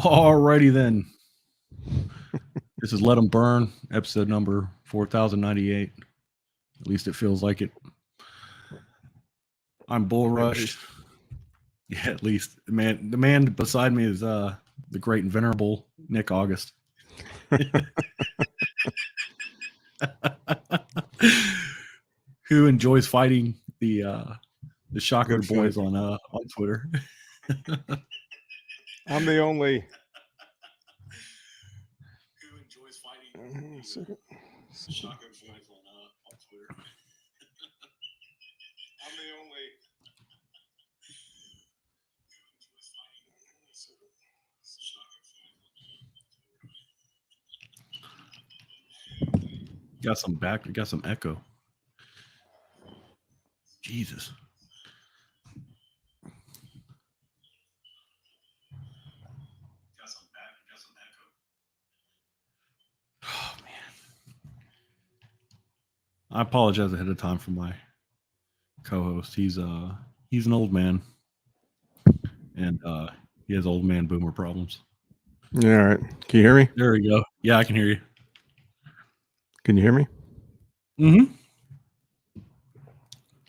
Alrighty then. This is Let 'em Burn, episode number 4098. At least it feels like it. I'm Bull Rush. Yeah, at least the man beside me is the great and venerable Nick August. Who enjoys fighting the Shocker Good boys fight. on Twitter. I'm the only. Who enjoys fighting the Shocker boys on Twitter. I'm the only. Got some echo. Jesus. Got some echo. Oh man. I apologize ahead of time for my co-host. He's an old man. And he has old man boomer problems. Yeah, all right. Can you hear me? There we go. Yeah, I can hear you. Can you hear me? Mm-hmm.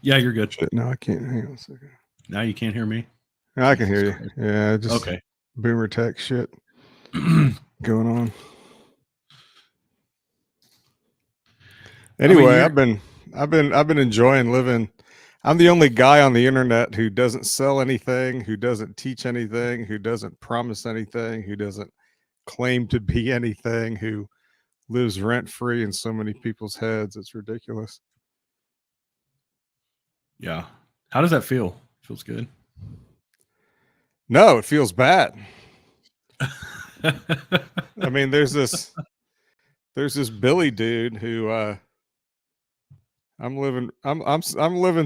Yeah, you're good. Shit, no, I can't. Hang on a second. Now you can't hear me? I can hear you. Yeah, just okay. Boomer tech shit going on. Anyway, I've been enjoying living. I'm the only guy on the internet who doesn't sell anything, who doesn't teach anything, who doesn't promise anything, who doesn't claim to be anything, who lives rent free in so many people's heads. It's ridiculous. Yeah. How does that feel? Feels good. No, it feels bad. I mean, there's this Billy dude who I'm living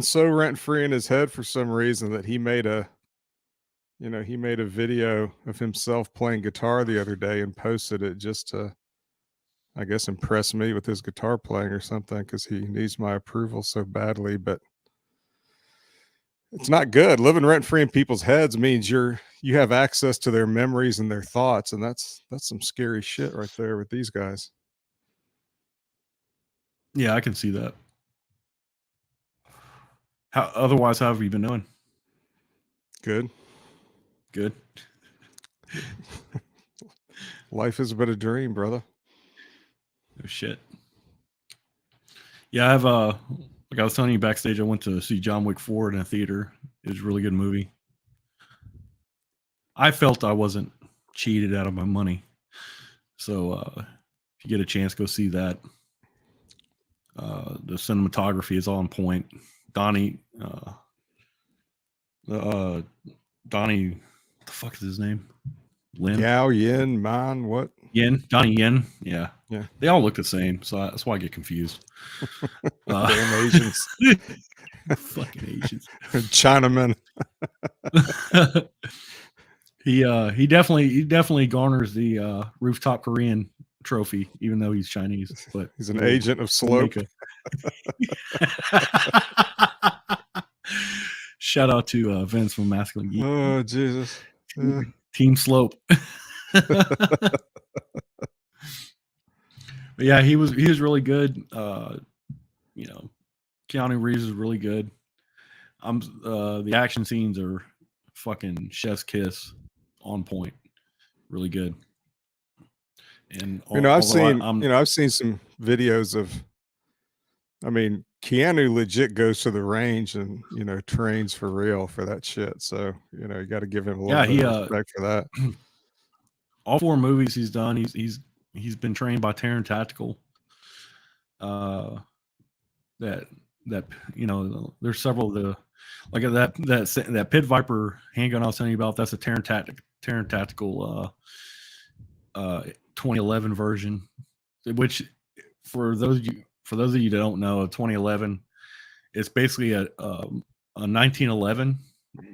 so rent free in his head for some reason that he made a video of himself playing guitar the other day and posted it just to, I guess, impress me with his guitar playing or something, because he needs my approval so badly. But it's not good. Living rent free in people's heads means you have access to their memories and their thoughts, and that's some scary shit right there with these guys. Yeah, I can see that. How have you been doing? Good. Life is but a dream, brother. Oh shit. Yeah, I have like I was telling you backstage, I went to see John Wick 4 in a theater. It was a really good movie. I felt I wasn't cheated out of my money. So if you get a chance, go see that. The cinematography is on point. Donnie, what the fuck is his name? Lin? Yao Yin, Man, what? Yin, Donnie Yin. Yeah. They all look the same, so that's why I get confused. Damn Asians. Fucking Asians. Chinaman. He definitely garners the rooftop Korean trophy, even though he's Chinese. But he's an agent of Slope. Shout out to Vince from Masculine Geek. Oh Jesus! Team Slope. But yeah, he was really good. Keanu Reeves is really good. The action scenes are fucking chef's kiss, on point, really good. And I've seen some videos of. I mean, Keanu legit goes to the range and trains for real for that shit. So you got to give him a little bit of respect for that. All 4 movies he's done, he's been trained by Terran Tactical. That there's several of the like that Pit Viper handgun I was telling you about. That's a Terran Tactical 2011 version, which for those of you that don't know, 2011, it's basically a 1911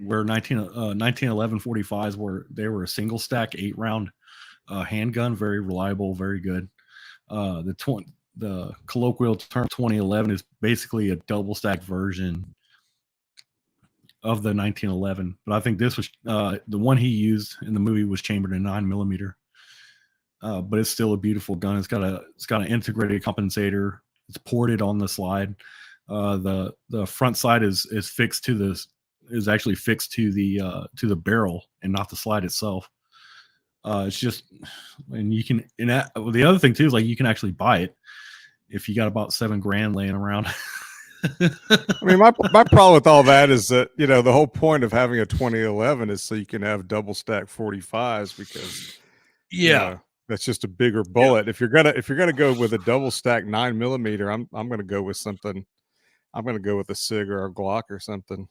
where 1911 45s were they were a single stack 8-round handgun, very reliable, very good. The colloquial term 2011 is basically a double stack version of the 1911. But I think this was the one he used in the movie was chambered in 9mm. But it's still a beautiful gun. It's got an integrated compensator. It's ported on the slide. The front side is fixed to this is actually fixed to the barrel and not the slide itself. It's just, and you can, and that, the other thing too is like you can actually buy it if you got about $7,000 laying around. I mean, my problem with all that is that, you know, the whole point of having a 2011 is so you can have double stack 45s because you know, that's just a bigger bullet. If you're gonna go with a double stack 9mm, I'm gonna go with something. I'm gonna go with a Sig or a Glock or something.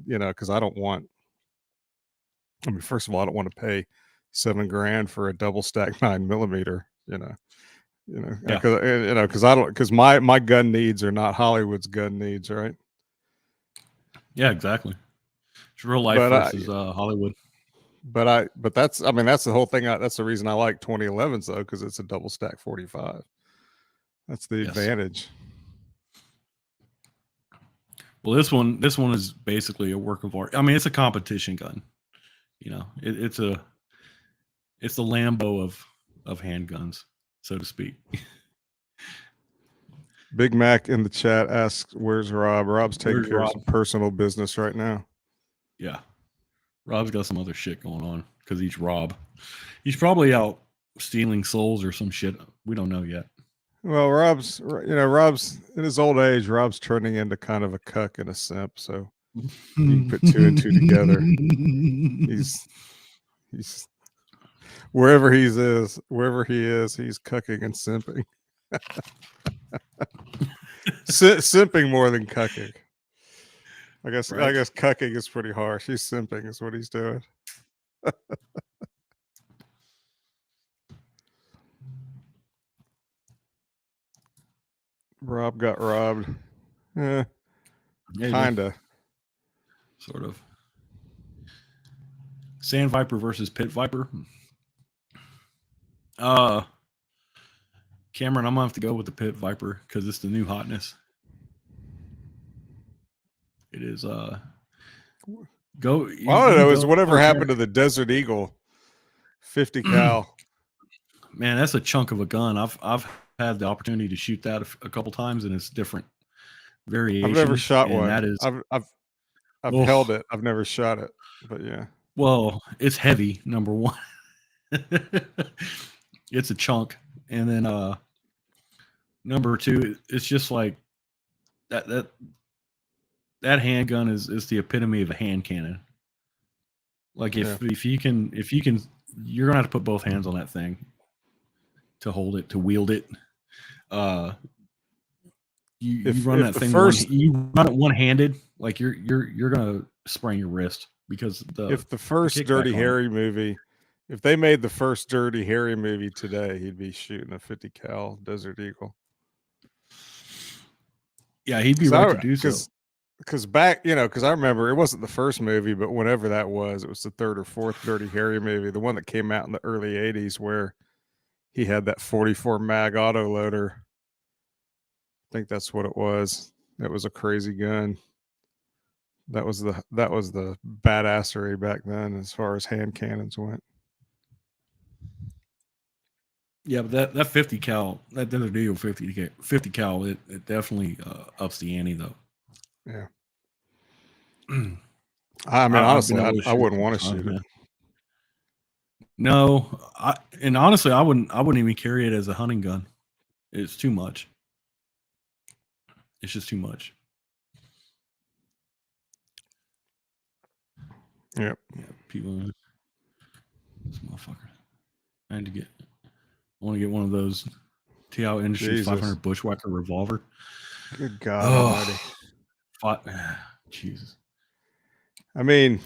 You know, because I don't want. I mean, first of all, I don't want to pay $7,000 for a double stack 9mm. Because my gun needs are not Hollywood's gun needs, right? Yeah, exactly. It's real life versus Hollywood. But that's the whole thing. That's the reason I like 2011s though, because it's a double stack 45. That's the advantage. Well, this one is basically a work of art. I mean, it's a competition gun. You know, it's the Lambo of handguns, so to speak. Big Mac in the chat asks, "Where's Rob?" Rob's taking care of some personal business right now. Yeah, Rob's got some other shit going on because he's Rob. He's probably out stealing souls or some shit. We don't know yet. Well, Rob's in his old age. Rob's turning into kind of a cuck and a simp. So you can put two and two together. He's wherever he is, he's cucking and simping. Simping more than cucking. I guess cucking is pretty harsh. He's simping is what he's doing. Rob got robbed. Kinda. Sort of. Sand Viper versus Pit Viper. Cameron, I'm gonna have to go with the Pit Viper because it's the new hotness. It is go. All I know is whatever happened to the Desert Eagle 50 cal. Man, that's a chunk of a gun. I've had the opportunity to shoot that a couple times, and it's different variations. I've never shot one. That is, I've held it. I've never shot it, but yeah. Well, it's heavy. Number one, it's a chunk, and then number two, it's just like that handgun is the epitome of a hand cannon. Like if you can, you're gonna have to put both hands on that thing to hold it, to wield it. You run that thing you run it one-handed, like you're gonna sprain your wrist because if the first Dirty Harry movie, if they made the first Dirty Harry movie today, he'd be shooting a 50 cal Desert Eagle. Yeah, he'd be right to do so. Because back, because I remember it wasn't the first movie, but whenever that was, it was the third or fourth Dirty Harry movie, the one that came out in the early 80s where he had that 44 mag auto loader. I think that's what it was. It was a crazy gun. That was the badassery back then as far as hand cannons went. Yeah, but that 50 cal, that Desert Eagle 50 cal, it definitely ups the ante though. Yeah. I mean, honestly, I wouldn't want to shoot it. No, honestly, I wouldn't even carry it as a hunting gun. It's too much. It's just too much. Yep. Yeah, people. This motherfucker. I want to get one of those TI Industries 500 Bushwhacker revolver. Good God Almighty. Jesus. I mean,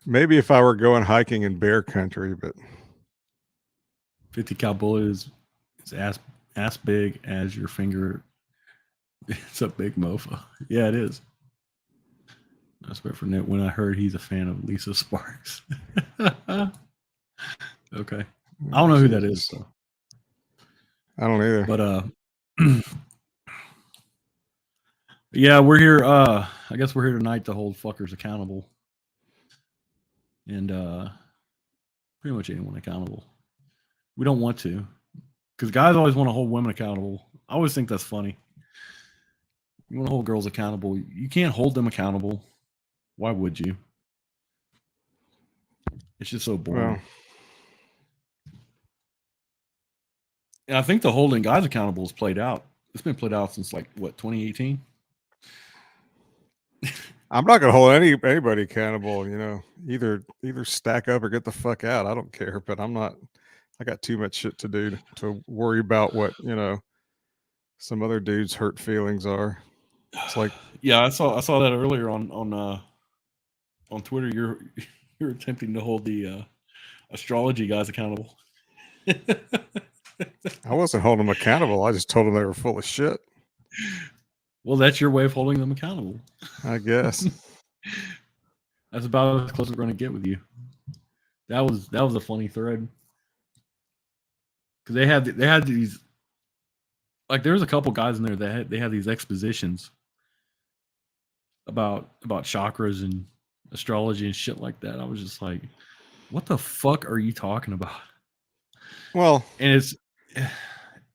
maybe if I were going hiking in bear country, but 50 cal bullet is ass big as your finger. It's a big mofo. Yeah, it is. I swear for Nick when I heard he's a fan of Lisa Sparks. Okay. I don't know who that is, so. I don't either. But yeah, we're here. I guess we're here tonight to hold fuckers accountable, and pretty much anyone accountable. We don't want to, because guys always want to hold women accountable. I always think that's funny. You want to hold girls accountable. You can't hold them accountable. Why would you? It's just so boring. Well, and I think the holding guys accountable is played out. It's been played out since like what 2018. I'm not gonna hold anybody accountable. You know, either stack up or get the fuck out. I don't care, but I'm not. I got too much shit to do to worry about what some other dudes' hurt feelings are. It's like, yeah, I saw that earlier on Twitter. You're attempting to hold the astrology guys accountable. I wasn't holding them accountable. I just told them they were full of shit. Well, that's your way of holding them accountable, I guess. That's about as close as we're going to get with you. That was a funny thread, because they had these, like, there was a couple guys in there that they had these expositions about chakras and astrology and shit like that. I was just like, what the fuck are you talking about? Well, and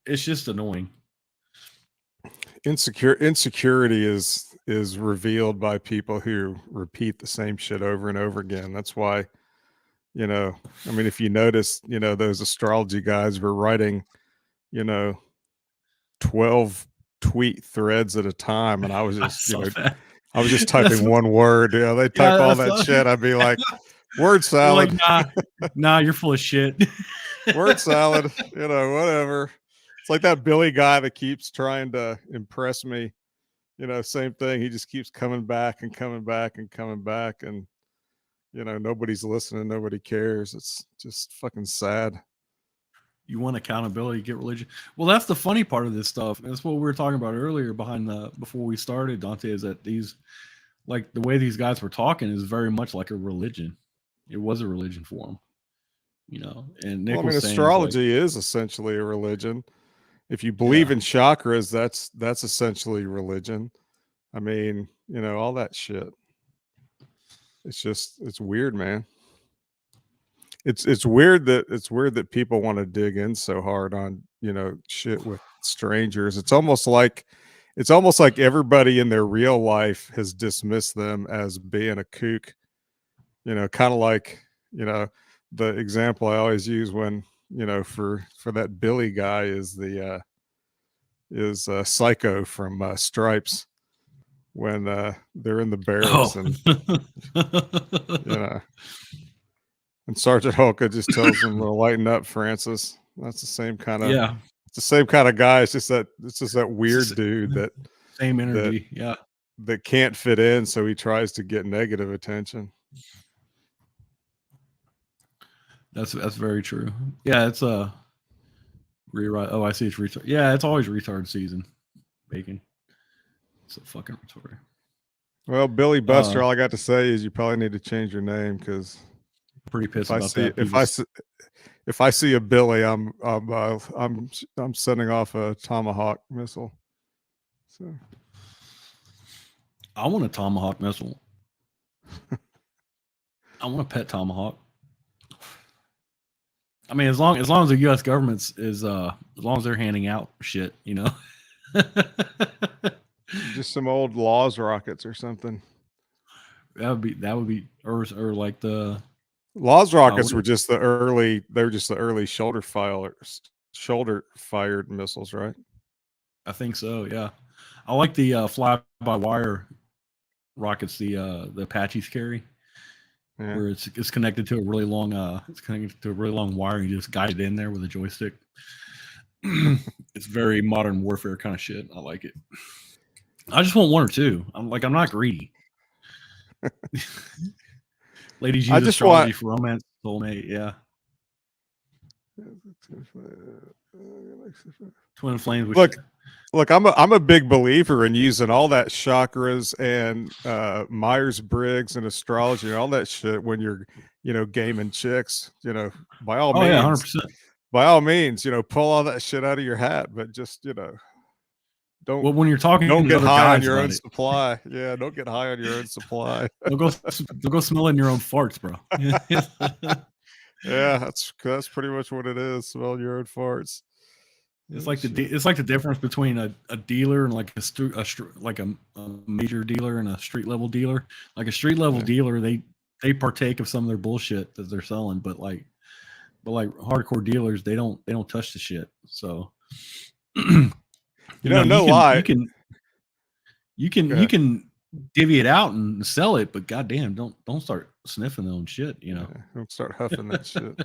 it's just annoying. Insecurity is revealed by people who repeat the same shit over and over again. That's why, I mean, if you notice, those astrology guys were writing, 12 tweet threads at a time, and I was just, I was just typing one word. They type all that shit. I'd be like, word salad. Like, nah, you're full of shit. Word salad, whatever. It's like that Billy guy that keeps trying to impress me. Same thing. He just keeps coming back and coming back and coming back, and nobody's listening. Nobody cares. It's just fucking sad. You want accountability, get religion. Well, that's the funny part of this stuff. And that's what we were talking about earlier before we started, Dante, is that these, like, the way these guys were talking is very much like a religion. It was a religion for them, and Nick was saying, astrology is essentially a religion. If you believe in chakras, that's essentially religion. I mean, all that shit. It's weird, man. It's weird that people want to dig in so hard on, shit with strangers. It's almost like everybody in their real life has dismissed them as being a kook. Kind of like, the example I always use when, for that Billy guy is Psycho from Stripes, when they're in the barracks and and Sergeant Hulka just tells them to lighten up, Francis. That's the same kind of it's the same kind of guy. It's just that weird dude that same energy, that can't fit in, so he tries to get negative attention. That's very true. Yeah, it's a rewrite. Oh, I see. It's retard. Yeah, it's always retard season. Bacon. It's a fucking retard. Well, Billy Buster, all I got to say is you probably need to change your name, because pretty pissed about that. If I see a Billy, I'm sending off a Tomahawk missile. So I want a Tomahawk missile. I want a pet Tomahawk. I mean, as long as the U.S. government is as long as they're handing out shit, just some old Laws rockets or something. That would be or like the Laws rockets were just the early. They were just the early shoulder fired missiles, right? I think so. Yeah, I like the fly by wire rockets. The Apaches carry. Yeah. Where it's connected to a really long wire, and you just guide it in there with a joystick. It's very modern warfare kind of shit. I like it. I just want one or two. I'm not greedy. Ladies use astrology for romance, soulmate. Yeah. Twin flames. Look, I'm a big believer in using all that chakras and Myers-Briggs and astrology and all that shit when you're, gaming chicks. By all means, 100%. By all means, pull all that shit out of your hat, but just, Don't Well, when you're talking don't to get other high on guys your about own it, supply. Yeah, don't get high on your own supply. don't go smelling your own farts, bro. Yeah, that's pretty much what it is. Smell your own farts. It's Oh, like shit. it's like the difference between a dealer and like a major dealer and a street level dealer. Like a street level Yeah. dealer, they partake of some of their bullshit that they're selling, but like hardcore dealers, they don't touch the shit. So You know, no you can lie. you Go you ahead. can divvy it out and sell it, but goddamn, don't start sniffing their own shit. You know. Yeah, don't start huffing that shit.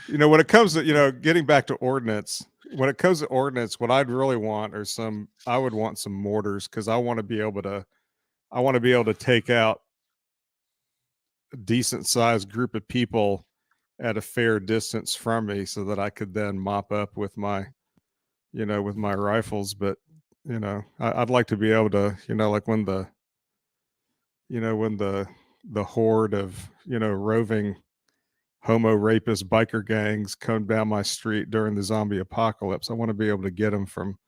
You know, when it comes to, you know, getting back to ordnance, when it comes to ordnance, what I'd really want are I would want some mortars, because I want to be able to take out a decent sized group of people at a fair distance from me, so that I could then mop up with my, with my rifles. But, I'd like to be able to, like when the horde of, roving homo rapist biker gangs come down my street during the zombie apocalypse, I want to be able to get them from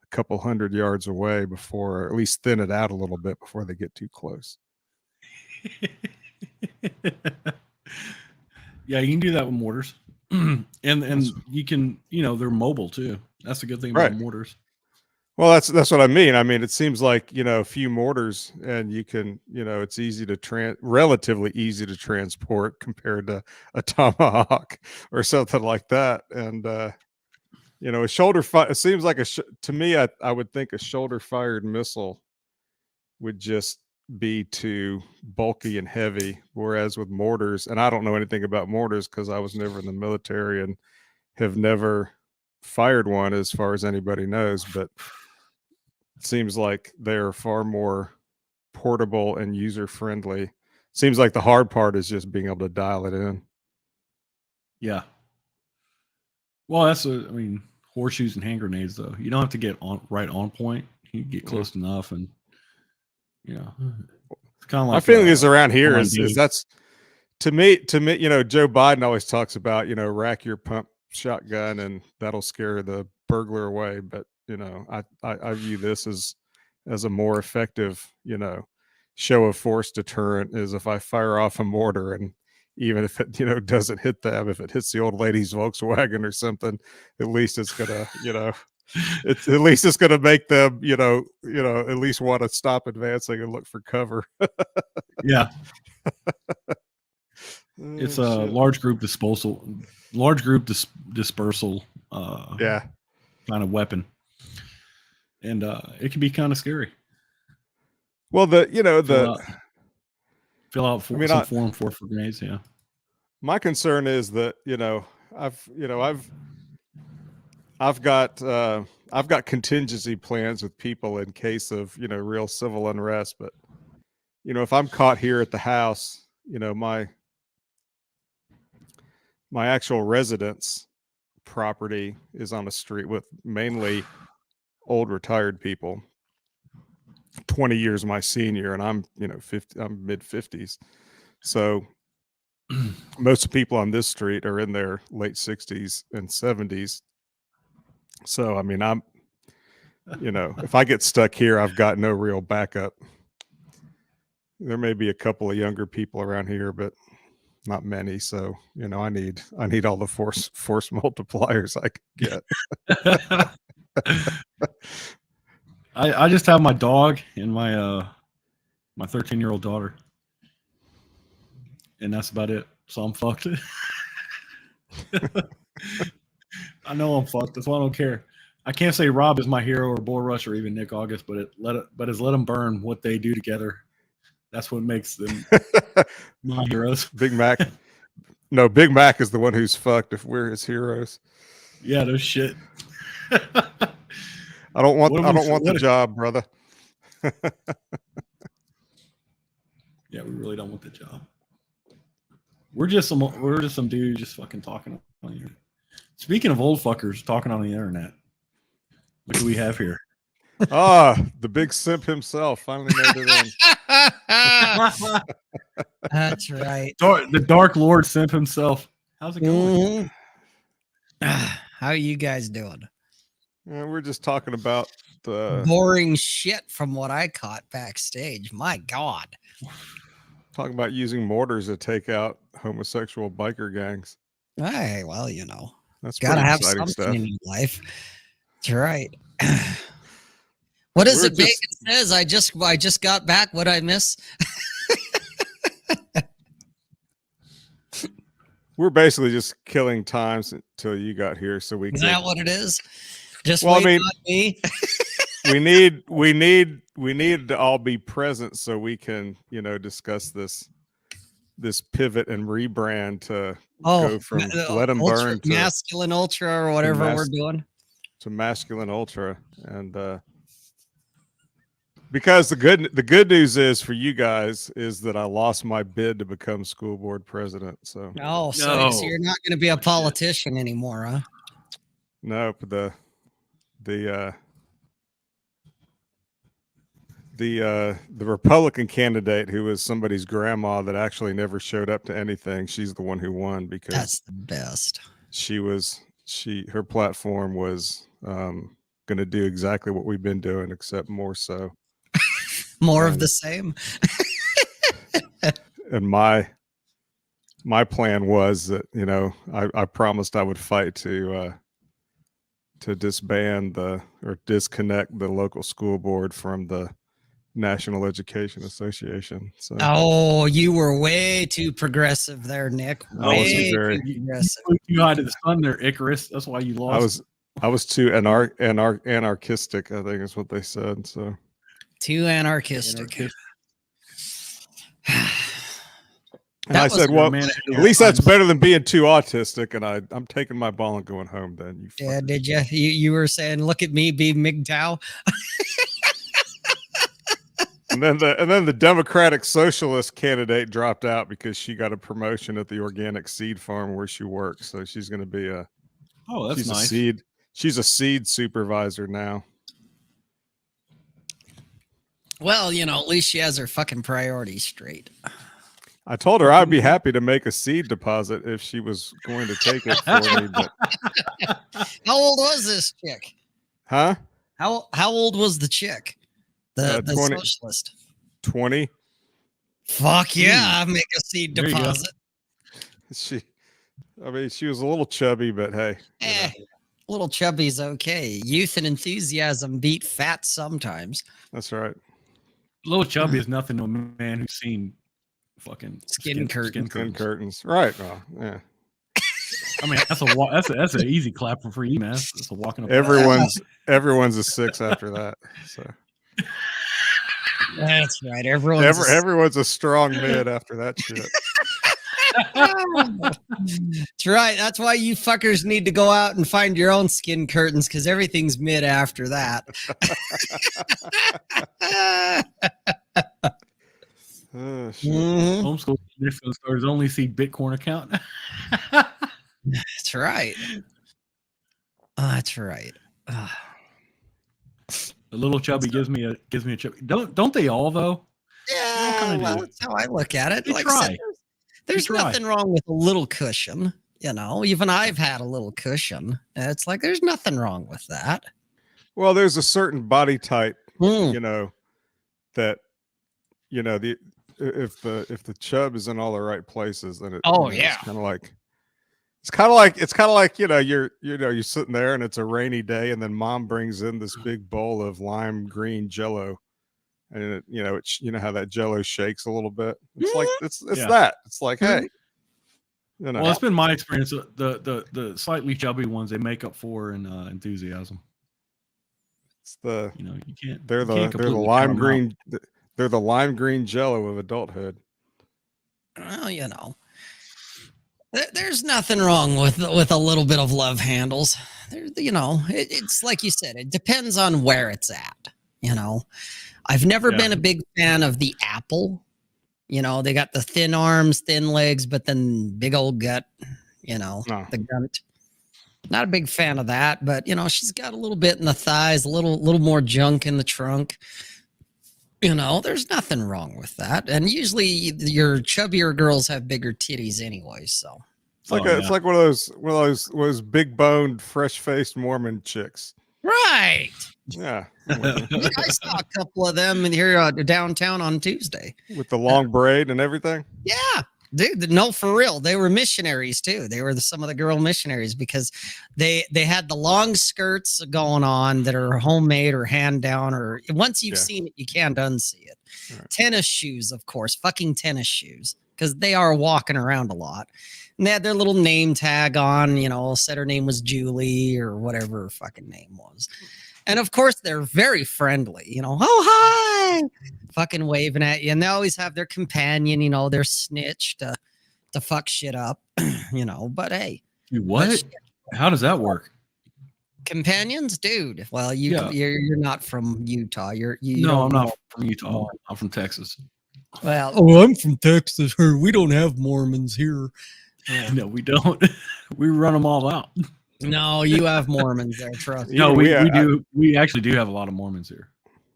a couple 100 yards away, before, or at least thin it out a little bit before they get too close. Yeah, you can do that with mortars, and you can, they're mobile too. That's the good thing about Right. mortars. Well, that's what I mean. I mean, it seems like, a few mortars, and you can, it's relatively easy to transport compared to a tomahawk or something like that. And, a shoulder fire, it seems like to me, I would think a shoulder fired missile would just be too bulky and heavy. Whereas with mortars, and I don't know anything about mortars because I was never in the military and have never fired one as far as anybody knows, but it seems like they're far more portable and user friendly. Seems like the hard part is just being able to dial it in. Yeah. Well, I mean, horseshoes and hand grenades, though. You don't have to get right on point. You get close enough, and it's kind of like my feeling is around here online is dating. that's to me, Joe Biden always talks about, rack your pump shotgun and that'll scare the burglar away. But, I view this as a more effective, show of force deterrent, is if I fire off a mortar, and even if it, doesn't hit them, if it hits the old lady's Volkswagen or something, at least it's gonna, it's at least it's gonna make them, at least want to stop advancing and look for cover. Yeah. It's a large group dispersal, Yeah. kind of weapon, and it can be kind of scary. Well, Fill out some form for grenades. Yeah. My concern is that, I've got contingency plans with people in case of, real civil unrest. But, if I'm caught here at the house, my actual residence property is on a street with mainly old retired people, 20 years my senior, and I'm, 50, I'm mid 50s. So most people on this street are in their late 60s and 70s. So, I mean, I'm, if I get stuck here, I've got no real backup. There may be a couple of younger people around here, but not many. So, I need all the force multipliers I can get. I just have my dog and my 13-year-old daughter, and that's about it. So I'm fucked. I know I'm fucked. That's why I don't care. I can't say Rob is my hero or Bull Rush or even Nick August, but let them burn what they do together. That's what makes them my heroes. Big Mac. No, Big Mac is the one who's fucked if we're his heroes. Yeah, no shit. I don't want the job, brother. Yeah, we really don't want the job. We're just some dude just fucking talking on the internet. Speaking of old fuckers talking on the internet, what do we have here? The big simp himself finally made it in. That's right. The Dark Lord simp himself. How's it going? How are you guys doing? We're just talking about boring shit from what I caught backstage. My God. talking about using mortars to take out homosexual biker gangs. Hey, well, That's gotta pretty have exciting something stuff. in your life. That's right. What is We're it? Bacon just- says, I just got back. What I miss? We're basically just killing times until you got here, so we Is could. that what it is? Just Well, I waiting mean- on me. we need to all be present so we can discuss this pivot and rebrand to go from let 'em burn to masculine ultra or whatever we're mas- doing. masculine ultra, and because the good news is for you guys is that I lost my bid to become school board president. So Oh, so No. you're not going to be a politician anymore, huh? nope, the Republican candidate, who was somebody's grandma that actually never showed up to anything, she's the one who won because That's the best. her platform was going to do exactly what we've been doing, except more so. More of the same. And my plan was that I promised I would fight to disband or disconnect the local school board from the National Education Association. So Oh, you were way too progressive there, Nick. I was Way very- too progressive. You got to the sun there, Icarus. That's why you lost. I was too anarchistic, I think is what they said. So Too anarchistic. and I was said, a well, man, at least that's better than being too autistic. And I'm taking my ball and going home. Then you. Yeah, fuckers. did you? You were saying, look at me, be MGTOW. And then the Democratic Socialist candidate dropped out because she got a promotion at the organic seed farm where she works. So she's going to be Oh, that's she's nice. a seed. She's a seed supervisor now. Well, at least she has her fucking priorities straight. I told her I'd be happy to make a seed deposit if she was going to take it for me. But, How old was this chick? huh? How old was the chick? The 20. socialist. 20. Fuck yeah, I'll make a seed There you go. deposit. She was a little chubby, but hey. Little chubby's okay. Youth and enthusiasm beat fat sometimes. That's right. Little chubby is nothing to a man who's seen fucking Skin curtains. Thin curtains. Right. Well, yeah. I mean, that's an easy clap for you, man. That's a walking up. Everyone's a 6 after that. So That's right. Everyone's a strong mid after that shit. That's right. That's why you fuckers need to go out and find your own skin curtains because everything's mid after that. Oh, shit. Mhm. Homeschool stores only see Bitcoin account. That's right. That's right. The little chubby gives me a chubby. Don't they all though? Yeah, kinda well, do. that's how I look at it. They Like I said, try. there's try. nothing wrong with a little cushion. Even I've had a little cushion. It's like there's nothing wrong with that. Well, there's a certain body type, Mm. that the if the chub is in all the right places, then Yeah. it's kind of like you're sitting there and it's a rainy day, and then mom brings in this big bowl of lime green Jello, and how that Jello shakes a little bit. It's like it's Yeah. that. It's like, hey, Well, it's been my experience. The slightly chubby ones they make up for in enthusiasm. it's the You can't. they're you the can't they're the completely lime cut 'em out. green they're the lime green Jello of adulthood. Well, there's nothing wrong with a little bit of love handles. It's like you said, it depends on where it's at. I've never Yeah. been a big fan of the apple. They got the thin arms, thin legs, but then big old gut. No. The grunt. Not a big fan of that, but she's got a little bit in the thighs, a little more junk in the trunk. There's nothing wrong with that. And usually your chubbier girls have bigger titties anyway, so. It's like Oh, it's like one of those big boned, fresh faced Mormon chicks. Right. Yeah, Yeah, I saw a couple of them in here downtown on Tuesday. with the long braid and everything. Yeah, dude, no, for real. They were missionaries too. They were some of the girl missionaries because they had the long skirts going on that are homemade or hand down, or once you've Yeah. seen it, you can't unsee it. Right. Tennis shoes, of course, fucking tennis shoes, because they are walking around a lot. And they had their little name tag on, said her name was Julie or whatever her fucking name was. And of course, they're very friendly, oh, hi, fucking waving at you. And they always have their companion, their snitch to fuck shit up, but hey. Dude, what? How does that work? Companions, dude. Well, Yeah. you're not from Utah. You No, I'm don't not know. from Utah. I'm from Texas. Well, oh, I'm from Texas. We don't have Mormons here. No, we don't. We run them all out. No, you have Mormons there. Trust me. No, Yeah, we do. We actually do have a lot of Mormons here.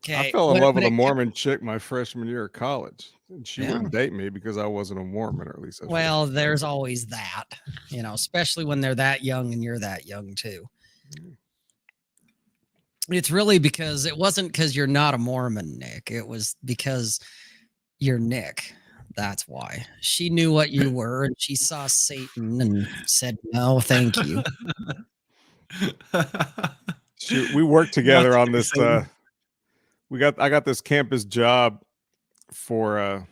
Okay. I fell in when- love when with a it- Mormon chick my freshman year of college, and she Yeah. wouldn't date me because I wasn't a Mormon, or at least. Well, there's always that, especially when they're that young and you're that young too. It's really because it wasn't because you're not a Mormon, Nick. It was because you're Nick. That's why. She knew what you were and she saw Satan and said, no, thank you. Shoot, we worked together on this. Satan. I got this campus job for a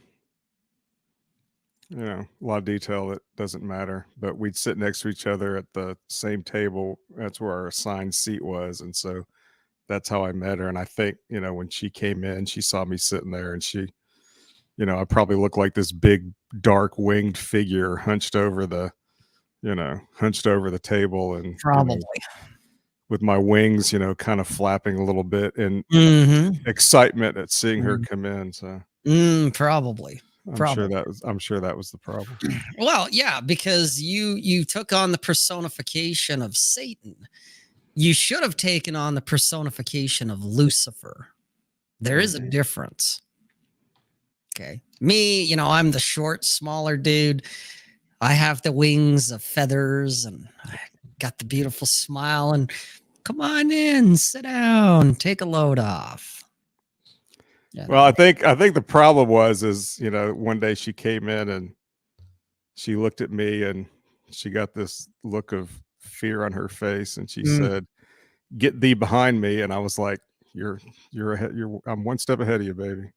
lot of detail that doesn't matter, but we'd sit next to each other at the same table. That's where our assigned seat was, and so that's how I met her. And I think when she came in, she saw me sitting there, and she, I probably looked like this big dark winged figure hunched over the table, and Probably. with my wings, kind of flapping a little bit in Mm-hmm. excitement at seeing her come in. So Probably. I'm Probably. sure that was the problem. Well, yeah, because you took on the personification of Satan. You should have taken on the personification of Lucifer. There is a difference. Okay. Me, I'm the short, smaller dude. I have the wings of feathers and I got the beautiful smile and come on in, sit down, take a load off. Yeah, Well, I think the problem is one day she came in and she looked at me and she got this look of fear on her face and she said, "Get thee behind me." And I was like, "You're ahead. I'm one step ahead of you, baby."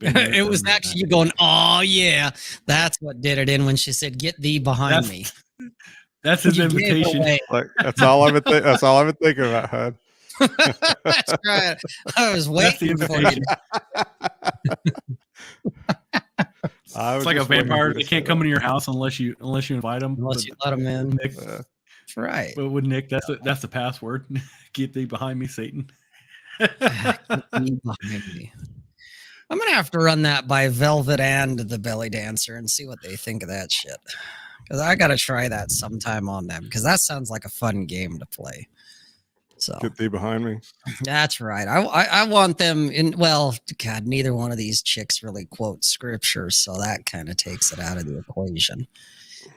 it was actually you going, oh yeah, that's what did it in when she said, "Get thee behind me." That's his You gave it invitation. away. Like that's all I've been that's all I've been thinking about, hon. That's right. I was That's the waiting for you. It's like a vampire. They can't come into your house unless you invite them. Unless you let them in. Nick, That's right. but with Nick, that's the password. Get thee behind me, Satan. Get thee behind me. I'm gonna have to run that by Velvet and the Belly Dancer and see what they think of that shit. Because I gotta try that sometime on them because that sounds like a fun game to play. So Get thee behind me. that's right. I want them in. Well, God, neither one of these chicks really quote scripture, so that kind of takes it out of the equation.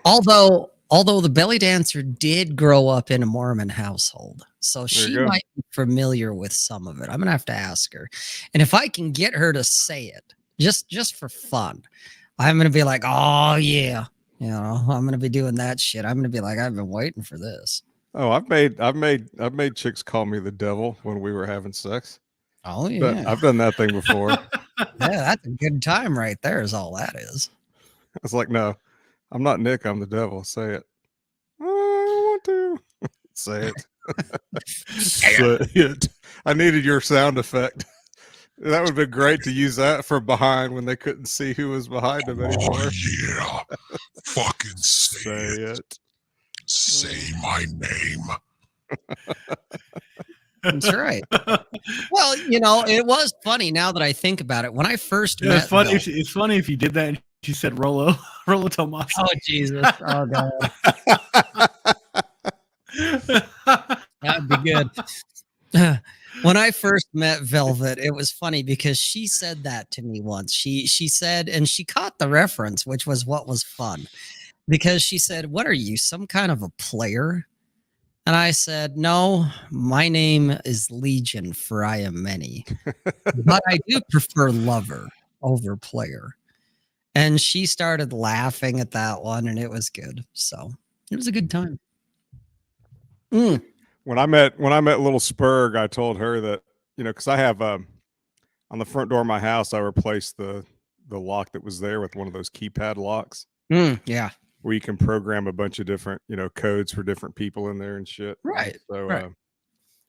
Although the Belly Dancer did grow up in a Mormon household, so you she go. might be familiar with some of it. I'm gonna have to ask her, and if I can get her to say it, just for fun, I'm gonna be like, oh yeah, I'm gonna be doing that shit. I'm gonna be like, I've been waiting for this. Oh, I've made chicks call me the devil when we were having sex. Oh yeah, But I've done that thing before. yeah, that's a good time right there. Is all that is. I was like, no, I'm not Nick. I'm the devil. Say it. I don't want to. Say it. Say it. I needed your sound effect. That would have been great to use that from behind when they couldn't see who was behind them anymore. Oh, yeah. Fucking say it. Say my name. That's right. Well, it was funny now that I think about it. When I first Yeah, met it's funny. Velvet- It's funny if you did that and she said Rolo Tomas. Oh Jesus! Oh God, that'd be good. When I first met Velvet, it was funny because she said that to me once. She said, and she caught the reference, which was what was fun, because she said, "What are you, some kind of a player?" And I said, no, my name is Legion, for I am many. But I do prefer lover over player. And she started laughing at that one, and it was good. So it was a good time. When I met little Spurg, I told her that, because I have on the front door of my house, I replaced the lock that was there with one of those keypad locks. Yeah. Where you can program a bunch of different, codes for different people in there and shit. Right. So right.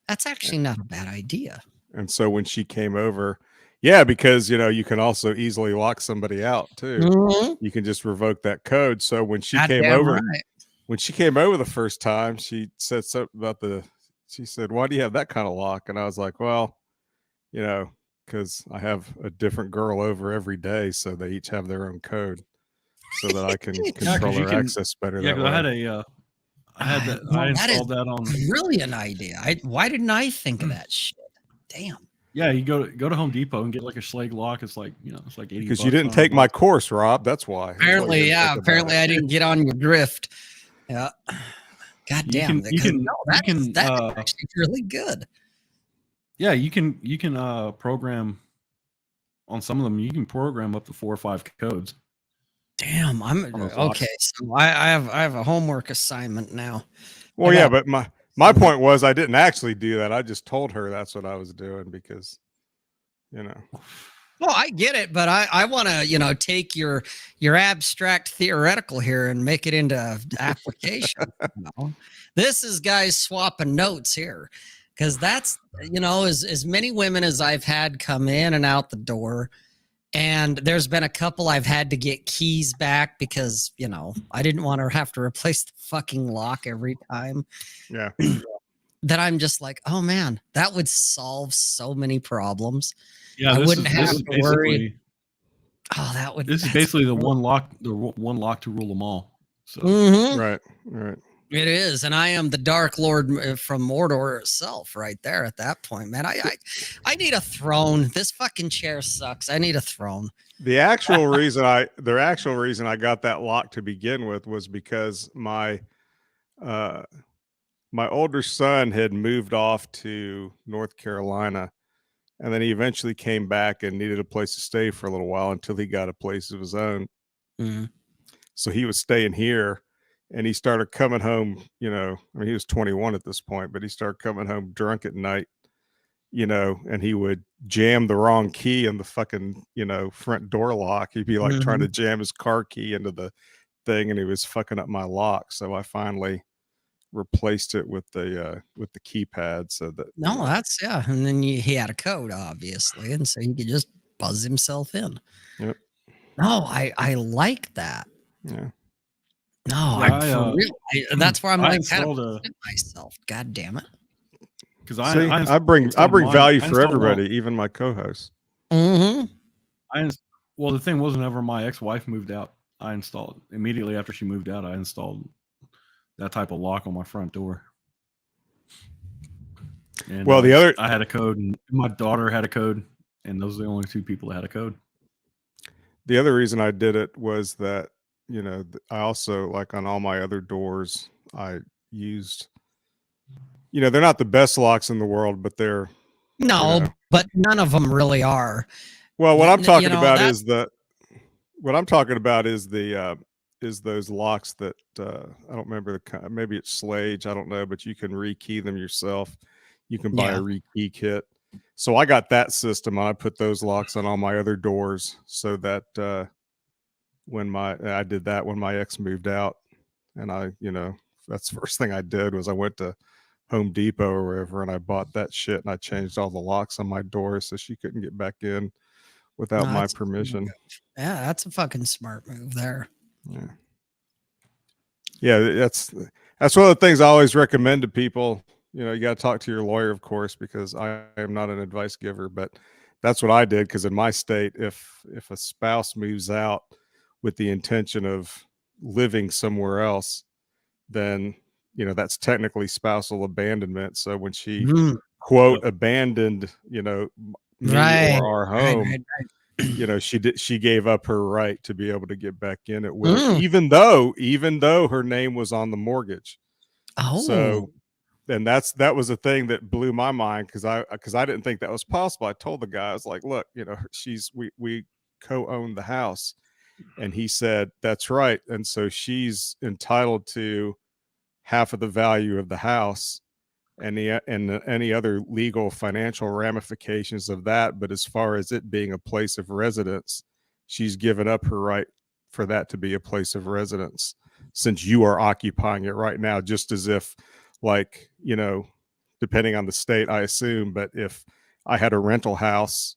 That's actually not a bad idea. And so when she came over, yeah, because you can also easily lock somebody out too. Mhm. You can just revoke that code. So when she Goddamn came over, right. when she came over the first time, she said something about she said, "Why do you have that kind of lock?" And I was like, "Well, because I have a different girl over every day, so they each have their own code, so that I can control their access better." Yeah, that because way. I had that. Well, I that is installed that on. Brilliant idea. Why didn't I think of that shit? Damn. Yeah, you go to Home Depot and get like a Schlage lock. It's like it's like $80. Because you didn't take my course, Rob. That's why. That's why you Apparently, didn't yeah. think about Apparently, it. I didn't get on your drift. Yeah. God damn. You can That's actually really good. Yeah, you can program on some of them. You can program up to 4 or 5 codes. Damn. I'm okay. So I have a homework assignment now. Well, yeah, but my point was I didn't actually do that. I just told her that's what I was doing because, Well, I get it, but I want to, take your abstract theoretical here and make it into application. This is guys swapping notes here, because that's, as many women as I've had come in and out the door, and there's been a couple I've had to get keys back because, I didn't want to have to replace the fucking lock every time. Yeah. That I'm just like, oh man, that would solve so many problems. Yeah, I wouldn't have to worry. Oh, This is basically the one lock to rule them all. So Right. It is, and I am the Dark Lord from Mordor itself, right there at that point, man. I need a throne. This fucking chair sucks. I need a throne. The actual reason I got that lock to begin with was because my older son had moved off to North Carolina, and then he eventually came back and needed a place to stay for a little while until he got a place of his own. Mm-hmm. So he was staying here, and he started coming home, he was 21 at this point, but he started coming home drunk at night, and he would jam the wrong key in the fucking, front door lock. He'd be like trying to jam his car key into the thing, and he was fucking up my lock. So I finally replaced it with the keypad, so that that's and then he had a code, obviously, and so he could just buzz himself in. Yep. No, I like that. Yeah. No, that's where I'm like kind of myself. God damn it. Because I bring value for everybody, even my co-hosts. Mm-hmm. Well, the thing was, whenever my ex-wife moved out, I installed immediately after she moved out. I installed that type of lock on my front door. And, I had a code, and my daughter had a code, and those are the only 2 people that had a code. The other reason I did it was that, I also, like on all my other doors, I used, they're not the best locks in the world, but they're but none of them really are. Well, what I'm talking about is those locks that I don't remember the kind. Maybe it's Schlage, I don't know, but you can rekey them yourself. You can buy a rekey kit. So I got that system, and I put those locks on all my other doors, so that when my ex moved out, and that's the first thing I did was I went to Home Depot or wherever, and I bought that shit, and I changed all the locks on my doors so she couldn't get back in without my permission. Yeah, that's a fucking smart move there. Yeah, that's one of the things I always recommend to people. You got to talk to your lawyer, of course, because I am not an advice giver, but that's what I did. Because in my state, if a spouse moves out with the intention of living somewhere else, then that's technically spousal abandonment. So when she quote abandoned, me or our home, she gave up her right to be able to get back in it, even though her name was on the mortgage. Oh, so that was a thing that blew my mind because I didn't think that was possible. I told the guy, I was like, look, we co-own the house. And he said, that's right. And so she's entitled to half of the value of the house and any other legal financial ramifications of that. But as far as it being a place of residence, she's given up her right for that to be a place of residence since you are occupying it right now, just as if, like, depending on the state, I assume, but if I had a rental house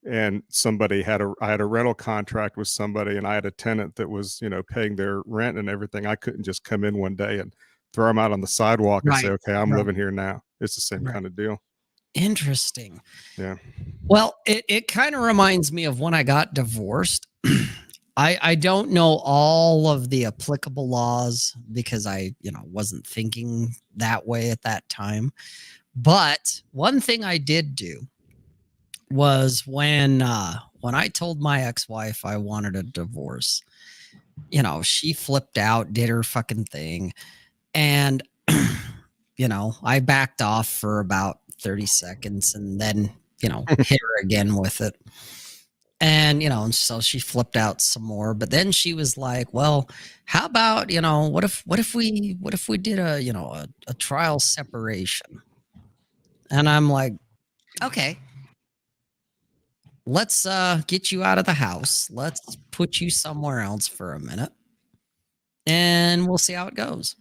and I had a rental contract with somebody and I had a tenant that was, paying their rent and everything, I couldn't just come in one day and throw them out on the sidewalk and say, okay, I'm living here now. It's the same kind of deal. Interesting. Yeah. Well, it kind of reminds me of when I got divorced. I don't know all of the applicable laws because I, wasn't thinking that way at that time. But one thing I did do was when I told my ex-wife I wanted a divorce, she flipped out, did her fucking thing. And, I backed off for about 30 seconds and then, hit her again with it. And, and so she flipped out some more, but then she was like, well, how about, what if we did a trial separation? And I'm like, okay, let's get you out of the house. Let's put you somewhere else for a minute and we'll see how it goes.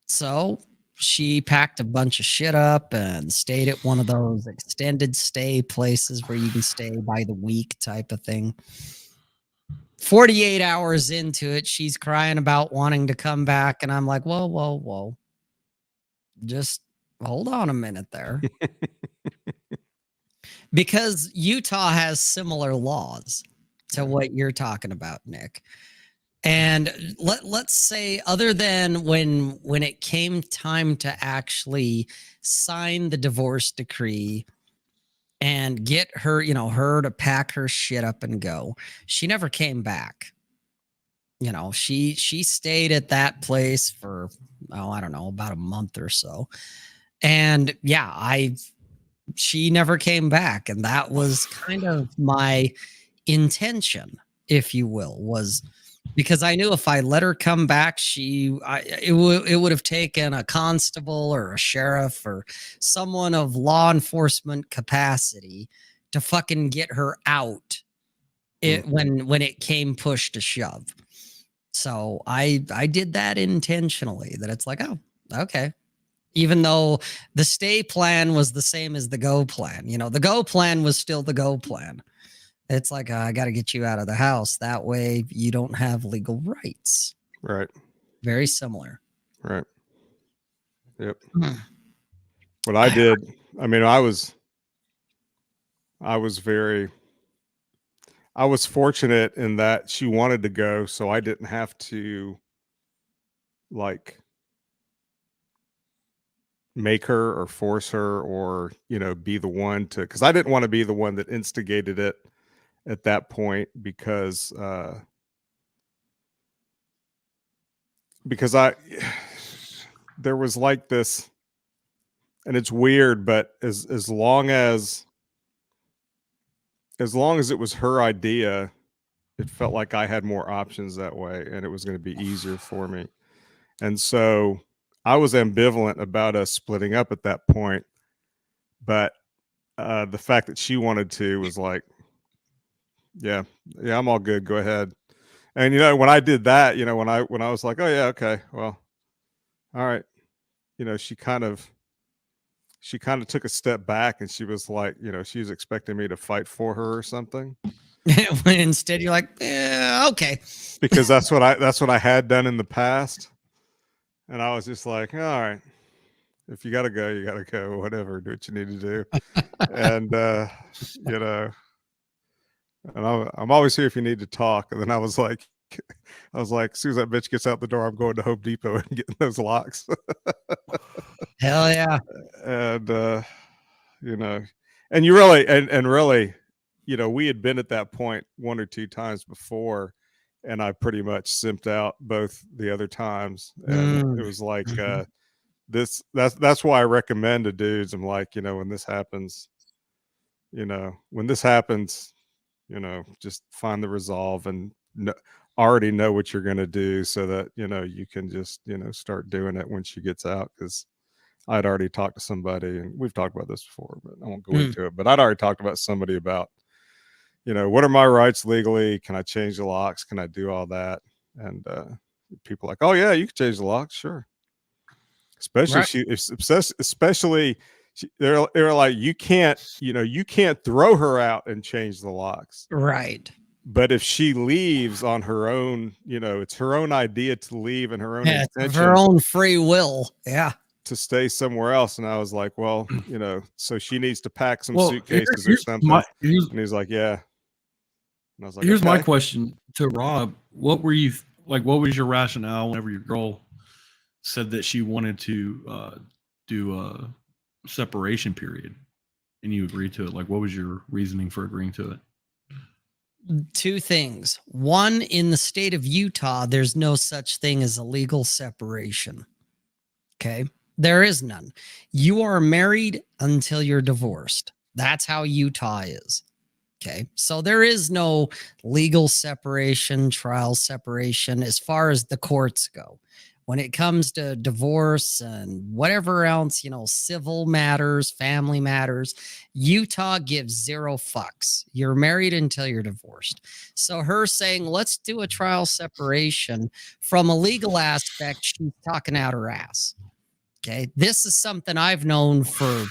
So she packed a bunch of shit up and stayed at one of those extended stay places where you can stay by the week type of thing. 48 hours into it, she's crying about wanting to come back. And I'm like, whoa. Just hold on a minute there. Because Utah has similar laws to what you're talking about, Nick. And let's say, other than when it came time to actually sign the divorce decree and get her, her to pack her shit up and go, she never came back. She stayed at that place for, I don't know, about a month or so. And yeah, she never came back. And that was kind of my intention, if you will, was because I knew if I let her come back, it would have taken a constable or a sheriff or someone of law enforcement capacity to fucking get her out when it came push to shove. So I did that intentionally, that it's like, oh, okay. Even though the stay plan was the same as the go plan, the go plan was still the go plan. It's like, I got to get you out of the house. That way you don't have legal rights. Right. Very similar. Right. Yep. What I did, I mean, I was fortunate in that she wanted to go, so I didn't have to like make her or force her or, be the one to, because I didn't want to be the one that instigated it at that point because there was like this, and it's weird, but as long as it was her idea, it felt like I had more options that way and it was going to be easier for me. And so I was ambivalent about us splitting up at that point, but the fact that she wanted to was like, yeah, I'm all good. Go ahead. And when I did that, when I was like, oh yeah, okay, well, all right, she kind of took a step back and she was like, she was expecting me to fight for her or something. Instead, you're like, yeah, okay, because that's what I had done in the past, and I was just like, all right, if you gotta go, you gotta go. Whatever, do what you need to do, and and I'm always here if you need to talk. And then I was like, as soon as that bitch gets out the door, I'm going to Home Depot and getting those locks. Hell yeah. And, and you really, and really, we had been at that point one or two times before, and I pretty much simped out both the other times. And it was like, that's why I recommend to dudes. I'm like, when this happens, just find the resolve and already know what you're going to do so that, you can just, start doing it when she gets out. Cause I'd already talked to somebody, and we've talked about this before, but I won't go into it, but I'd already talked about somebody about, what are my rights legally? Can I change the locks? Can I do all that? And, people are like, oh yeah, you can change the locks. Sure. Especially they're like, you can't throw her out and change the locks. Right. But if she leaves on her own, it's her own idea to leave and her own Yeah, it's of intention her own free will. Yeah. to stay somewhere else. And I was like, well, so she needs to pack some Well, suitcases or here's something. And he's like, yeah. And I was like, here's my okay. question to Rob. What were you like? What was your rationale whenever your girl said that she wanted to do a separation period and you agreed to it? Like, what was your reasoning for agreeing to it? Two things. One, in the state of Utah, there's no such thing as a legal separation. Okay. There is none. You are married until you're divorced. That's how Utah is. Okay. So there is no legal separation, trial separation as far as the courts go. When it comes to divorce and whatever else, civil matters, family matters, Utah gives zero fucks. You're married until you're divorced. So her saying, let's do a trial separation, from a legal aspect, she's talking out her ass. Okay. This is something I've known for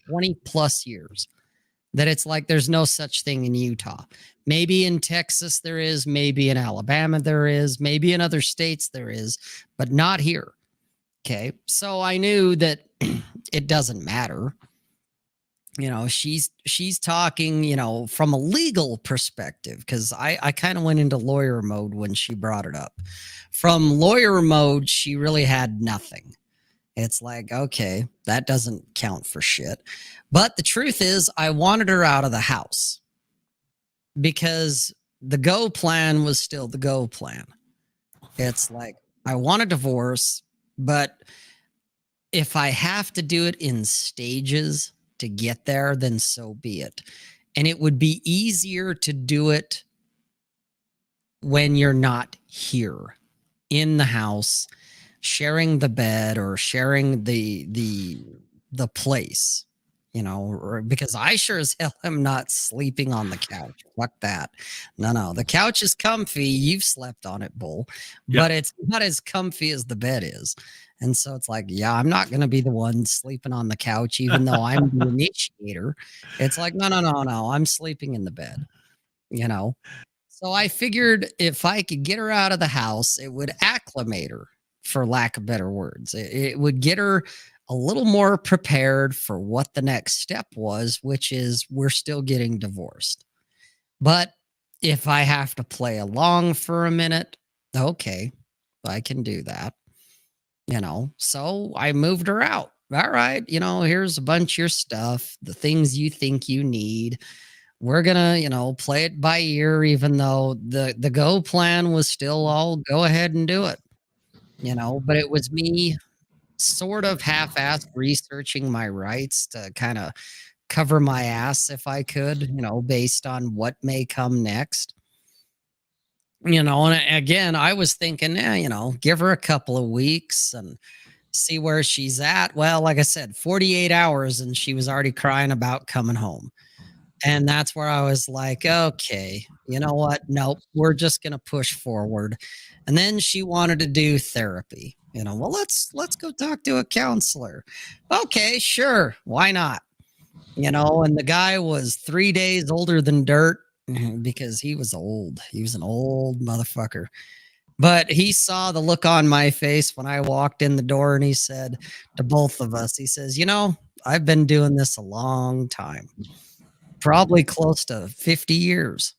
20 plus years, that it's like there's no such thing in Utah. Maybe in Texas there is, maybe in Alabama there is, maybe in other states there is, but not here. Okay. So I knew that it doesn't matter. She's talking, from a legal perspective, because I kind of went into lawyer mode when she brought it up. From lawyer mode, she really had nothing. It's like, okay, that doesn't count for shit. But the truth is, I wanted her out of the house because the go plan was still the go plan. It's like, I want a divorce, but if I have to do it in stages to get there, then so be it. And it would be easier to do it when you're not here in the house, sharing the bed or sharing the place, because I sure as hell am not sleeping on the couch. Fuck that. No. The couch is comfy. You've slept on it, Bull, but it's not as comfy as the bed is. And so it's like, yeah, I'm not going to be the one sleeping on the couch, even though I'm the initiator. It's like, no. I'm sleeping in the bed, So I figured if I could get her out of the house, it would acclimate her, for lack of better words. It would get her a little more prepared for what the next step was, which is we're still getting divorced. But if I have to play along for a minute, okay, I can do that. So I moved her out. All right, here's a bunch of your stuff, the things you think you need. We're gonna, play it by ear, even though the go plan was still all go ahead and do it. But it was me sort of half-assed researching my rights to kind of cover my ass if I could, based on what may come next. And again, I was thinking, give her a couple of weeks and see where she's at. Well, like I said, 48 hours and she was already crying about coming home. And that's where I was like, okay, you know what? Nope, we're just going to push forward. And then she wanted to do therapy. Well, let's go talk to a counselor. Okay, sure. Why not? And the guy was 3 days older than dirt because he was old. He was an old motherfucker. But he saw the look on my face when I walked in the door, and he said to both of us, he says, I've been doing this a long time. Probably close to 50 years.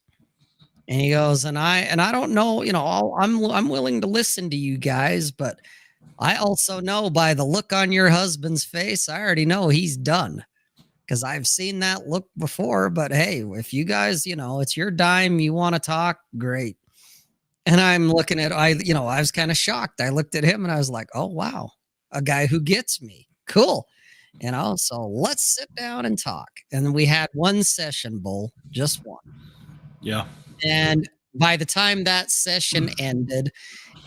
And he goes, and I don't know, I'm willing to listen to you guys, but I also know by the look on your husband's face, I already know he's done, because I've seen that look before. But hey, if you guys, it's your dime, you want to talk, great. And I'm looking at, I was kind of shocked. I looked at him and I was like, oh, wow. a guy who gets me. Cool. You know, so let's sit down and talk. And we had one session, Bull, just one. Yeah. And by the time that session ended,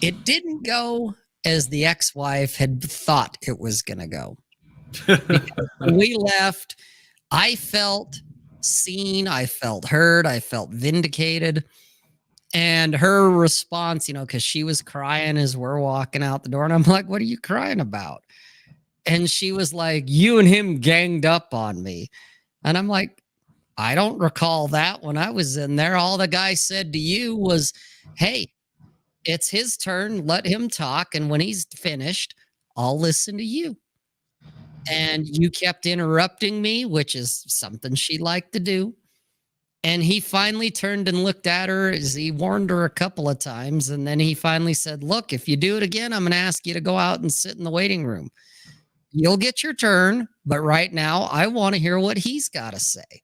it didn't go as the ex-wife had thought it was going to go. When we left, I felt seen, I felt heard, I felt vindicated. And her response, you know, because she was crying as we're walking out the door, and I'm like, what are you crying about? And she was like, you and him ganged up on me. And I'm like, I don't recall that when I was in there. All the guy said to you was, hey, it's his turn. Let him talk. And when he's finished, I'll listen to you. And you kept interrupting me, which is something she liked to do. And he finally turned and looked at her as he warned her a couple of times. And then he finally said, look, if you do it again, I'm going to ask you to go out and sit in the waiting room. You'll get your turn. But right now, I want to hear what he's got to say.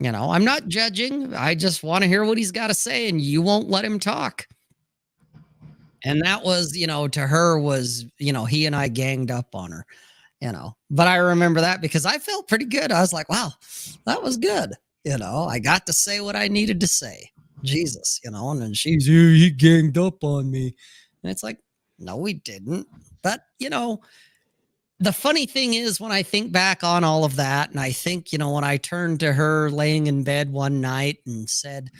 You know, I'm not judging. I just want to hear what he's got to say. And you won't let him talk. And that was, you know, to her was, you know, he and I ganged up on her, you know. But I remember that because I felt pretty good. I was like, wow, that was good. You know, I got to say what I needed to say. Jesus, you know, and then she's, he ganged up on me. And it's like, no, we didn't. But, you know, the funny thing is when I think back on all of that, and I think, you know, when I turned to her laying in bed one night and said,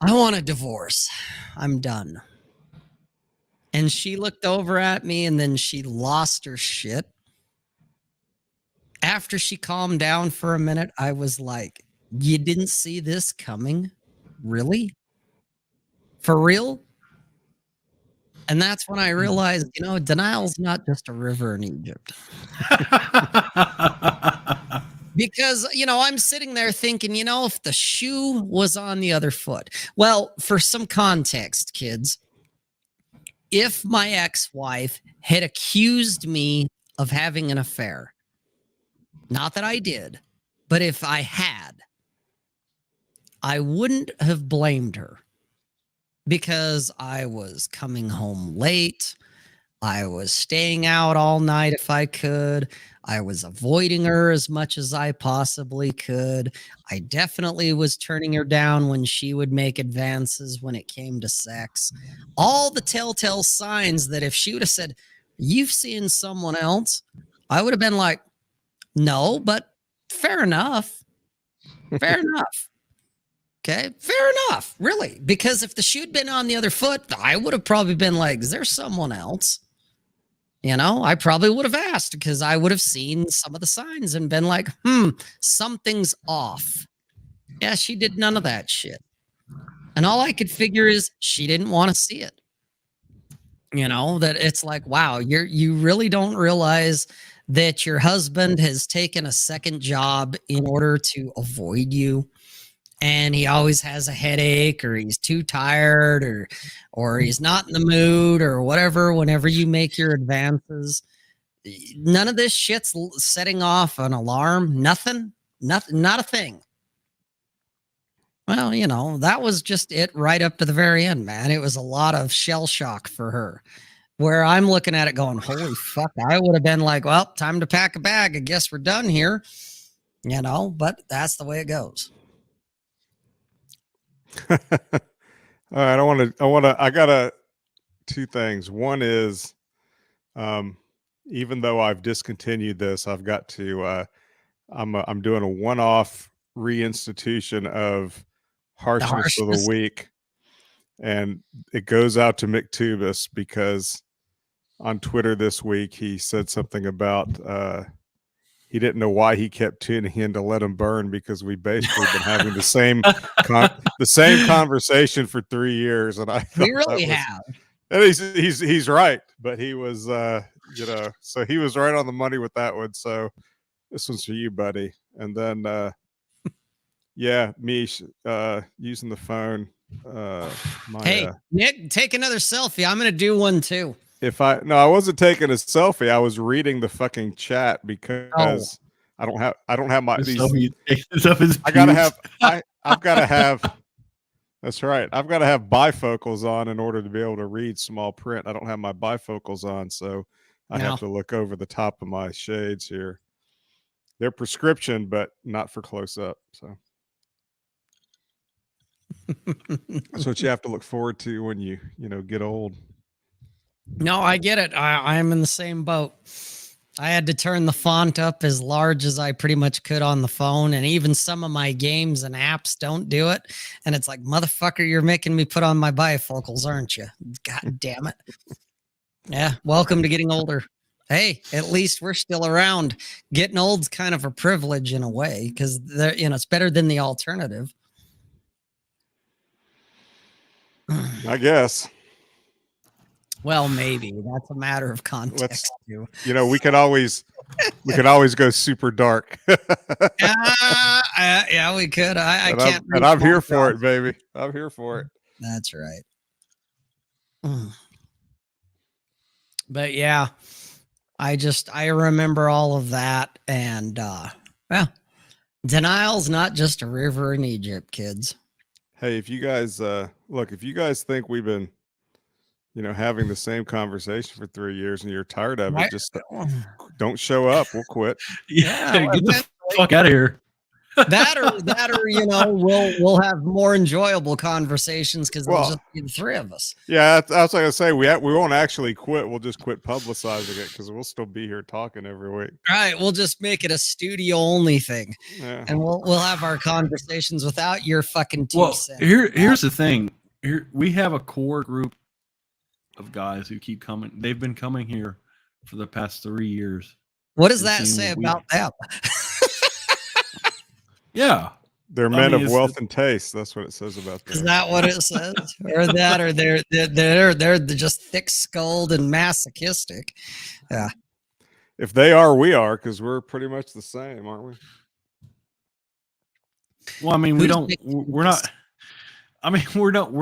I want a divorce. I'm done. And she looked over at me and then she lost her shit. After she calmed down for a minute, I was like, you didn't see this coming? Really? For real? And that's when I realized, you know, denial's not just a river in Egypt. Because, you know, I'm sitting there thinking, you know, if the shoe was on the other foot. Well, for some context, kids, if my ex-wife had accused me of having an affair, not that I did, but if I had, I wouldn't have blamed her because I was coming home late. I was staying out all night if I could. I was avoiding her as much as I possibly could. I definitely was turning her down when she would make advances when it came to sex. All the telltale signs that if she would have said, you've seen someone else, I would have been like, no, but fair enough. Fair enough. Okay, fair enough, really. Because if the shoe had been on the other foot, I would have probably been like, is there someone else? You know, I probably would have asked because I would have seen some of the signs and been like, something's off. Yeah, she did none of that shit. And all I could figure is she didn't want to see it. You know, that it's like, wow, you really don't realize that your husband has taken a second job in order to avoid you. And he always has a headache or he's too tired or he's not in the mood or whatever whenever you make your advances. None of this shit's setting off an alarm. Nothing, not a thing. Well, you know, that was just it right up to the very end, man. It was a lot of shell shock for her. Where I'm looking at it going, holy fuck, I would have been like, well, time to pack a bag. I guess we're done here. You know, but that's the way it goes. All right, I got two things. One is, even though I've discontinued this, I've got to, I'm doing a one-off reinstitution of harshness of the week. And it goes out to Mick Tubis because on Twitter this week, he said something about, he didn't know why he kept tuning in to Let Him Burn because we basically been having the same conversation for 3 years, and I we really have. And he's right, but he was you know, so he was right on the money with that one. So this one's for you, buddy. And then yeah, me using the phone. Hey, Nick, take another selfie. I'm gonna do one too. I wasn't taking a selfie. I was reading the fucking chat because I don't have my these. I've got to have. That's right. I've got to have bifocals on in order to be able to read small print. I don't have my bifocals on, so I No. have to look over the top of my shades here. They're prescription, but not for close up. So that's what you have to look forward to when you get old. No, I get it. I'm in the same boat. I had to turn the font up as large as I pretty much could on the phone, and even some of my games and apps don't do it. And it's like, motherfucker, you're making me put on my bifocals, aren't you? God damn it. Yeah, welcome to getting older. Hey, at least we're still around. Getting old's kind of a privilege in a way because it's better than the alternative. I guess. Well, maybe that's a matter of context too. We could always go super dark. Yeah, we could. I can't. And I'm here for it, baby. I'm here for it. That's right. But yeah, I remember all of that, and denial's not just a river in Egypt, kids. Hey, if you guys if you guys think we've been having the same conversation for 3 years and you're tired of it, just don't show up. We'll quit. Yeah, get the fuck out of here. that or we'll have more enjoyable conversations because there'll just be the three of us. Yeah, I was gonna say we won't actually quit. We'll just quit publicizing it because we'll still be here talking every week. All right, we'll just make it a studio only thing, and we'll have our conversations without your fucking 2 cents. Here's the thing. Here we have a core group of guys who keep coming. They've been coming here for the past 3 years. What does that say about them? Yeah, they're men of wealth and taste. That's what it says about them. Is that what it says? Or they're just thick-skulled and masochistic. Yeah. If they are, we are, because we're pretty much the same, aren't we? Well, I mean, we're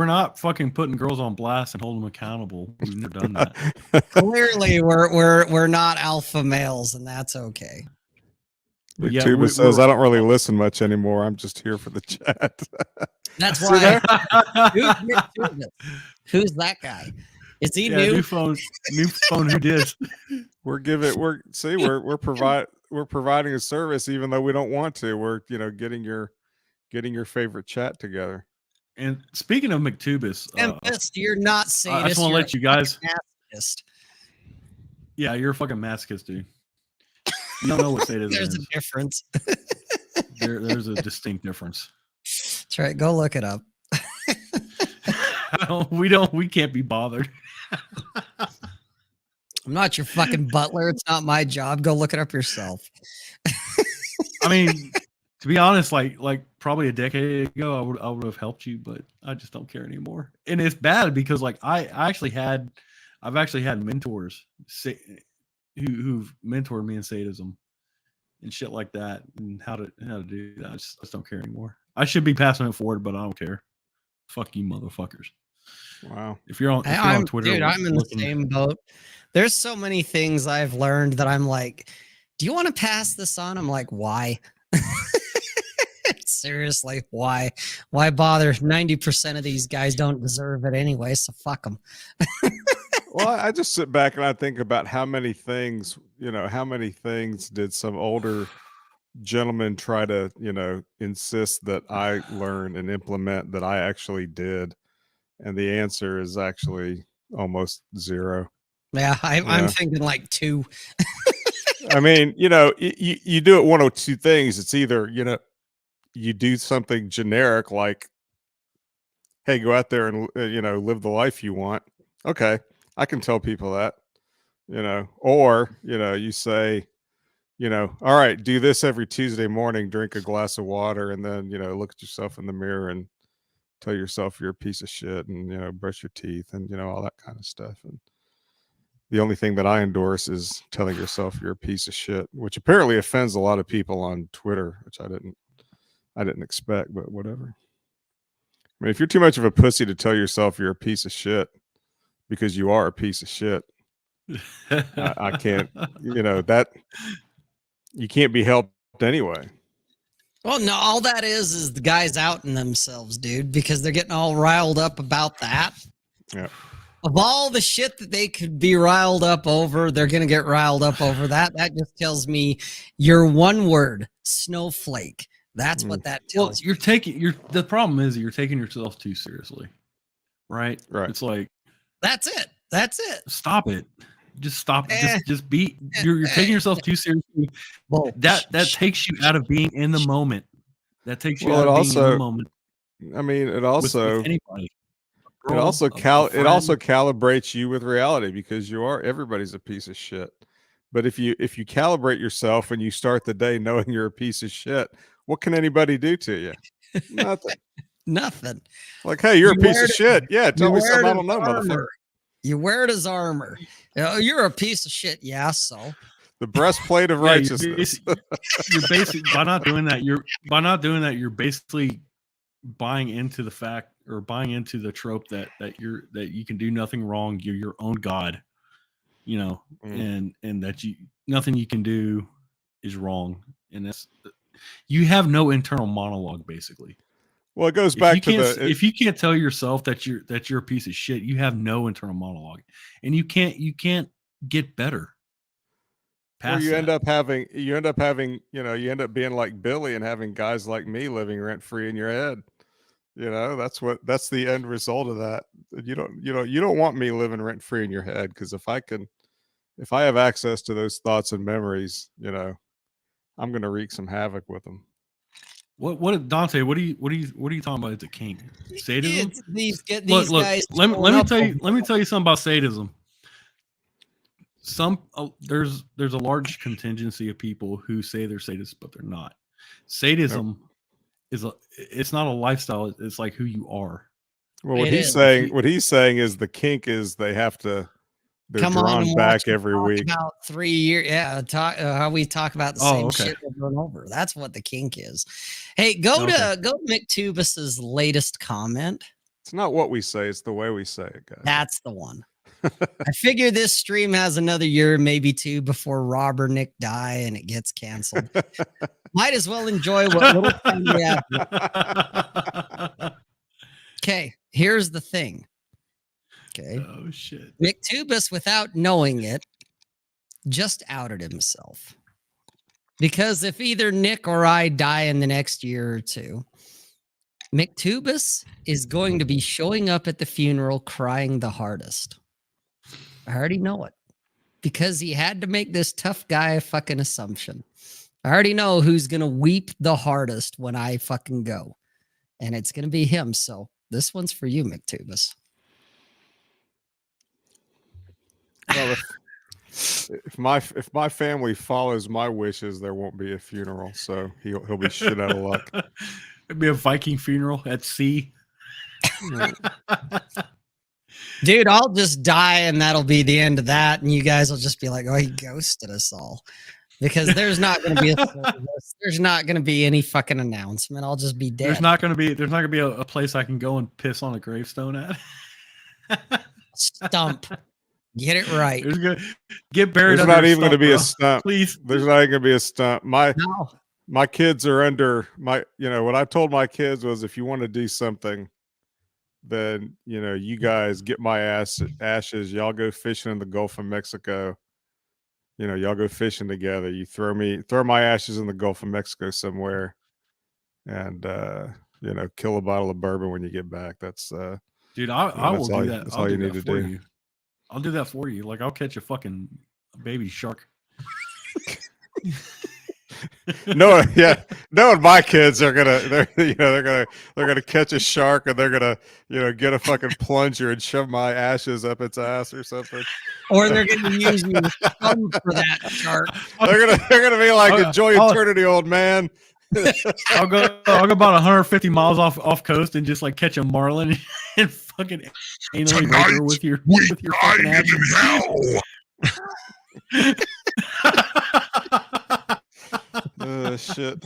not fucking putting girls on blast and holding them accountable. We've never done that. Clearly, we're not alpha males, and that's okay. Yeah, Tuba says, I don't really listen much anymore. I'm just here for the chat. That's why. Who's that guy? Is he new? New phone. Who did? We're providing a service even though we don't want to. We're getting your favorite chat together. And speaking of McTubis, you're not sadist. I just want to let you guys. Masochist. Yeah, you're a fucking masochist, dude. You don't know what sadism There's is. a difference. There's a distinct difference. That's right. Go look it up. We can't be bothered. I'm not your fucking butler. It's not my job. Go look it up yourself. I mean, to be honest, like probably a decade ago, I would have helped you, but I just don't care anymore. And it's bad because I've actually had mentors who've mentored me in sadism and shit like that, and how to do that. I just don't care anymore. I should be passing it forward, but I don't care. Fuck you, motherfuckers. Wow. If you're on Twitter, dude, I'm in the same boat. There's so many things I've learned that I'm like, do you want to pass this on? I'm like, why? Seriously, why? Why bother? 90% of these guys don't deserve it anyway, so fuck them. Well, I just sit back and I think about how many things did some older gentlemen try to, insist that I learn and implement that I actually did. And the answer is actually almost zero. Yeah, I'm thinking like 2. I mean, you do it one of two things. It's either, you do something generic like, hey, go out there and, live the life you want. Okay. I can tell people that, or, you say, all right, do this every Tuesday morning, drink a glass of water, and then, look at yourself in the mirror and tell yourself you're a piece of shit and, brush your teeth and, all that kind of stuff. And the only thing that I endorse is telling yourself you're a piece of shit, which apparently offends a lot of people on Twitter, which I didn't expect, but whatever. I mean, if you're too much of a pussy to tell yourself you're a piece of shit because you are a piece of shit, I can't, that you can't be helped anyway. Well, no, all that is the guys outing themselves, dude, because they're getting all riled up about that. Yeah. Of all the shit that they could be riled up over, they're going to get riled up over that. That just tells me your one word, snowflake. That's what that Well, tells you're taking the problem is you're taking yourself too seriously, right? Right. It's like, That's it. That's it. stop it. Just stop. Eh. Just be. You're taking yourself too seriously. Well, That takes you out of being in the moment. That takes you Well, out it of being in also- the moment. I mean, it with also anybody. it also A friend. calibrates you with reality because everybody's a piece of shit. But if you calibrate yourself and you start the day knowing you're a piece of shit, what can anybody do to you? Nothing. nothing. Like, hey, you're a You piece wear of it- shit. Yeah, tell You me wear something it I don't as know, motherfucker. armor. You wear it as armor. You're a piece of shit. Yeah, so. The breastplate of Yeah, righteousness. You're basically by not doing that. You're basically buying into the fact or buying into the trope that you can do nothing wrong. You're your own god, and that nothing you can do is wrong, and that's you have no internal monologue basically. Well, it goes back to If you can't tell yourself that you're a piece of shit, you have no internal monologue, and you can't get better. Well, you that. end up having, you end up being like Billy and having guys like me living rent free in your head. That's the end result of that. You don't want me living rent free in your head, because if I have access to those thoughts and memories, I'm going to wreak some havoc with them. What Dante? What are you talking about? It's a kink. Sadism. These Look. guys. Let me tell you something about sadism. There's a large contingency of people who say they're sadists, but they're not. Sadism it's not a lifestyle. It's like who you are. Well, what he's saying is the kink is they're Come on drawn and back watch every talk week. About 3 years, yeah. How we talk about the same shit over and over. That's what the kink is. Hey, go to McTubus's latest comment. It's not what we say; it's the way we say it, guys. That's the one. I figure this stream has another year, maybe 2, before Rob or Nick die and it gets canceled. Might as well enjoy what little time we have. Okay, here's the thing. Okay. Oh shit. McTubus, without knowing it, just outed himself. Because if either Nick or I die in the next year or 2, McTubus is going to be showing up at the funeral crying the hardest. I already know it. Because he had to make this tough guy a fucking assumption. I already know who's going to weep the hardest when I fucking go. And it's going to be him. So this one's for you, McTubus. Well, if my family follows my wishes, there won't be a funeral. So he'll be shit out of luck. It'd be a Viking funeral at sea. Dude, I'll just die and that'll be the end of that. And you guys will just be like, oh, he ghosted us all. Because there's not going to be there's not going to be any fucking announcement. I'll just be dead. There's not going to be a place I can go and piss on a gravestone at. Stump. Get it right. Get buried. There's not even going to be a stump. Please. There's not even going to be a stump. My kids are under what I told my kids was, if you want to do something, then, you guys get my ashes. Y'all go fishing in the Gulf of Mexico. Y'all go fishing together. You throw my ashes in the Gulf of Mexico somewhere, and kill a bottle of bourbon when you get back. That's dude. I will do that. That's I'll all do you need that to for do. you. I'll do that for you. Like, I'll catch a fucking baby shark. Knowing my kids are they're gonna catch a shark, and they're gonna get a fucking plunger and shove my ashes up its ass or something. Or they're gonna use you for that shark. They're gonna be like, enjoy eternity, old man. I'll go about 150 miles off coast and just like catch a marlin and fucking anally rape her with your fucking ashes. Shit.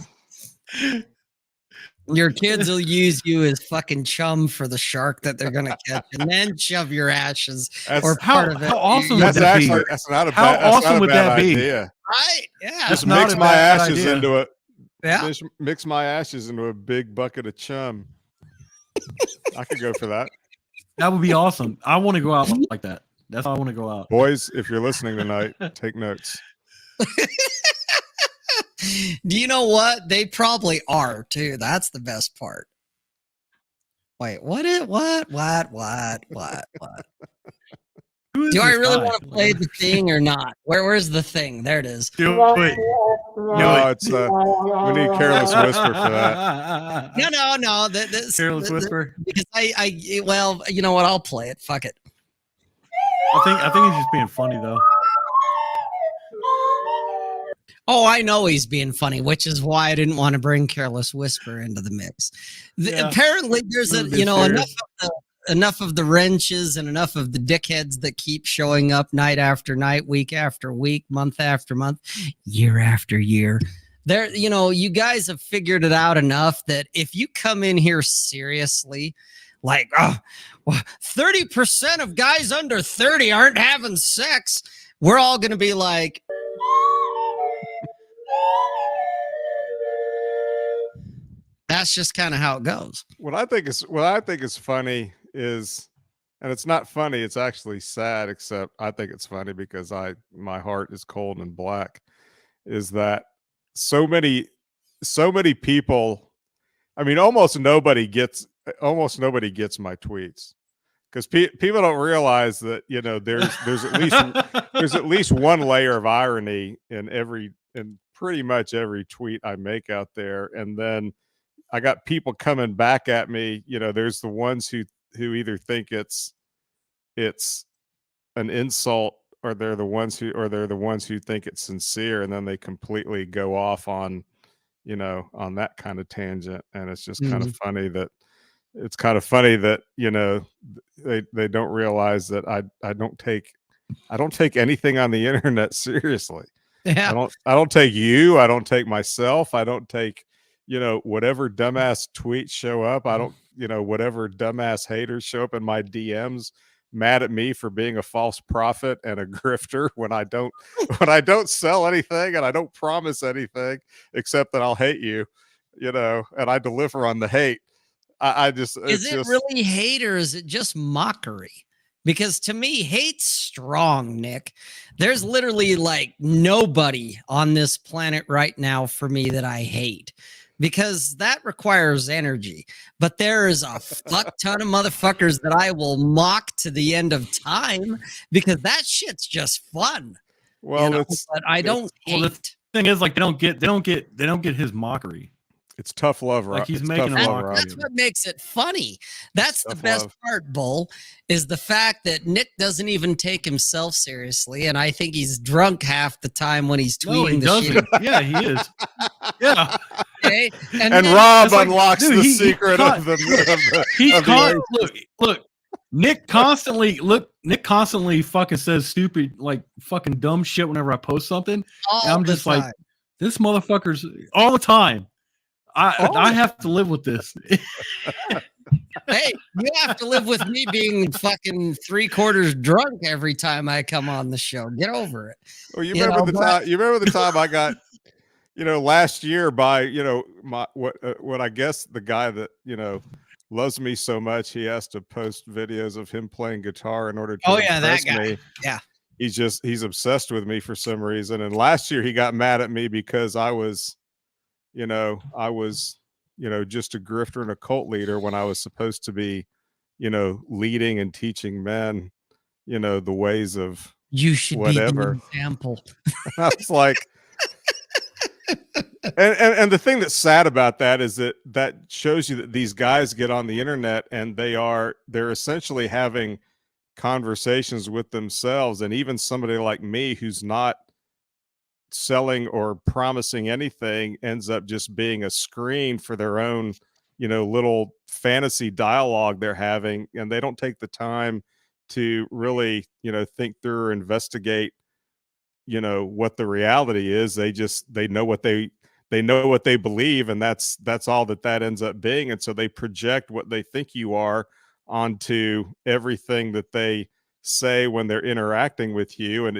Your kids will use you as fucking chum for the shark that they're gonna catch, and then shove your ashes or part of it. How awesome That's would that be? actually that's not a How bad, awesome would bad that be? idea. Right? Yeah. Just not mix a my bad ashes idea. into it. Yeah. Mix my ashes into a big bucket of chum. I could go for that. That would be awesome. I want to go out like that. That's how I want to go out. Boys, if you're listening tonight, take notes. Do you know what? They probably are too. That's the best part. Wait, what? What? Who is Do I this really guy? want to play the thing or not? Where's the thing? There it is. Do it. No, it's we need Careless Whisper for that. No. Careless Whisper. Because well, you know what? I'll play it. Fuck it. I think he's just being funny though. Oh, I know he's being funny, which is why I didn't want to bring Careless Whisper into the mix. Yeah. Apparently, there's Would've been fair. enough of the wrenches and enough of the dickheads that keep showing up night after night, week after week, month after month, year after year. There, you guys have figured it out enough that if you come in here seriously, like 30% of guys under 30 aren't having sex, we're all going to be like, that's just kind of how it goes. What I think is funny is, and it's not funny, it's actually sad, except I think it's funny because my heart is cold and black, is that so many people, I mean, almost nobody gets my tweets, because people don't realize that, there's at least one layer of irony in pretty much every tweet I make out there. And then I got people coming back at me. There's the ones who either think it's an insult, or they're the ones who think it's sincere, and then they completely go off on that kind of tangent. And it's just kind of funny that they don't realize that I don't take anything on the internet seriously. Yeah. I don't take you. I don't take myself. I don't take, whatever dumbass tweets show up. I don't, whatever dumbass haters show up in my DMs mad at me for being a false prophet and a grifter when I don't sell anything and I don't promise anything except that I'll hate you, and I deliver on the hate. Is it really hate, or is it just mockery? Because to me, hate's strong, Nick. There's literally like nobody on this planet right now for me that I hate, because that requires energy. But there is a fuck ton of motherfuckers that I will mock to the end of time, because that shit's just fun. Well, but I don't hate. Well, the thing is, like, they don't get his mockery. It's tough love, right? Like he's making a mockery. That's what makes it funny. That's the best part, Bull, is the fact that Nick doesn't even take himself seriously, and I think he's drunk half the time when he's tweeting the shit. Yeah, he is. Yeah. Okay? And Rob unlocks the secret of the. Look. Nick constantly fucking says stupid, like fucking dumb shit whenever I post something. And I'm just like, this motherfucker's all the time. I have to live with this. Hey, you have to live with me being fucking 3/4 drunk every time I come on the show. Get over it. Well, you remember the time I got, last year by, what I guess the guy that, loves me so much, he has to post videos of him playing guitar in order to impress me. Yeah. He's obsessed with me for some reason. And last year he got mad at me because I was just a grifter and a cult leader when I was supposed to be, leading and teaching men, the ways of you should whatever. be the example. I was like, and the thing that's sad about that is that shows you that these guys get on the internet and they're essentially having conversations with themselves. And even somebody like me who's not selling or promising anything ends up just being a screen for their own, little fantasy dialogue they're having, and they don't take the time to really, think through or investigate, what the reality is. They know what they believe, and that's all that ends up being. And so they project what they think you are onto everything that they say when they're interacting with you, and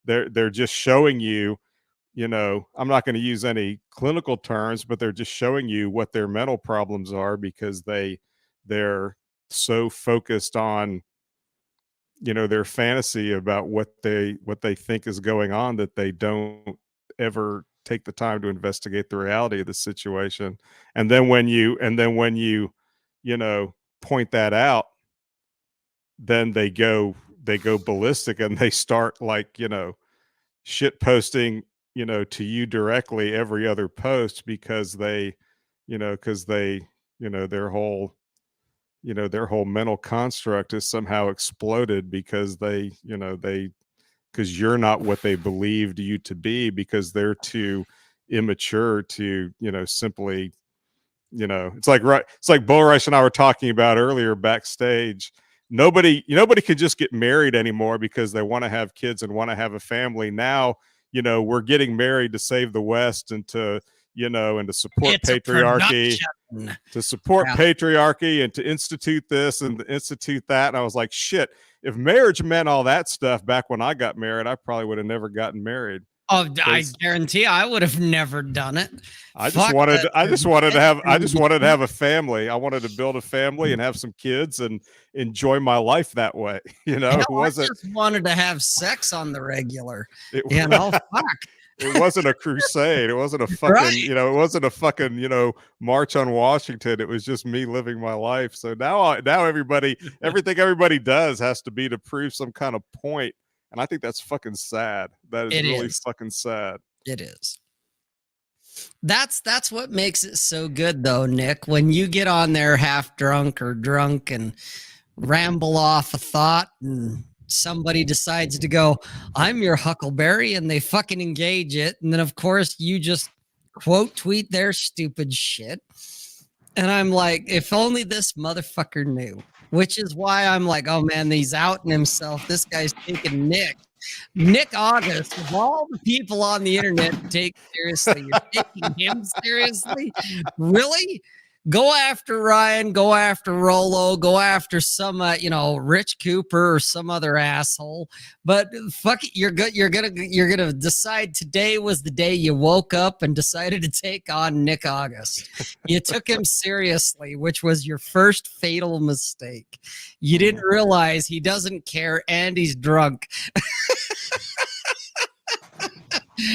they're just showing you, I'm not going to use any clinical terms, but they're just showing you what their mental problems are, because they're so focused on, you know, their fantasy about what they think is going on, that they don't ever take the time to investigate the reality of the situation. And then when you you know, point that out, then they go ballistic, and they start, like, you know, shit posting, you know, to you directly every other post, because they, you know, their whole, you know, their whole mental construct is somehow exploded, because they, you know, because you're not what they believed you to be, because they're too immature to, you know, simply, you know, it's like Bull Rush and I were talking about earlier backstage. Nobody can just get married anymore because they want to have kids and want to have a family. Now, you know, we're getting married to save the West, and to, you know, and to support It's a patriarchy, production. to patriarchy, and to institute this and to institute that. And I was like, shit, if marriage meant all that stuff back when I got married, I probably would have never gotten married. Oh, I guarantee I would have never done it. I just wanted to have a family. I wanted to build a family and have some kids and enjoy my life that way. You know, I just wanted to have sex on the regular. It, You know, fuck. It wasn't a crusade. It wasn't a fucking, Right. you know, it wasn't a fucking, you know, march on Washington. It was just me living my life. So now everything everybody does has to be to prove some kind of point. And I think that's fucking sad. That is really fucking sad. It is. That's what makes it so good, though, Nick. When you get on there half drunk or drunk and ramble off a thought, and somebody decides to go, "I'm your Huckleberry," and they fucking engage it, and then of course you just quote tweet their stupid shit. And I'm like, if only this motherfucker knew. Which is why I'm like, oh man, he's outing himself. This guy's taking Nick August, of all the people on the internet to take seriously, you're taking him seriously? Really? Go after Ryan, go after Rolo, go after some, you know, Rich Cooper or some other asshole. But fuck it, you're gonna decide today was the day you woke up and decided to take on Nick August. You took him seriously, which was your first fatal mistake. You didn't realize he doesn't care and he's drunk.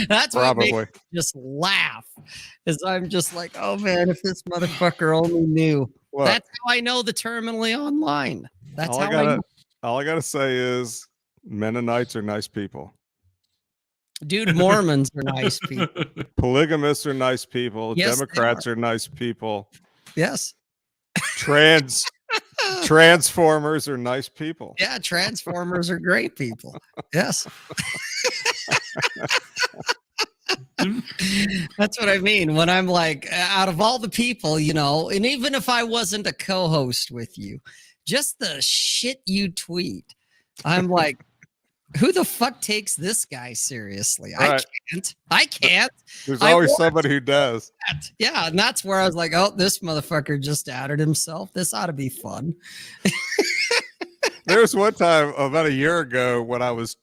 That's what makes me just laugh. Is I'm just like, oh man, if this motherfucker only knew. What? That's how I know the terminally online. That's how I know. All I gotta say is Mennonites are nice people. Dude, Mormons are nice people. Polygamists are nice people. Yes, Democrats are nice people. Yes. Transformers are nice people. Yeah, Transformers are great people. Yes. That's what I mean when I'm like, out of all the people, you know, and even if I wasn't a co-host with you, just the shit you tweet, I'm like, who the fuck takes this guy seriously? Right. I can't. There's always somebody who does. Yeah, and that's where I was like, oh, this motherfucker just outed himself. This ought to be fun. There was one time about a year ago when I was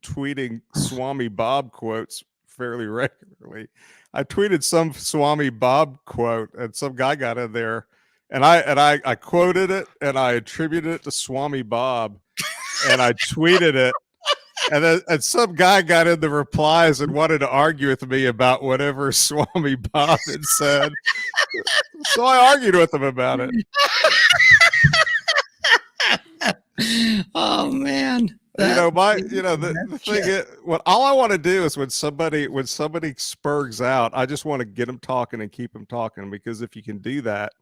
tweeting Swami Bob quotes fairly regularly. I tweeted some Swami Bob quote, and some guy got in there, and I quoted it, and I attributed it to Swami Bob, and I tweeted it, and some guy got in the replies and wanted to argue with me about whatever Swami Bob had said. So I argued with him about it. Oh man. The thing is, all I want to do is when somebody spurgs out, I just want to get them talking and keep them talking, because if you can do that,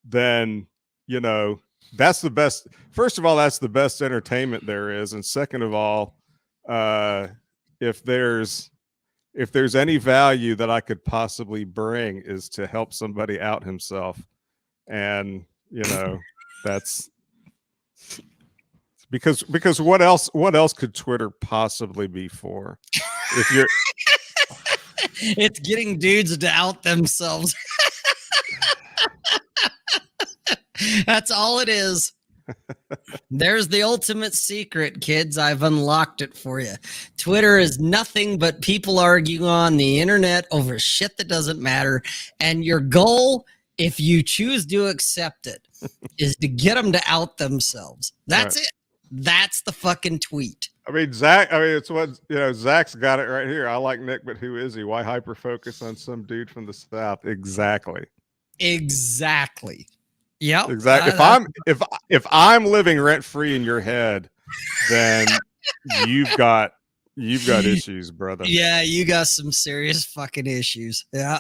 then, you know, that's the best. First of all, that's the best entertainment there is. And second of all, if there's any value that I could possibly bring is to help somebody out himself. And, you know, that's because what else could Twitter possibly be for? If you're it's getting dudes to out themselves. That's all it is. There's the ultimate secret, kids. I've unlocked it for you. Twitter is nothing but people arguing on the internet over shit that doesn't matter. And your goal, if you choose to accept it, is to get them to out themselves. That's Right. it. That's the fucking tweet. I mean, Zach, I mean, it's what, Zach's got it right here. I like Nick, but who is he? Why hyper focus on some dude from the South? Exactly. Exactly. Yep. Exactly. If I'm living rent free in your head, then you've got issues, brother. Yeah, you got some serious fucking issues. Yeah.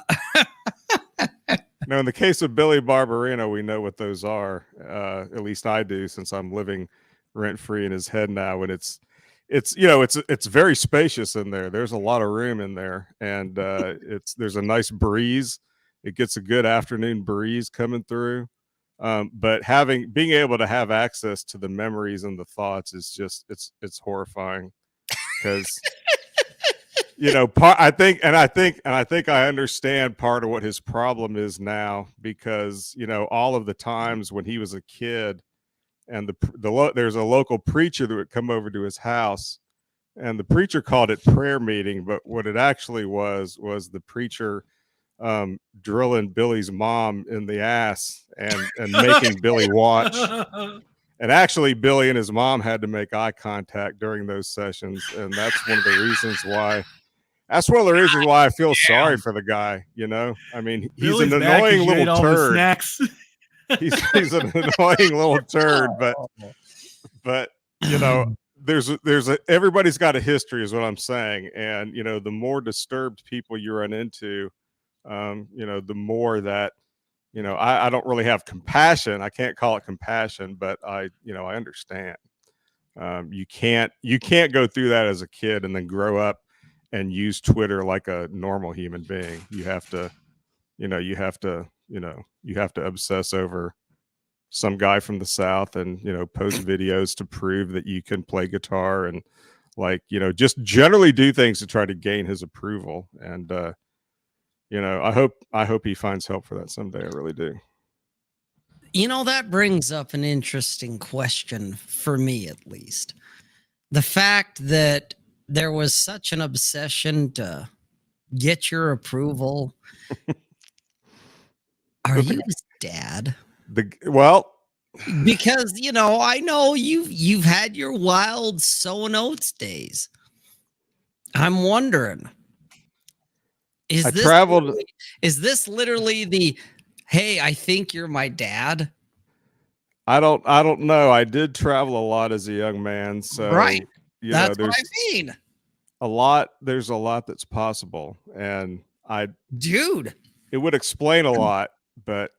Now, in the case of Billy Barbarino, we know what those are. At least I do, since I'm living rent free in his head now. And it's very spacious in there. There's a lot of room in there, and there's a nice breeze. It gets a good afternoon breeze coming through. But being able to have access to the memories and the thoughts is just it's horrifying, because I think I understand part of what his problem is now, because all of the times when he was a kid, and there's a local preacher that would come over to his house, and the preacher called it prayer meeting, but what it actually was the preacher drilling Billy's mom in the ass and making Billy watch. And actually, Billy and his mom had to make eye contact during those sessions, and that's one of the reasons why. That's one of the reasons why I feel sorry for the guy. I mean, he's Billy's an back 'cause annoying you ate little all the turd. snacks. He's an annoying little turd, but everybody's got a history, is what I'm saying. And the more disturbed people you run into, the more that I don't really have compassion. I can't call it compassion, but I understand. You can't go through that as a kid and then grow up and use Twitter like a normal human being. You have to obsess over some guy from the South and post videos to prove that you can play guitar, and just generally do things to try to gain his approval. And I hope he finds help for that someday. I really do. That brings up an interesting question for me, at least. The fact that there was such an obsession to get your approval. Are you his dad? Because I know you've had your wild sowing oats days. I'm wondering, is this literally the, hey, I think you're my dad? I don't know. I did travel a lot as a young man, so right. That's what I mean. There's a lot that's possible, and dude, it would explain a lot, but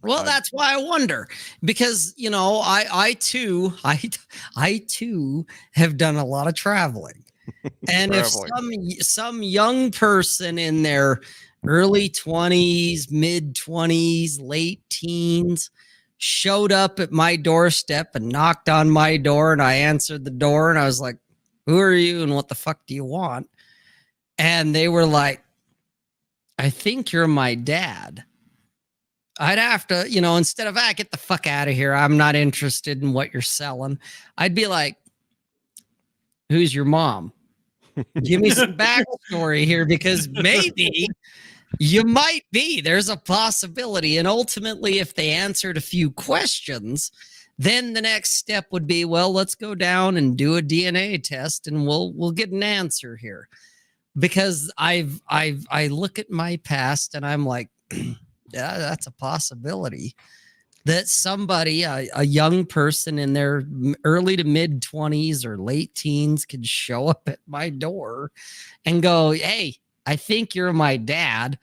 that's why I wonder, because I too have done a lot of traveling. And if some young person in their early 20s, mid 20s, late teens showed up at my doorstep and knocked on my door, and I answered the door, and I was like, who are you and what the fuck do you want? And they were like, I think you're my dad. I'd have to, instead of, get the fuck out of here, I'm not interested in what you're selling, I'd be like, who's your mom? Give me some backstory here, because maybe you might be. There's a possibility. And ultimately, if they answered a few questions, then the next step would be, well, let's go down and do a DNA test, and we'll get an answer here. Because I look at my past and I'm like, yeah, that's a possibility that somebody, a young person in their early to mid 20s or late teens, could show up at my door and go, hey, I think you're my dad.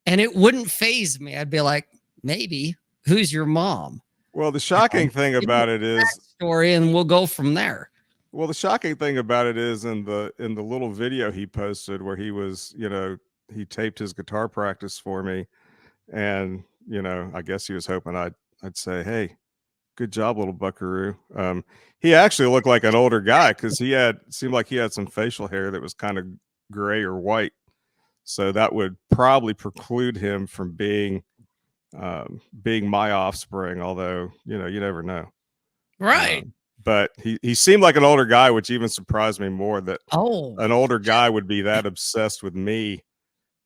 And it wouldn't faze me. I'd be like, maybe. Who's your mom? Well, the shocking thing about it is story, and we'll go from there. Well, the shocking thing about it is in the little video he posted where he was, he taped his guitar practice for me, and I guess he was hoping I'd say, hey, good job, little buckaroo. He actually looked like an older guy, because seemed like he had some facial hair that was kind of gray or white, so that would probably preclude him from being my offspring, although you never know, right? But he seemed like an older guy, which even surprised me more, that an older guy would be that obsessed with me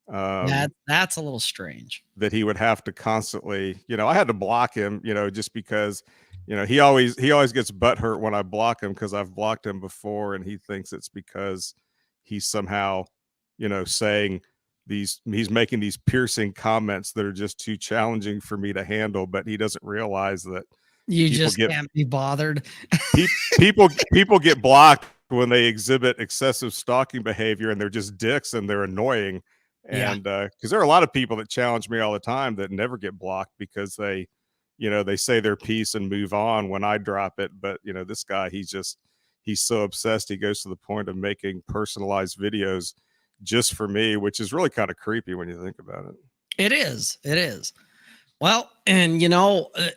That's a little strange. that he would have to constantly, I had to block him, just because, he always gets butthurt when I block him because I've blocked him before, and he thinks it's because he's somehow, saying he's making these piercing comments that are just too challenging for me to handle, but he doesn't realize that You just can't be bothered. people get blocked when they exhibit excessive stalking behavior, and they're just dicks and they're annoying. And because there are a lot of people that challenge me all the time that never get blocked because they say their piece and move on when I drop it. But this guy, he's so obsessed, he goes to the point of making personalized videos just for me, which is really kind of creepy when you think about it. It is. Well, and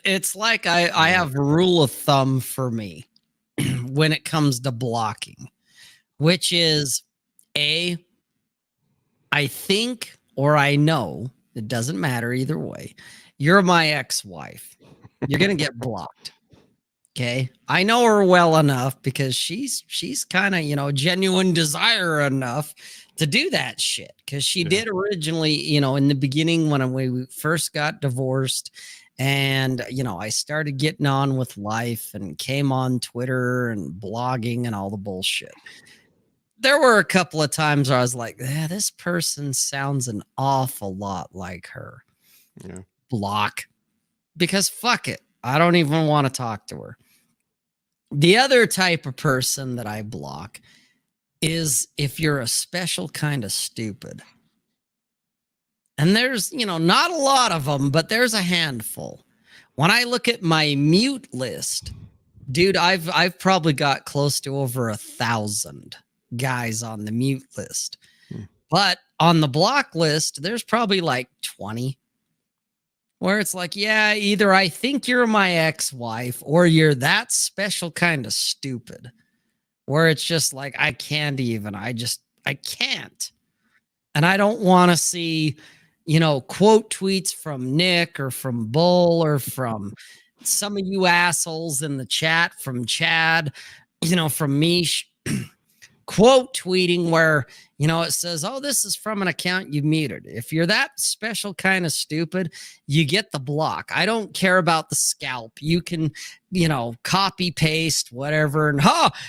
it's like I have a rule of thumb for me when it comes to blocking, which is I think, or I know, it doesn't matter either way, you're my ex-wife. You're going to get blocked. Okay. I know her well enough because she's kind of, genuine desire enough to do that shit. Cause she did originally, in the beginning when we first got divorced, and, I started getting on with life and came on Twitter and blogging and all the bullshit. There were a couple of times where I was like, this person sounds an awful lot like her. Yeah. Block. Because fuck it. I don't even want to talk to her. The other type of person that I block is if you're a special kind of stupid. And there's, not a lot of them, but there's a handful. When I look at my mute list, dude, I've probably got close to over 1,000 guys on the mute list. But on the block list, there's probably like 20. Where it's like, either I think you're my ex-wife or you're that special kind of stupid. Where it's just like, I can't. And I don't want to see, quote tweets from Nick or from Bull or from some of you assholes in the chat, from Chad, from me, quote tweeting where, it says, oh, this is from an account you muted. If you're that special kind of stupid, you get the block. I don't care about the scalp. You can, copy paste whatever. And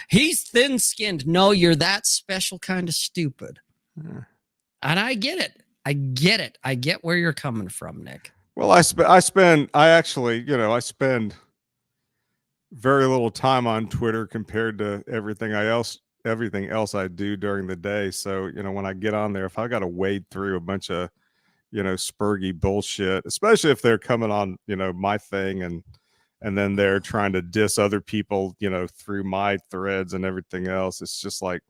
he's thin skinned. No, you're that special kind of stupid. And I get it. I get where you're coming from, Nick. Well, I spend very little time on Twitter compared to everything else I do during the day. So, when I get on there, if I got to wade through a bunch of, spurgy bullshit, especially if they're coming on, my thing and then they're trying to diss other people, through my threads and everything else. It's just like,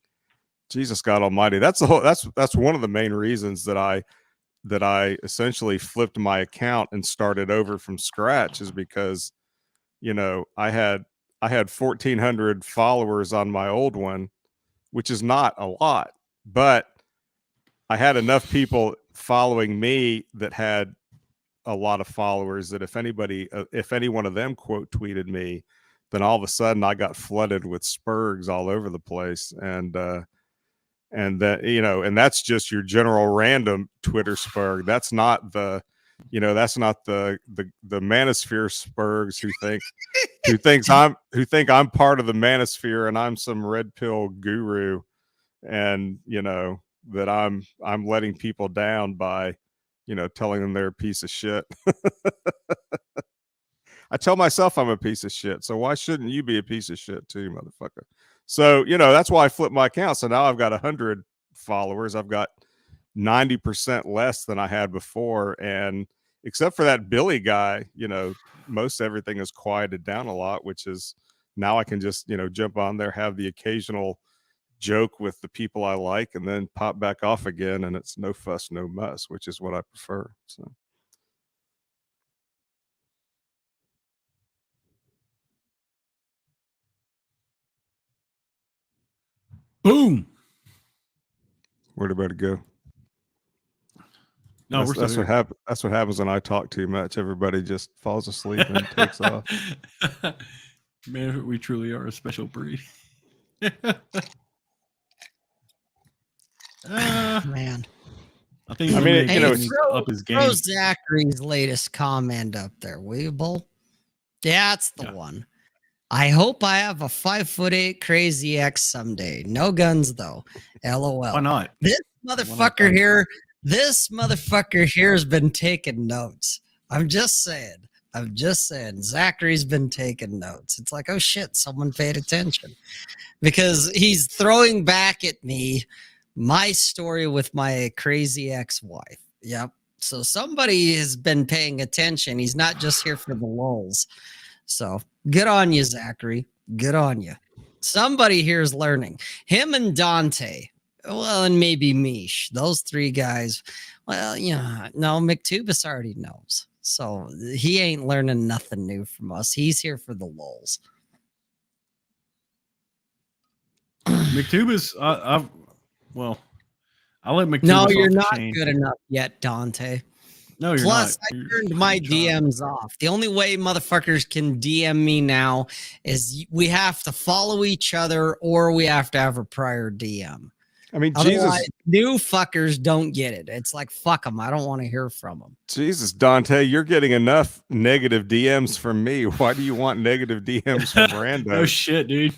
Jesus God Almighty. That's one of the main reasons that I essentially flipped my account and started over from scratch, is because, I had 1,400 followers on my old one, which is not a lot, but I had enough people following me that had a lot of followers that if any one of them quote tweeted me, then all of a sudden I got flooded with spurgs all over the place. And that, and that's just your general random Twitter spurg. That's not the manosphere spurgs who think I'm part of the manosphere and I'm some red pill guru, and that I'm letting people down by telling them they're a piece of shit. I tell myself I'm a piece of shit, so why shouldn't you be a piece of shit too, motherfucker? So that's why I flipped my account. So now I've got 100 followers. I've got 90% less than I had before, and except for that Billy guy, most everything is quieted down a lot, which is now I can just jump on there, have the occasional joke with the people I like, and then pop back off again, and it's no fuss, no muss, which is what I prefer. So Boom. where'd everybody go? No, that's what happens. That's what happens when I talk too much. Everybody just falls asleep and takes off. Man, we truly are a special breed. Man, I think. I mean, Hey, you know, he's up his game. throw Zachary's latest comment up there, will you, Bull? Yeah, that's the Yeah. one. I hope I have a 5'8" crazy X someday. No guns though. LOL. Why not? This not motherfucker fun? here, this motherfucker here has been taking notes. I'm just saying. Zachary's been taking notes. It's like, oh shit, someone paid attention. Because he's throwing back at me my story with my crazy ex-wife. Yep. So somebody has been paying attention. He's not just here for the lulz. So good on you, Zachary. Good on you. Somebody here is learning. Him and Dante. Well, and maybe Mish. Those three guys. Well, yeah. No, McTubis already knows. So he ain't learning nothing new from us. He's here for the lulz. McTubis, I'll let McTubis. No, off you're the not chain. good enough yet, Dante. No, you're Plus, not. I You're- turned my you're trying. DMs off. The only way motherfuckers can DM me now is we have to follow each other or we have to have a prior DM. I mean, Otherwise, new fuckers don't get it. It's like, fuck them. I don't want to hear from them. Jesus, Dante, you're getting enough negative DMs from me. Why do you want negative DMs from No Brando? shit, dude.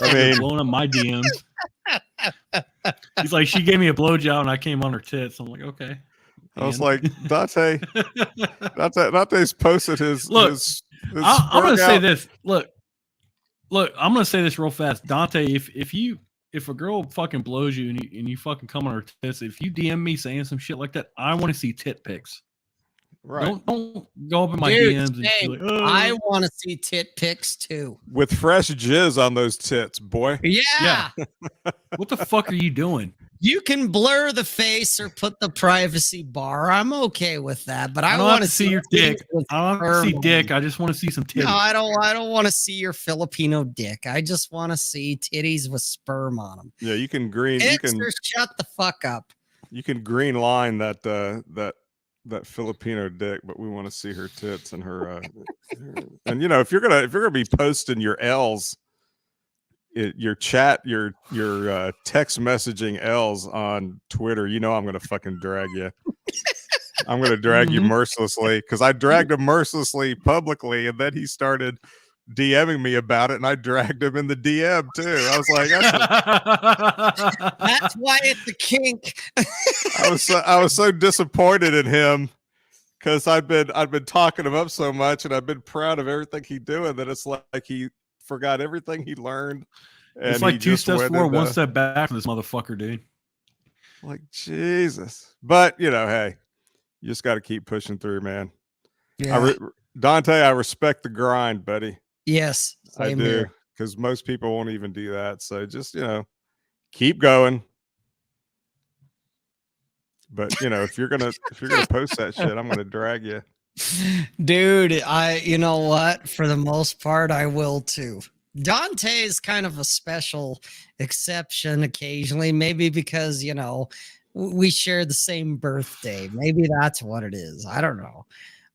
I mean- blowing up my DMs. He's like, she gave me a blowjob and I came on her tits. I'm like, okay. I was And- like, Dante's posted his. Look, his I'm gonna say workout. this. Look, I'm gonna say this real fast, Dante. If a girl fucking blows you and you fucking come on her tits, if you DM me saying some shit like that, I want to see tit pics. Right. Don't go up in my Dude, DMs and be same. like, oh. I want to see tit pics too. With fresh jizz on those tits, boy. Yeah. Yeah. What the fuck are you doing? You can blur the face or put the privacy bar. I'm okay with that, but I I don't want have to see your dick. with I don't have to see sperm dick. on. I just want to see some titties. No, I don't want to see your Filipino dick. I just want to see titties with sperm on them. Yeah, you can green. You can Shut the fuck up. green line that Filipino dick, but we want to see her tits and her. And you know, if you're gonna be posting your L's, your chat, your text messaging L's on Twitter, you know I'm gonna fucking drag you. I'm gonna drag you mercilessly because I dragged him mercilessly publicly, and then he started DMing me about it, and I dragged him in the DM too. I was like, That's why it's a kink. I was so disappointed in him because I've been talking him up so much, and I've been proud of everything he's doing that it's like he forgot everything he learned. And It's like he two just steps went forward, one into- step back for this motherfucker, dude. Like Jesus, but you know, hey, you just got to keep pushing through, man. Yeah. Dante, I respect the grind, buddy. Yes. I Same do, here. because most people won't even do that. So just keep going. But if you're gonna post that shit, I'm gonna drag you. Dude, you know what? For the most part, I will too. Dante is kind of a special exception occasionally, maybe because, we share the same birthday. Maybe that's what it is. I don't know.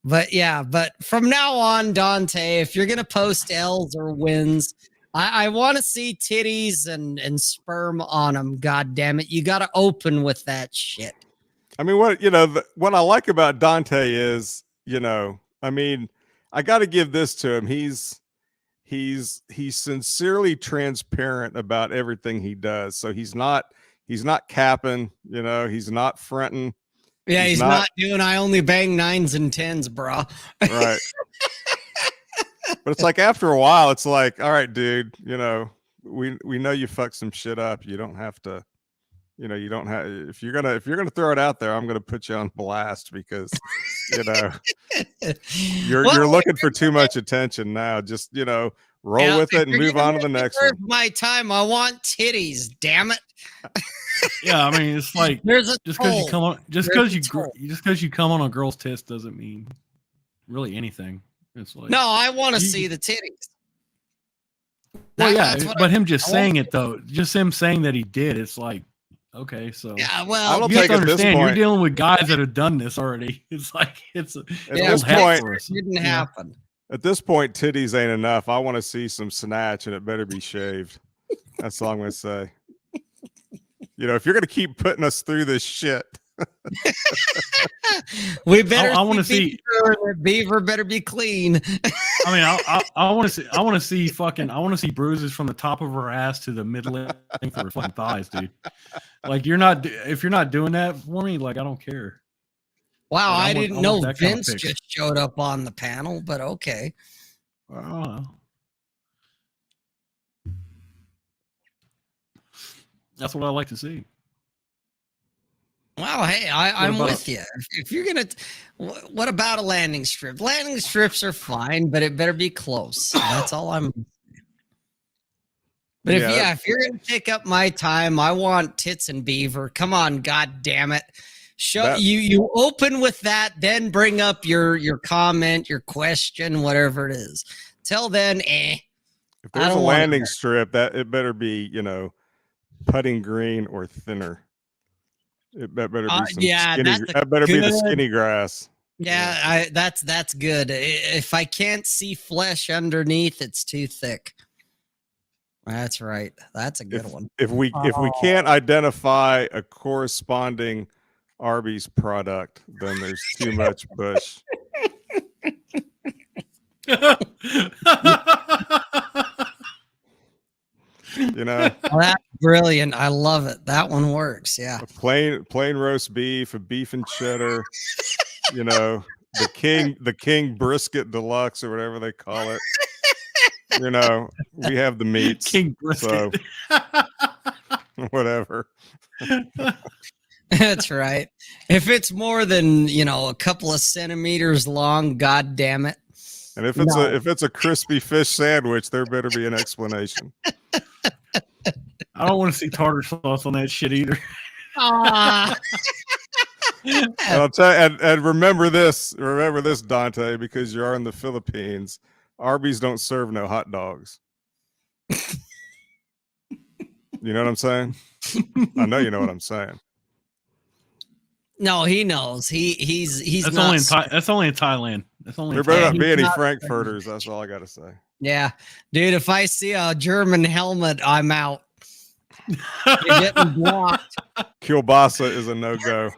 But yeah, but from now on, Dante, if you're going to post L's or wins, I want to see titties and sperm on them. God damn it. You got to open with that shit. I mean, what I like about Dante is, I mean, I got to give this to him. He's sincerely transparent about everything he does. So he's not capping, he's not fronting. Yeah, he's not doing I only bang 9s and 10s, bro. Right. But it's like after a while, it's like, all right, dude, we know you fucked some shit up. You don't have to, you don't have if you're gonna throw it out there, I'm gonna put you on blast because you're looking for too much attention now. Just roll with it and move on to the next one. My time. I want titties. Damn it. Yeah, I mean, it's like There's a just because you toll. come on, just There's because a toll. you come on a girl's tits doesn't mean really anything. It's like No, I want to You- see the titties. well, That's yeah, what but him just I saying want. it though, just him saying that he did, it's like okay, so Yeah, I well, don't you have think to at this understand you're point- dealing with guys that have done this already. It's like it's a At Yeah, this old hat point, for us. it didn't Yeah. happen. At this point, titties ain't enough. I want to see some snatch, and it better be shaved. That's all I'm gonna say. If you're gonna keep putting us through this shit, We better. I wanna see- Beaver, and that beaver better be clean. I mean, I want to see. I want to see fucking. I want to see bruises from the top of her ass to the middle length of her fucking thighs, dude. Like if you're not doing that for me, like I don't care. Wow, Like, I I didn't want know that kind of Vince pic. just showed up on the panel, but okay. I don't know. That's what I like to see. Wow, hey, I'm about- with you. If you're gonna, what about a landing strip? Landing strips are fine, but it better be close. That's all I'm. But if you're gonna take up my time, I want tits and beaver. Come on, god damn it! You open with that, then bring up your comment, your question, whatever it is. Till then, If I there's a don't wanna landing hear. strip, that it better be, putting green or thinner. It better be some yeah, skinny. that's a That better be the good- skinny grass. Yeah, that's good. If I can't see flesh underneath, it's too thick. That's right. That's a good one. If we can't identify a corresponding Arby's product, then there's too much bush. Well, that's brilliant. I love it. That one works. Yeah. A plain roast beef, a beef and cheddar, the king brisket deluxe or whatever they call it. We have the meats. King brisket. So whatever. That's right. If it's more than, a couple of centimeters long, god damn it. And if it's a crispy fish sandwich, there better be an explanation. I don't want to see tartar sauce on that shit either. Ah. And I'll tell you, and remember this, Dante, because you are in the Philippines. Arby's don't serve no hot dogs. You know what I'm saying? I know you know what I'm saying. No, he knows. He's That's not. only in Thailand. That's only. There In better Thailand. not be any not- Frankfurters. That's all I got to say. Yeah, dude. If I see a German helmet, I'm out. You're getting blocked. Kielbasa is a no-go.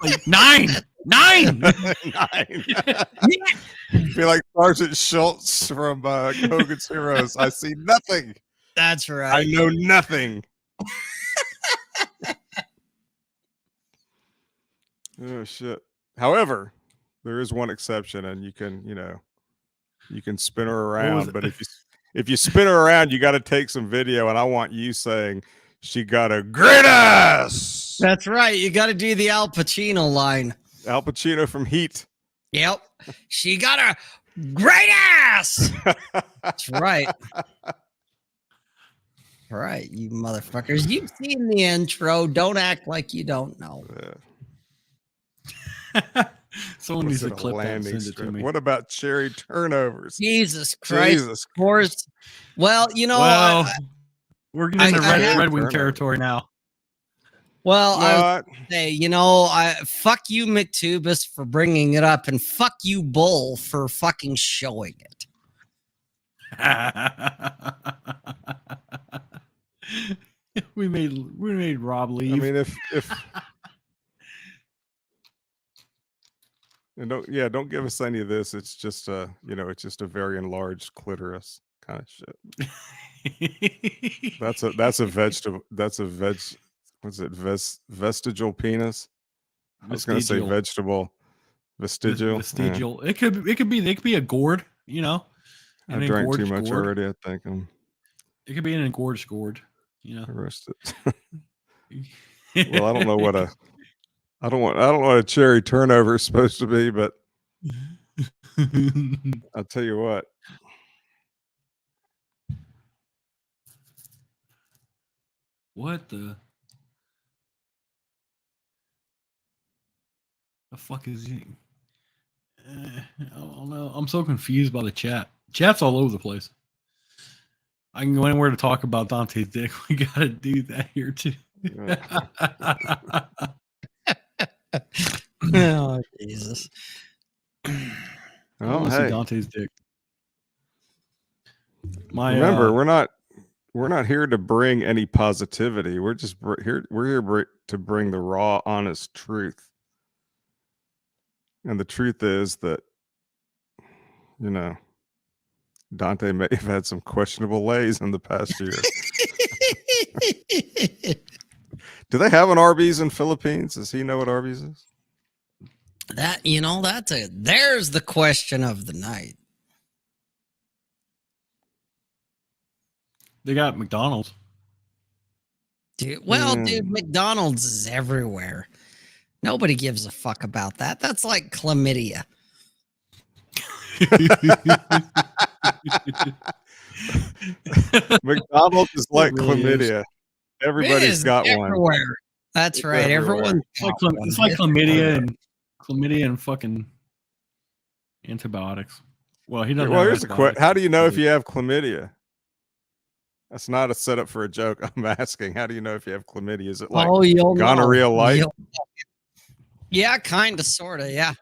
Like, 9. 9. 9. Feel like Sergeant Schultz from Hogan's Heroes. I see nothing. That's I right. know nothing. Oh shit. However, there is one exception, and you can spin her was around. it? But if you spin her around, you got to take some video, and I want you saying she got a great ass. That's right. You got to do the Al Pacino line. Al Pacino from Heat. Yep. She got a great ass. That's right. Right, you motherfuckers. You've seen the intro. Don't act like you don't know. Someone Was needs to it a clip that and landing send it to strip? me. What about cherry turnovers? Jesus Christ. Jesus. Of course. Well, Well, we're getting into I have- Red Wing Turnover. territory now. I was What? say, fuck you, McTubus, for bringing it up, and fuck you, Bull, for fucking showing it. we made Rob I leave. mean, if and don't give us any of this. It's just it's just a very enlarged clitoris kind of shit. That's a vegetable. That's a what's it? Vestigial penis. I was going to say Vestigial. vegetable. Vestigial. Vestigial. It could be a gourd. I an drank too engorged much gourd. already. I think I'm It could be an engorged gourd. arrested. Well, I don't know what a cherry turnover is supposed to be, but I'll tell you what. What the fuck is he? I don't know. I'm so confused by the chat. Chat's all over the place. I can go anywhere to talk about Dante's dick. We gotta do that here too. Oh, Jesus. I Oh, want to see hey. Dante's dick. My Remember, we're not we're not here to bring any positivity. We're just here to bring the raw, honest truth. And the truth is that, you know, Dante may have had some questionable lays in the past year. Do they have an Arby's in Philippines? Does he know what Arby's is? That, you know, there's the question of the night. They got McDonald's. Dude, McDonald's is everywhere. Nobody gives a fuck about that. That's like chlamydia. McDonald's is like really chlamydia. Everybody's It is got everywhere. one. That's It's right. everywhere. Everyone's It's like chlamydia and fucking antibiotics. Well, he doesn't. Well, have here's the question: antibiotics. how do you know if you have chlamydia? That's not a setup for a joke. I'm asking. How do you know if you have chlamydia? Is it like you'll gonorrhea know. light? Yeah, kind of, sort of. Yeah.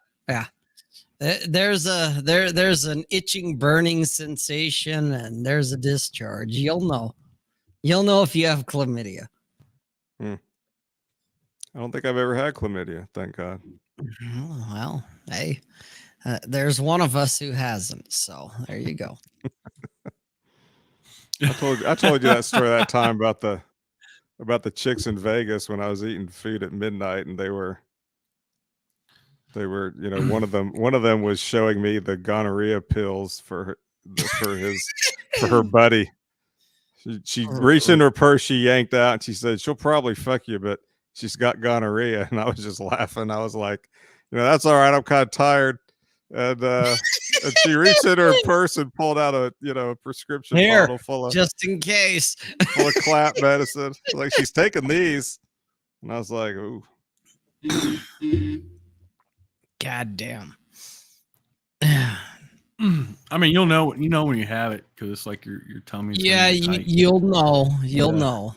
There's an itching, burning sensation, and there's a discharge. You'll know if you have chlamydia. I don't think I've ever had chlamydia. Thank God. Oh, well, hey, there's one of us who hasn't. So there you go. I told you that story that time about the chicks in Vegas when I was eating food at midnight, and they were, you know, one of them was showing me the gonorrhea pills for her buddy. She reached into her purse, she yanked out, and she said, "She'll probably fuck you, but she's got gonorrhea." And I was just laughing. I was like, you know, that's all right. I'm kind of tired. And she reached into her purse and pulled out a prescription Here, bottle full of just in case. clap medicine. Like, she's taking these. And I was like, ooh. God damn. I mean, you'll know when you have it because it's like your tummy. Yeah, you'll know. You'll know.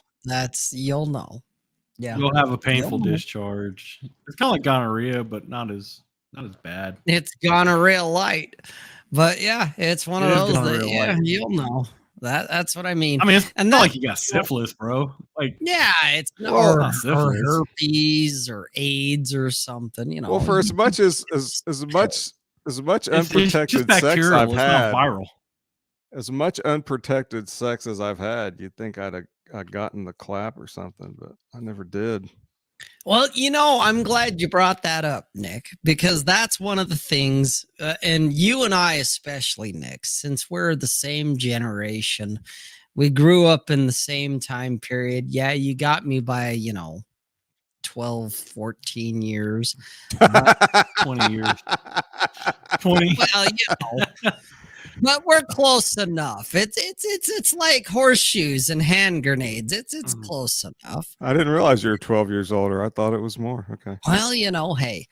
You'll know. Yeah. You'll have a painful You'll know. discharge. It's kind of like gonorrhea, but not as bad. It's gonorrhea light. But yeah, it's one It of is those that gonorrhea light. you'll know. That's what I mean. I mean, it's And not that- like you got syphilis, bro. Like, Yeah, it's Well, or not syphilis. herpes or AIDS or something, you know. Well, for as much as much it's unprotected just sex bacterial. I've It's not had, viral. as much unprotected sex as I've had, you'd think I'd gotten the clap or something, but I never did. Well, you know, I'm glad you brought that up, Nick, because that's one of the things, and you and I especially, Nick, since we're the same generation, we grew up in the same time period. Yeah, you got me by, 12, 14 years. 20 years. 20. Well, but we're close enough. It's like horseshoes and hand grenades. It's close enough. I didn't realize you were 12 years older. I thought it was more. Okay. Well, hey,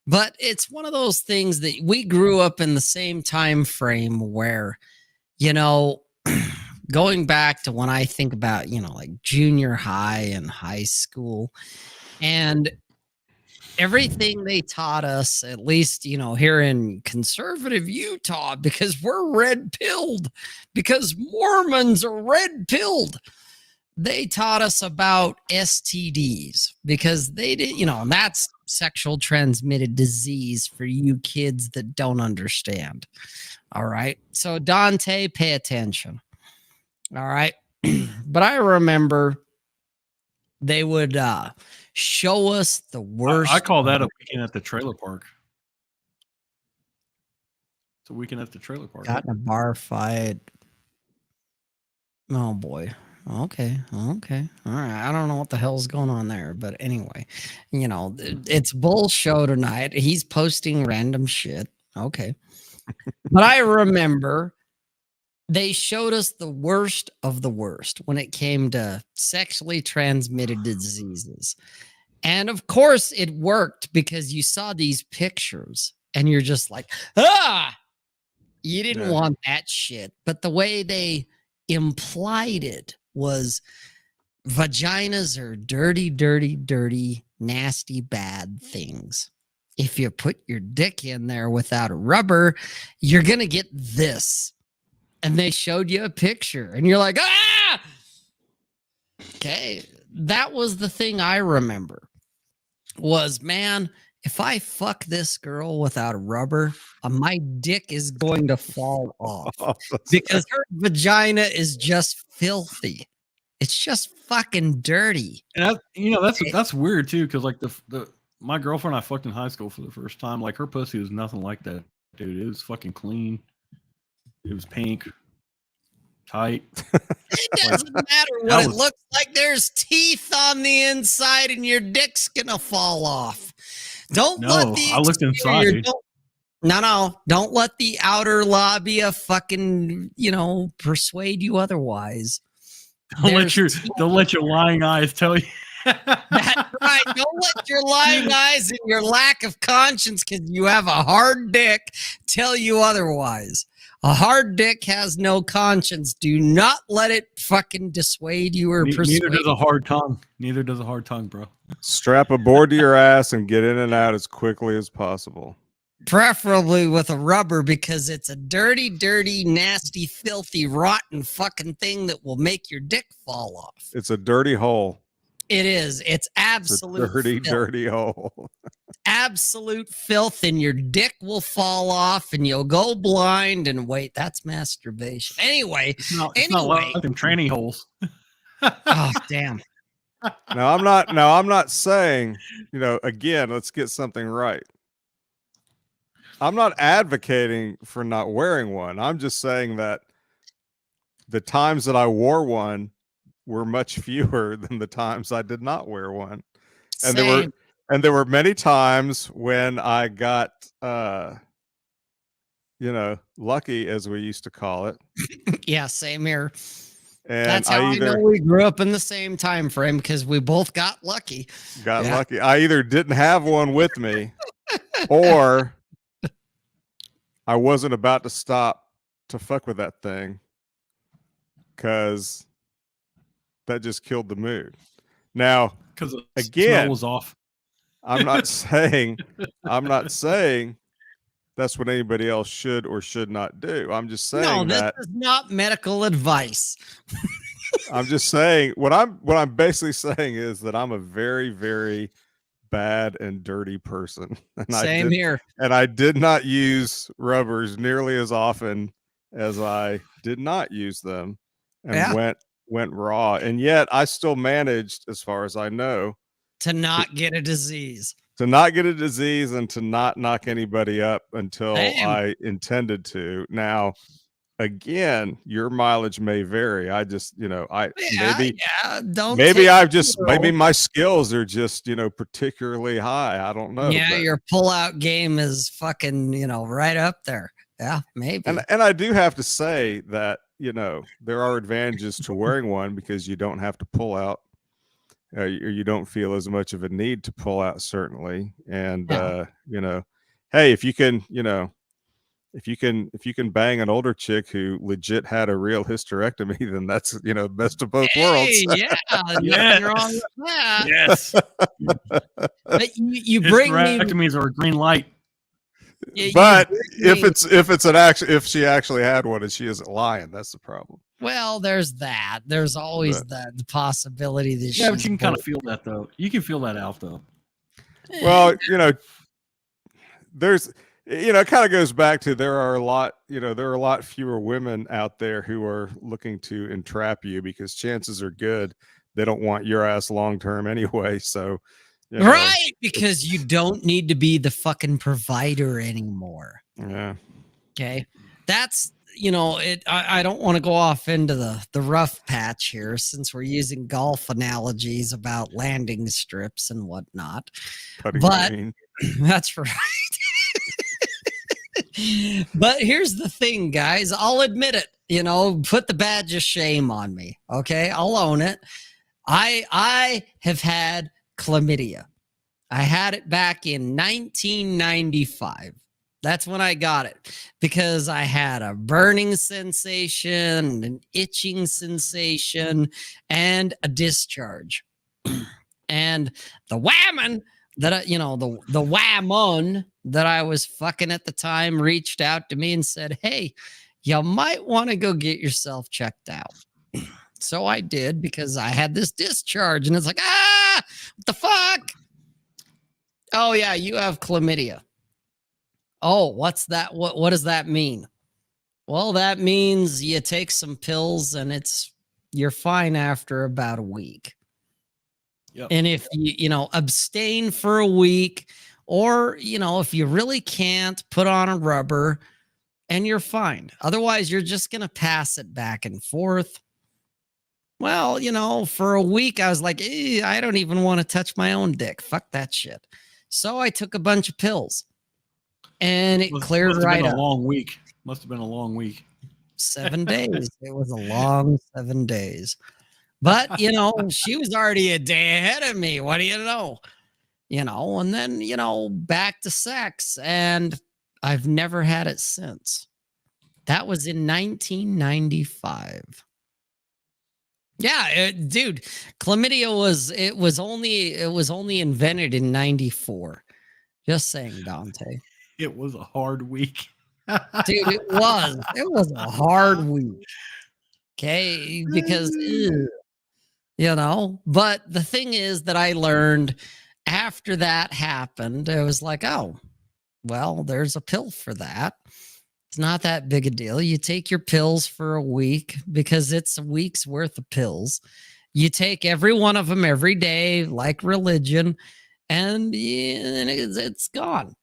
but it's one of those things that we grew up in the same time frame where, going back to when I think about, like junior high and high school, and everything they taught us, at least, here in conservative Utah, because we're red-pilled, because Mormons are red-pilled. They taught us about STDs because they did, and that's sexual transmitted disease for you kids that don't understand. All right. So Dante, pay attention. All right. But I remember they would show us the worst. I call that a weekend at the trailer park. It's a weekend at the trailer park. Got in a bar fight. Oh boy. Okay. All right. I don't know what the hell's going on there, but anyway, it's Bull show tonight. He's posting random shit. Okay. But I remember they showed us the worst of the worst when it came to sexually transmitted diseases. And of course it worked because you saw these pictures and you're just like, you didn't want that shit. But the way they implied it was vaginas are dirty, dirty, dirty, nasty, bad things. If you put your dick in there without a rubber, you're going to get this. And they showed you a picture and you're like, Okay. That was the thing I remember was, man, if I fuck this girl without a rubber, my dick is going to fall off because her vagina is just filthy. It's just fucking dirty. And that's weird too, because like the my girlfriend I fucked in high school for the first time, like her pussy was nothing like that, dude. It was fucking clean. It was pink, tight. It doesn't matter what it looks like. There's teeth on the inside, and your dick's gonna fall off. Don't let the I looked inside. Don't let the outer labia fucking persuade you otherwise. Don't let your lying eyes tell you. That's right. Don't let your lying eyes and your lack of conscience, because you have a hard dick, tell you otherwise. A hard dick has no conscience. Do not let it fucking dissuade you or persuade. Neither does a hard tongue. Neither does a hard tongue, bro. Strap a board to your ass and get in and out as quickly as possible. Preferably with a rubber, because it's a dirty, dirty, nasty, filthy, rotten fucking thing that will make your dick fall off. It's a dirty hole. It is. It's absolute dirty hole. Absolute filth, and your dick will fall off, and you'll go blind. And wait, that's masturbation. Anyway, it's not like them tranny holes. Oh, damn. Now I'm not saying, again, let's get something right. I'm not advocating for not wearing one. I'm just saying that the times that I wore one were much fewer than the times I did not wear one. And there were many times when I got lucky, as we used to call it. Yeah, same here. And that's how I know we grew up in the same time frame, because we both got lucky. Lucky. I either didn't have one with me or I wasn't about to stop to fuck with that thing, because that just killed the mood. Now, because again, smell was off. I'm not saying that's what anybody else should or should not do. I'm just saying this is not medical advice. I'm just saying what I'm basically saying is that I'm a very, very bad and dirty person. And Same here. And I did not use rubbers nearly as often as I did not use them, and went raw. And yet I still managed, as far as I know, to not get a disease. To not get a disease and to not knock anybody up until I intended to. Now, again, your mileage may vary. I just, maybe my skills are just, particularly high. I don't know. Yeah, your pull-out game is fucking, right up there. Yeah, maybe. And I do have to say that, there are advantages to wearing one, because you don't have to pull out. Or you don't feel as much of a need to pull out, certainly. And hey, if you can bang an older chick who legit had a real hysterectomy, then that's best of both worlds. Yeah, you're on that. Yes. But you bring me hysterectomies are a green light. But if she actually had one and she isn't lying, that's the problem. Well, there's that. There's always the possibility that but you can kind of feel that, though. You can feel that out, though. Well, there's, it kind of goes back to there are a lot fewer women out there who are looking to entrap you, because chances are good they don't want your ass long term anyway. So, right, because you don't need to be the fucking provider anymore. Yeah. Okay, that's. I don't want to go off into the rough patch here, since we're using golf analogies about landing strips and whatnot. But that's right. But here's the thing, guys. I'll admit it. Put the badge of shame on me. Okay, I'll own it. I have had chlamydia. I had it back in 1995. That's when I got it, because I had a burning sensation, an itching sensation, and a discharge. And the whammon that the whammon that I was fucking at the time reached out to me and said, "Hey, you might want to go get yourself checked out." So So I did because I had this discharge, and it's like, what the fuck? Oh yeah, you have chlamydia. Oh, what's that? What does that mean? Well, that means you take some pills and you're fine after about a week. Yep. And if you abstain for a week, or if you really can't, put on a rubber and you're fine. Otherwise, you're just going to pass it back and forth. Well, for a week, I was like, I don't even want to touch my own dick. Fuck that shit. So I took a bunch of pills and it cleared right been up. a long week. Must have been a long week. 7 days. It was a long 7 days. But, she was already a day ahead of me. What do you know? And then, back to sex. And I've never had it since. That was in 1995. Yeah, dude, chlamydia was only invented in 94. Just saying, Dante. It was a hard week. Dude, it was a hard week. Okay, because but the thing is that I learned after that happened, it was like, oh, well, there's a pill for that. It's not that big a deal. You take your pills for a week because it's a week's worth of pills. You take every one of them every day, like religion, and it's gone.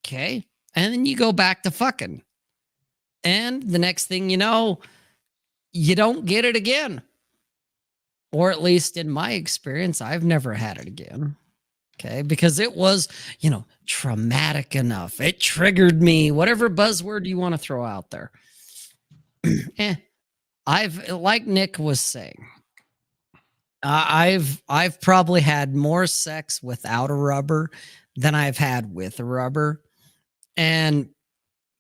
Okay. And then you go back to fucking. And the next thing you know, you don't get it again. Or at least in my experience, I've never had it again. Okay. Because it was, traumatic enough. It triggered me, whatever buzzword you want to throw out there. I've, like Nick was saying, I've probably had more sex without a rubber than I've had with a rubber. And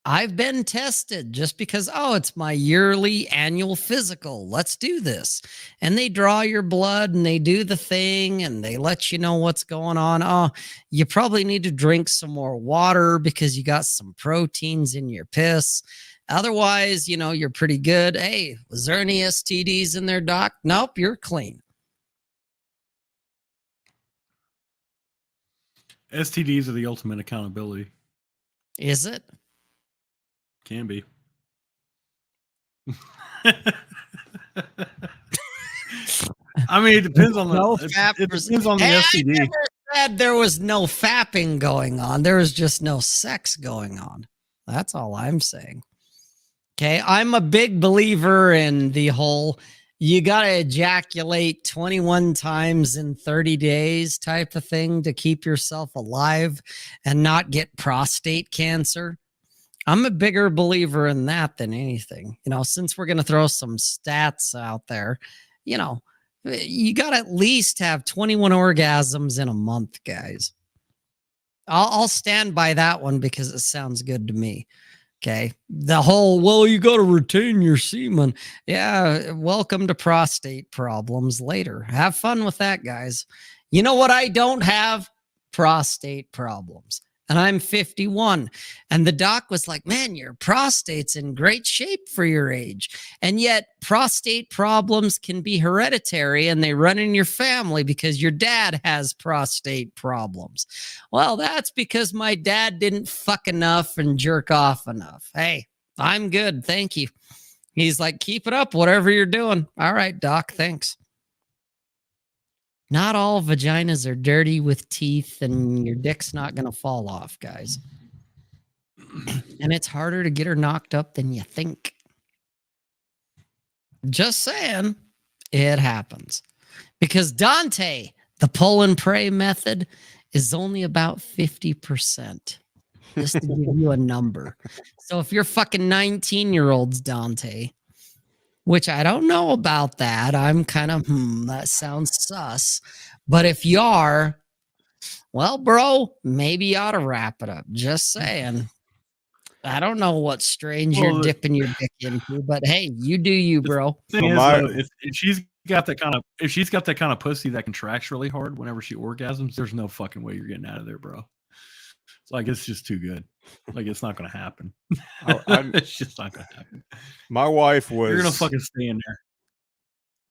I've been tested just because, it's my yearly annual physical. Let's do this. And they draw your blood and they do the thing and they let you know what's going on. Oh, you probably need to drink some more water because you got some proteins in your piss. Otherwise, you're pretty good. Hey, was there any STDs in there, doc? Nope, you're clean. STDs are the ultimate accountability. Is it? Can be. I mean, it depends on it depends on the STD. I never said there was no fapping going on. There was just no sex going on. That's all I'm saying. Okay, I'm a big believer in the whole you got to ejaculate 21 times in 30 days type of thing to keep yourself alive and not get prostate cancer. I'm a bigger believer in that than anything. Since we're going to throw some stats out there, you got to at least have 21 orgasms in a month, guys. I'll stand by that one because it sounds good to me. Okay. The whole, you got to retain your semen. Yeah. Welcome to prostate problems later. Have fun with that, guys. You know what I don't have? Prostate problems. And I'm 51. And the doc was like, man, your prostate's in great shape for your age. And yet prostate problems can be hereditary and they run in your family because your dad has prostate problems. Well, that's because my dad didn't fuck enough and jerk off enough. Hey, I'm good. Thank you. He's like, keep it up, whatever you're doing. All right, doc, thanks. Not all vaginas are dirty with teeth and your dick's not going to fall off, guys. And it's harder to get her knocked up than you think. Just saying, it happens. Because Dante, the pull and pray method is only about 50%. Just to give you a number. So if you're fucking 19-year-olds, Dante, which I don't know about that. I'm kind of, that sounds sus. But if you are, well, bro, maybe you ought to wrap it up. Just saying. I don't know what strange you're dipping your dick into, but hey, you do you, bro. Thing is, though, if she's got that kind of pussy that contracts really hard whenever she orgasms, there's no fucking way you're getting out of there, bro. It's like it's just too good. Like it's not going to happen. It's just not going to happen. My wife was. You're going to fucking stay in there.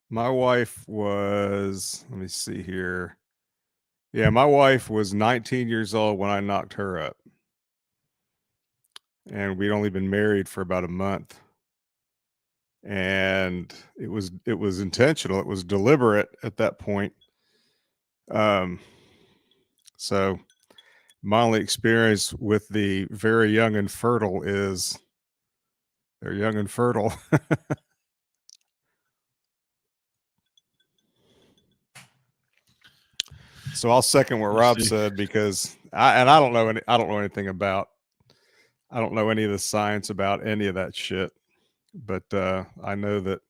My wife was, let me see here. Yeah, my wife was 19 years old when I knocked her up. And we'd only been married for about a month. And it was intentional. It was deliberate at that point. So my only experience with the very young and fertile is they're young and fertile. So I'll second what Let's Rob see. said, because I don't know anything about, I don't know any of the science about any of that shit. But I know that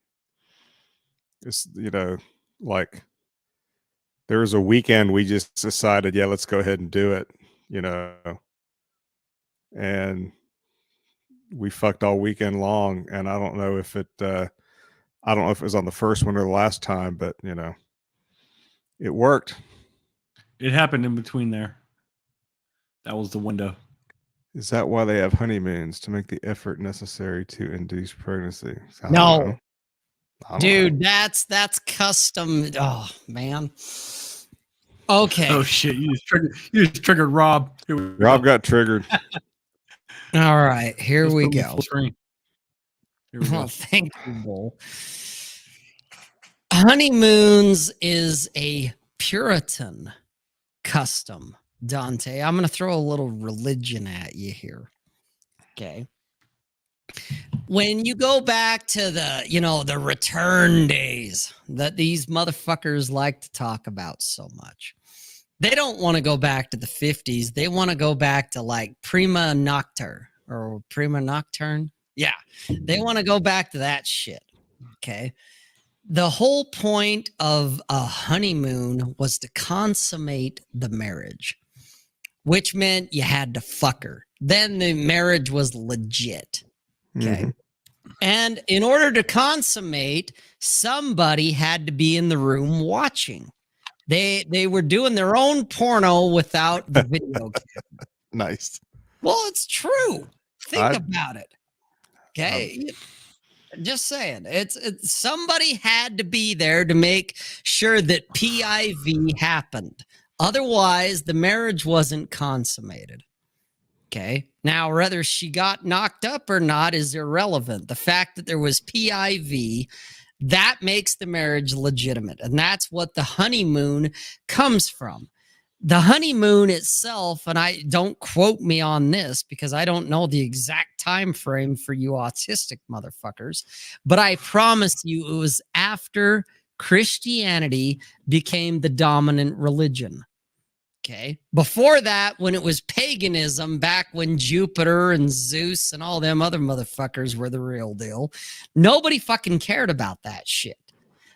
it's, like there was a weekend we just decided, yeah, let's go ahead and do it, and we fucked all weekend long. And I don't know if it was on the first one or the last time, but it worked. It happened in between there. That was the window. Is that why they have honeymoons, to make the effort necessary to induce pregnancy? I don't No. know. I don't Dude, know. that's custom. Oh man. Okay. Oh shit! You just triggered Rob. Here we Rob go. got triggered. All right, here Let's we put him go. full screen. Here we Well, go. thank you, Bull. Honeymoons is a Puritan custom, Dante. I'm going to throw a little religion at you here. Okay. When you go back to the return days that these motherfuckers like to talk about so much, they don't want to go back to the 50s. They want to go back to like Prima Nocturne or Prima Nocturne. Yeah. They want to go back to that shit. Okay. The whole point of a honeymoon was to consummate the marriage, which meant you had to fuck her. Then the marriage was legit. Okay. Mhm. And in order to consummate, somebody had to be in the room watching. They were doing their own porno without the video camera. Nice. Well, it's true. Think I- about it. Okay. Just saying. It's somebody had to be there to make sure that PIV happened. Otherwise, the marriage wasn't consummated. Okay. Now, whether she got knocked up or not is irrelevant. The fact that there was PIV, that makes the marriage legitimate. And that's what the honeymoon comes from. The honeymoon itself, and I don't quote me on this because I don't know the exact time frame for you autistic motherfuckers, but I promise you it was after Christianity became the dominant religion. Okay. Before that, when it was paganism, back when Jupiter and Zeus and all them other motherfuckers were the real deal, nobody fucking cared about that shit.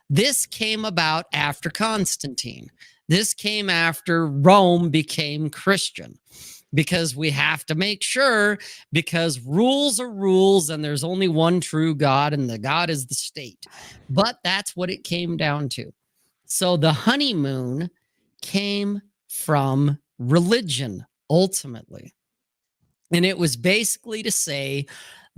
This came about after Constantine. This came after Rome became Christian, because we have to make sure, because rules are rules and there's only one true God, and the God is the state. But that's what it came down to. So the honeymoon came from religion ultimately. And it was basically to say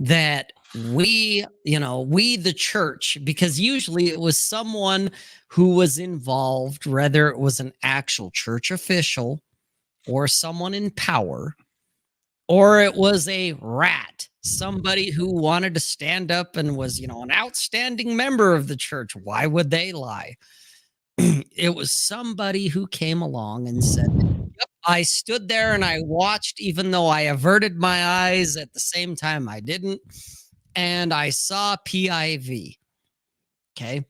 that we the church, because usually it was someone who was involved, whether it was an actual church official or someone in power, or it was a rat, somebody who wanted to stand up and was, an outstanding member of the church. Why would they lie? It was somebody who came along and said, yep, I stood there and I watched, even though I averted my eyes at the same time I didn't. And I saw PIV. Okay.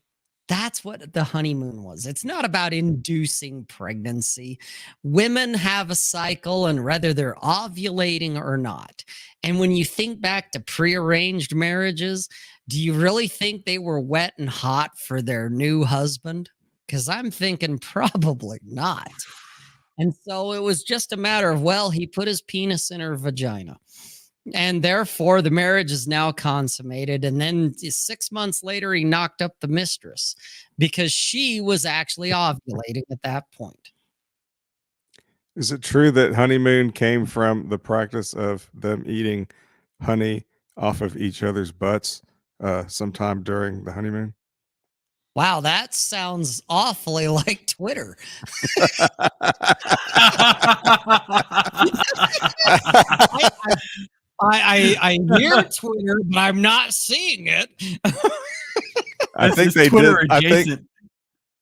That's what the honeymoon was. It's not about inducing pregnancy. Women have a cycle, and whether they're ovulating or not. And when you think back to prearranged marriages, do you really think they were wet and hot for their new husband? Because I'm thinking probably not. And so it was just a matter of, well, he put his penis in her vagina. And therefore, the marriage is now consummated. And then 6 months later, he knocked up the mistress because she was actually ovulating at that point. Is it true that honeymoon came from the practice of them eating honey off of each other's butts sometime during the honeymoon? Wow, that sounds awfully like Twitter. I hear Twitter, but I'm not seeing it. I This think is they Twitter did. I think. adjacent.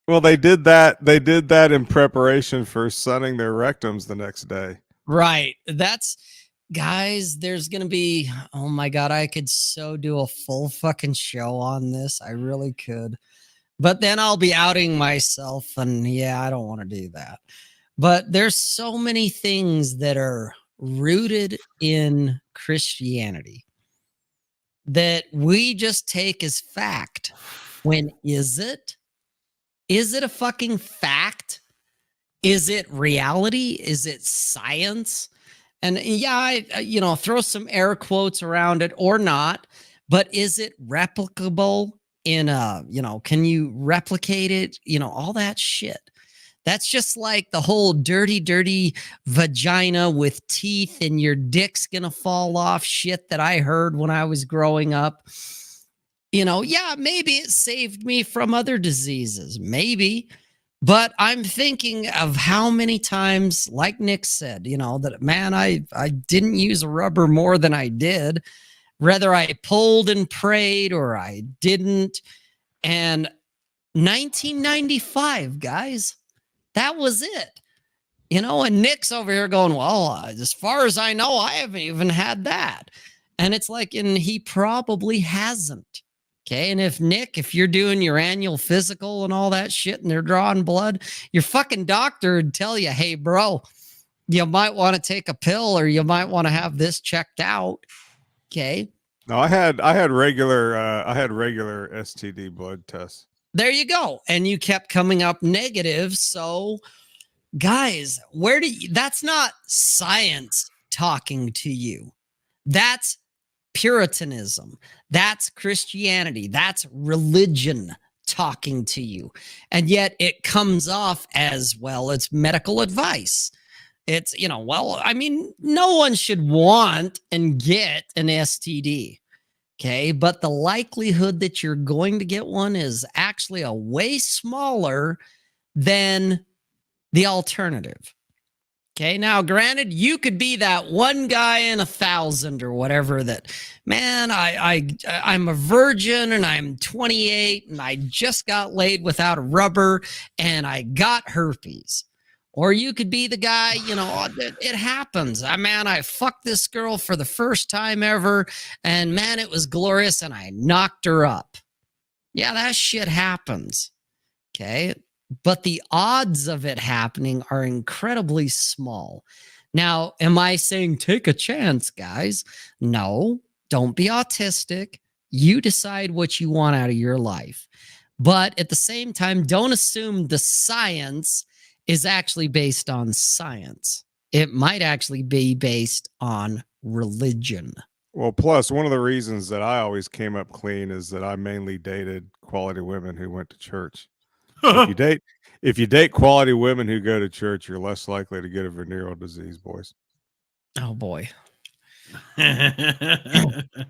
Well, they did that. They did that in preparation for sunning their rectums the next day. Right. That's guys, there's gonna be oh my god, I could so do a full fucking show on this. I really could. But then I'll be outing myself, and yeah, I don't want to do that. But there's so many things that are rooted in Christianity that we just take as fact. When is it? Is it a fucking fact? Is it reality? Is it science? And yeah, throw some air quotes around it or not, but is it replicable in can you replicate it? All that shit. That's just like the whole dirty, dirty vagina with teeth and your dick's gonna fall off shit that I heard when I was growing up. Yeah, maybe it saved me from other diseases. Maybe. But I'm thinking of how many times, like Nick said, that man, I didn't use a rubber more than I did. Whether I pulled and prayed or I didn't. And 1995, guys, that was it. And Nick's over here going, well, as far as I know, I haven't even had that. And it's like, and he probably hasn't. Okay. And if you're doing your annual physical and all that shit and they're drawing blood, your fucking doctor would tell you, hey, bro, you might want to take a pill or you might want to have this checked out. Okay. No, I had regular STD blood tests. There you go. And you kept coming up negative. So guys, that's not science talking to you. That's Puritanism. That's Christianity. That's religion talking to you. And yet it comes off as, well, it's medical advice. It's, no one should want and get an STD. Okay. But the likelihood that you're going to get one is actually a way smaller than the alternative. Okay, now granted, you could be that one guy in 1,000 or whatever that, man, I'm a virgin and I'm 28 and I just got laid without a rubber and I got herpes. Or you could be the guy, it happens. I fucked this girl for the first time ever and man, it was glorious and I knocked her up. Yeah, that shit happens. Okay. But the odds of it happening are incredibly small. Now, am I saying take a chance, guys? No, don't be autistic. You decide what you want out of your life. But at the same time, don't assume the science is actually based on science. It might actually be based on religion. Well, plus one of the reasons that I always came up clean is that I mainly dated quality women who went to church. If you date quality women who go to church, you're less likely to get a venereal disease, boys. Oh boy.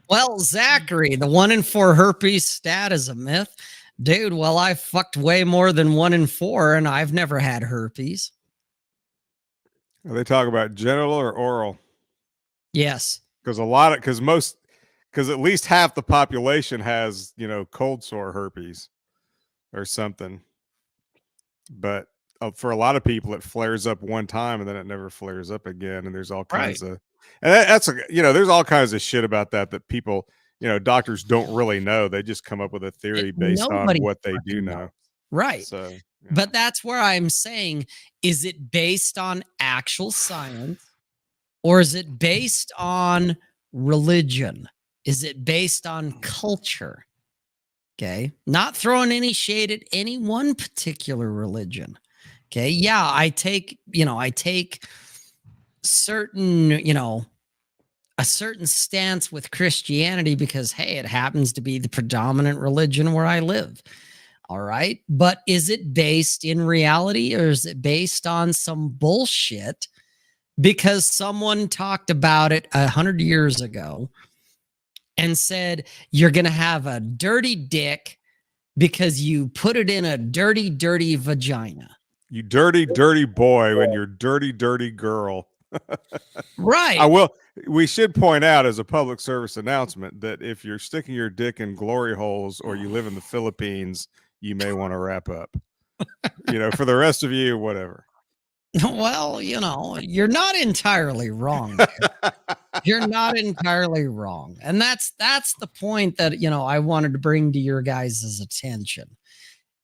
Well, Zachary, the 1 in 4 herpes stat is a myth. Dude, well, I fucked way more than 1 in 4 and I've never had herpes. They talk about genital or oral. Yes. Because at least half the population has, cold sore herpes or something. But for a lot of people, it flares up one time and then it never flares up again. And there's all kinds of, and there's all kinds of shit about that people, doctors don't really know. They just come up with a theory based on what they do know. Right. So, yeah. But that's where I'm saying, is it based on actual science or is it based on religion? Is it based on culture? Okay. Not throwing any shade at any one particular religion. Okay. Yeah. I take certain, a certain stance with Christianity because, hey, it happens to be the predominant religion where I live. All right. But is it based in reality or is it based on some bullshit because someone talked about it 100 years ago and said, you're going to have a dirty dick because you put it in a dirty, dirty vagina. You dirty, dirty boy and your dirty, dirty girl. Right. I will. We should point out as a public service announcement that if you're sticking your dick in glory holes or you live in the Philippines, you may want to wrap up. For the rest of you, whatever. Well, you're not entirely wrong. You're not entirely wrong. And that's the point that, I wanted to bring to your guys' attention.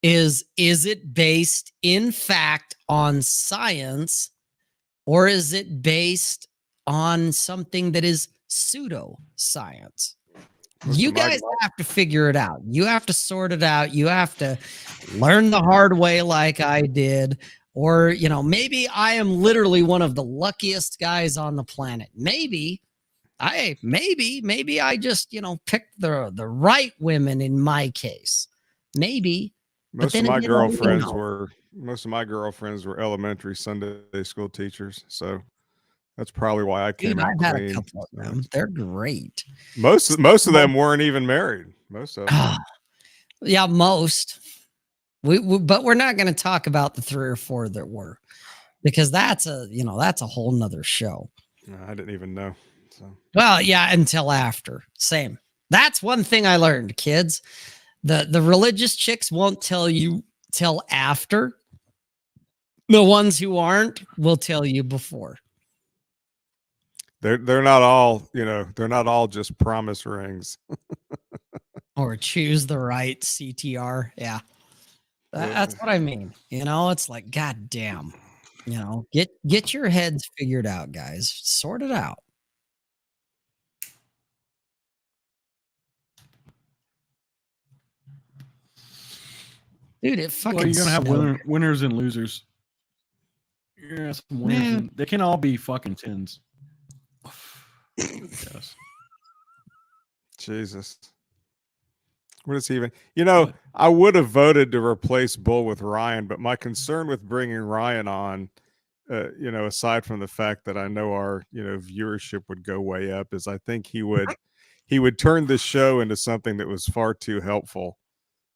Is it based in fact on science, or is it based on something that is pseudoscience? You guys have to figure it out. You have to sort it out. You have to learn the hard way like I did. Or, maybe I am literally one of the luckiest guys on the planet. Maybe I just, picked the right women in my case. Maybe. Most of my girlfriends were elementary Sunday school teachers. So that's probably why I came out I've clean. had a couple of them. They're great. Most of them weren't even married. Most of them. Yeah, most. But we're not going to talk about the 3 or 4 that were, because that's a whole nother show. No, I didn't even know. So. Well, yeah, until after. Same. That's one thing I learned, kids. The religious chicks won't tell you till after. The ones who aren't will tell you before. They're not all, they're not all just promise rings. Or choose the right CTR. Yeah. That's what I mean. It's like, God damn, get your heads figured out, guys. Sort it out. Dude, it fucking Well, you're gonna have snowed. winners and losers. You're gonna have some winners. Man. And they can all be fucking 10s. Yes. Jesus. What is he even? I would have voted to replace Bull with Ryan, but my concern with bringing Ryan on, aside from the fact that I know our, viewership would go way up, is I think he would turn this show into something that was far too helpful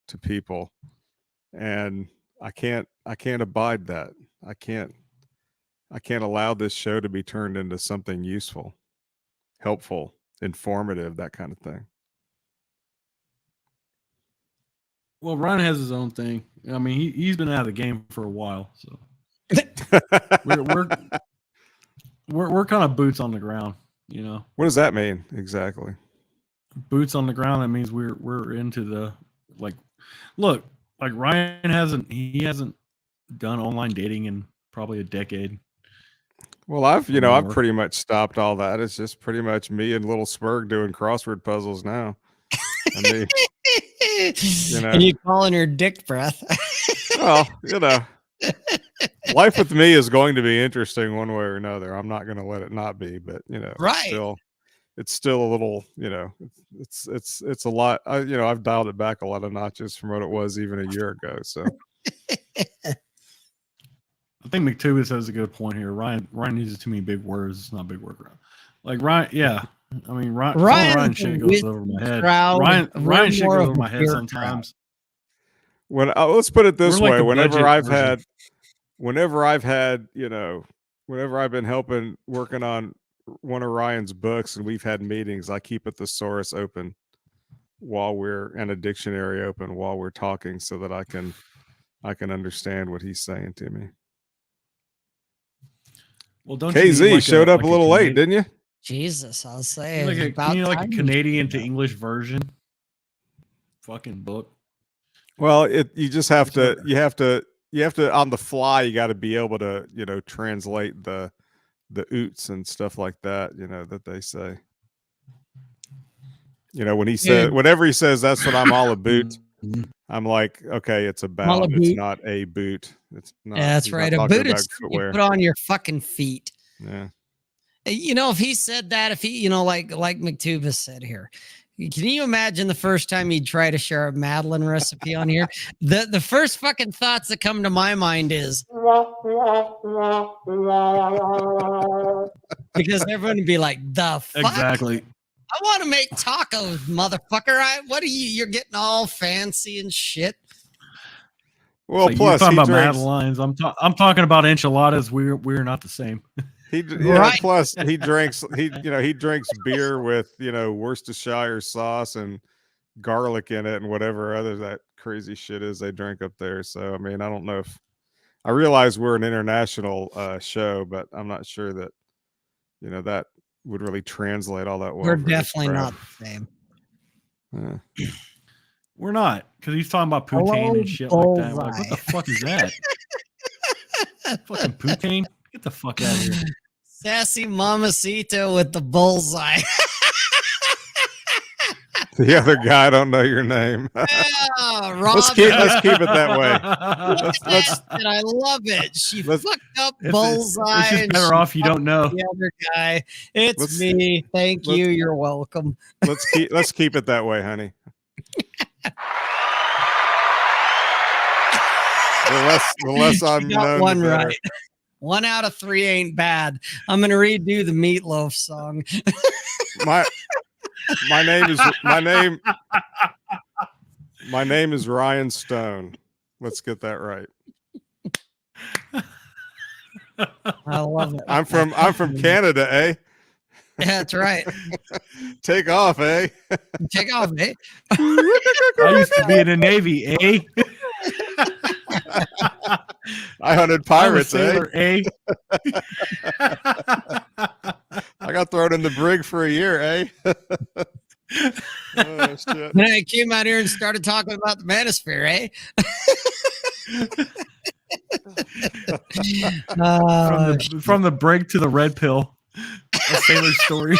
to people. And I can't abide that. I can't allow this show to be turned into something useful, helpful, informative, that kind of thing. Well, Ryan has his own thing. I mean, he's been out of the game for a while, so we're kind of boots on the ground, What does that mean exactly? Boots on the ground. That means we're into the look. Like Ryan hasn't done online dating in probably a decade. Well, I've pretty much stopped all that. It's just pretty much me and Little Spurg doing crossword puzzles now. I mean, And you calling her dick breath. well, life with me is going to be interesting one way or another. I'm not going to let it not be, but Right. it's still a little, it's a lot. I've dialed it back a lot of notches from what it was even a year ago. So I think McTubis has a good point here. Ryan uses too many big words. It's not big word. Like Ryan, yeah. I mean, Ryan shit goes over my head. Ryan shit goes over my head sometimes. Let's put it this We're like way: the whenever budget I've version. had, whenever I've been working on one of Ryan's books, and we've had meetings, I keep a thesaurus open and a dictionary open while we're talking, so that I can understand what he's saying to me. Well, don't KZ showed up a little late, didn't you? Jesus, I'll say Can you like a Canadian to English version? Fucking book. Well, you just have to. You have to on the fly. You got to be able to, translate the oots and stuff like that. That they say. When he said, whenever he says, that's what I'm all about. I'm like, okay, it's about. It's not a boot. It's not. Yeah, that's right. A boot is you put on your fucking feet. Yeah. If he said that, if he, like McTubis said here, can you imagine the first time he'd try to share a Madeline recipe on here? The first fucking thoughts that come to my mind is because everyone would be like, the fuck? Exactly. I want to make tacos, motherfucker. What are you? You're getting all fancy and shit. Well, You're plus talking he about drinks. Madeleines. I'm talking about enchiladas. We're not the same. Right. Plus he drinks. He drinks beer with Worcestershire sauce and garlic in it and whatever other that crazy shit is they drink up there. So I mean, I don't know if I realize we're an international show, but I'm not sure that that would really translate all that well. We're for this definitely crowd. not the same. Yeah. We're not, because he's talking about poutine and shit like that. We're like, what the fuck is that? Fucking poutine? Get the fuck out of here. Sassy Mamacita with the bullseye. The other guy, I don't know your name. Yeah, Rob. let's keep it that way. Let's And I love it. She let's- fucked up It's bullseye. just and better she off you don't know. the other guy. It's Let's- me. Thank let's- you. You're welcome. let's keep it that way, honey. The less I'm You got known, one the better. right. 1 out of 3 ain't bad. I'm gonna redo the Meatloaf song. My name is Ryan Stone. Let's get that right. I love it. I'm from Canada, eh? Yeah, that's right. Take off, eh? Take off, eh? I used to be in the Navy, eh? I hunted I'm a pirates, eh? sailor, eh? I got thrown in the brig for a year, eh? Oh, shit. Then I came out here and started talking about the manosphere, eh? From the brig to the red pill. A sailor's story.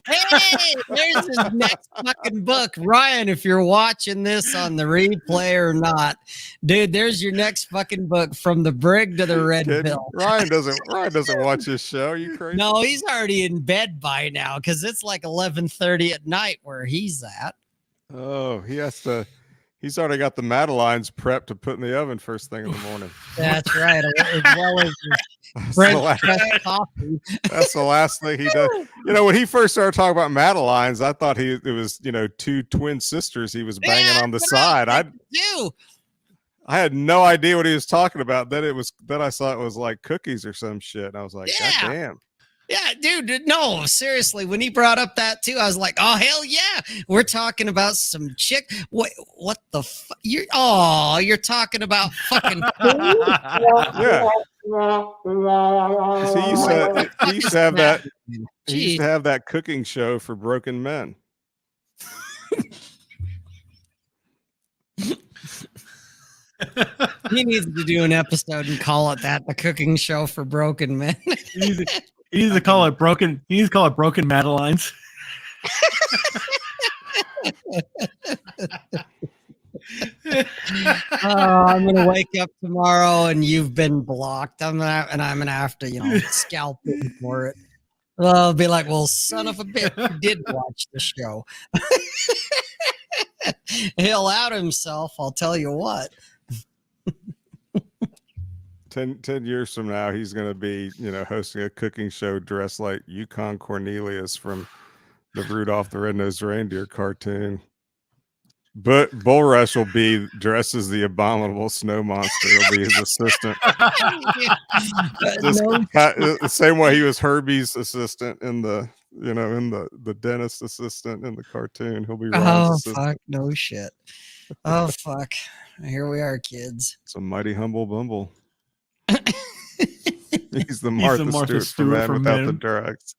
Hey, there's his next fucking book. Ryan, if you're watching this on the replay or not, dude, there's your next fucking book, From the Brig to the Red Kid, Pill. Ryan doesn't watch this show. Are you crazy? No, he's already in bed by now because it's like 11:30 at night where he's at. Oh, he's already got the Madeleines prepped to put in the oven first thing in the morning. That's right. As well as That's French the last- press coffee. That's the last thing he does. When he first started talking about Madeleines, I thought it was two twin sisters he was banging on the side. Do. I had no idea what he was talking about. Then I saw it was like cookies or some shit. And I was like, Yeah. God damn. Yeah, dude, no, seriously. When he brought up that too, I was like, oh, hell yeah. We're talking about some chick. What the fuck? You're talking about fucking food? Yeah. 'Cause he used to have that. He used Jeez. to have that cooking show for broken men. He needs to do an episode and call it that, the cooking show for broken men. He needs to call it broken. He needs to call it broken Madeleines. I'm gonna wake up tomorrow and you've been blocked. I'm gonna have to, scalp him for it. I'll be like, well, son of a bitch, you did watch the show. He'll out himself, I'll tell you what. 10 years from now, he's going to be, hosting a cooking show dressed like Yukon Cornelius from the Rudolph the Red-Nosed Reindeer cartoon. But Bulrush will be dressed as the abominable snow monster. He'll be his assistant. The same way he was Herbie's assistant in the, the dentist assistant in the cartoon. He'll be Ryan's assistant. Fuck, no shit. Oh fuck. Here we are, kids. It's a mighty humble bumble. He's the Martha, Stewart for man without the drugs.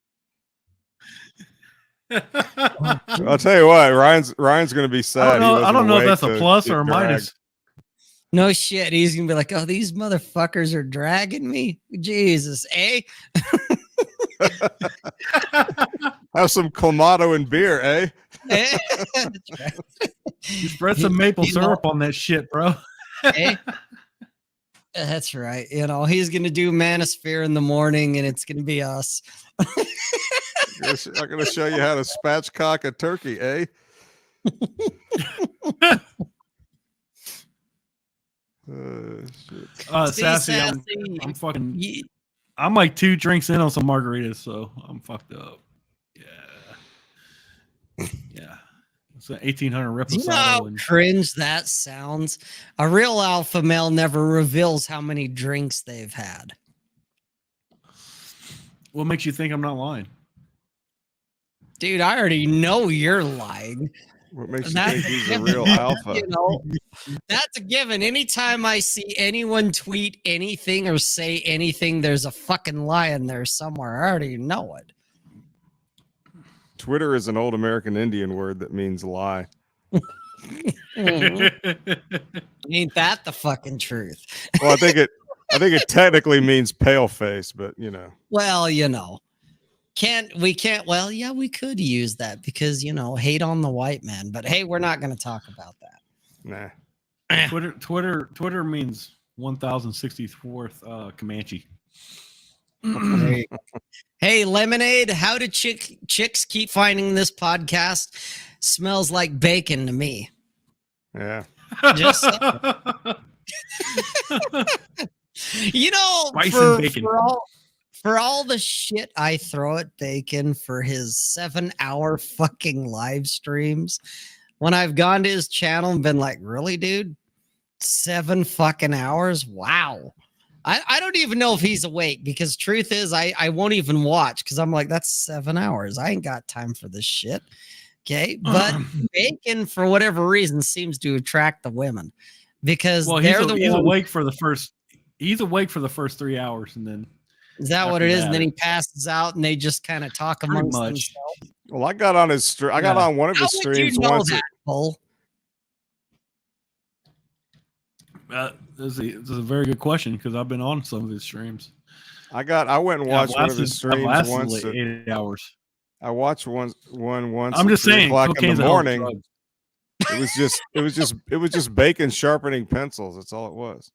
I'll tell you what, Ryan's going to be sad. I don't know if that's a plus or a minus. No shit. He's gonna be like, oh, these motherfuckers are dragging me. Jesus, eh? Have some Clamato and beer, eh? Eh? You spread some maple syrup on that shit, bro. Eh? That's right. He's gonna do Manosphere in the morning, and it's gonna be us. I'm going to show you how to spatchcock a turkey, eh? Shit. Sassy, I'm fucking. Yeah. I'm like 2 drinks in on some margaritas, so I'm fucked up. Yeah. It's an 1800 Do you know how Reposado. And cringe that sounds? A real alpha male never reveals how many drinks they've had. what makes you think I'm not lying? Dude, I already know you're lying. What makes you That's think a he's a given. real alpha? You know, that's a given. Anytime I see anyone tweet anything or say anything, there's a fucking lie in there somewhere. I already know it. Twitter is an old American Indian word that means lie. Mhm. Ain't that the fucking truth? Well, I think it technically means pale face, but you know. Well, you know, well, yeah, we could use that because, you know, hate on the white man. But hey, we're not going to talk about that. Nah. Twitter means 1064th Comanche. Hey, hey, Lemonade, how do chicks keep finding this podcast? Smells like bacon to me. Yeah. Just you know, Spice and bacon. for all the shit I throw at Bacon for his 7-hour fucking live streams, when I've gone to his channel and been like, really, dude? 7 fucking hours? Wow. I don't even know if he's awake because truth is I won't even watch because I'm like, that's 7 hours. I ain't got time for this shit. Okay. But Bacon, for whatever reason, seems to attract the women because well, they're he's ones. awake for the first. He's awake for the first 3 hours, and then Is that what after it is? that, And then he passes out and they just kind of talk pretty amongst much. themselves. Well, I got on his I got Yeah. on one of How his would you streams know once. that, Cole? This is a very good question because I've been on some of his streams. I went and And I've watched one of his I've streams lasted once. like 8 hours. I watched one once. I'm at just 3 saying, o'clock in cocaine's the a hell of a morning. drug. It was just Bacon sharpening pencils. That's all it was.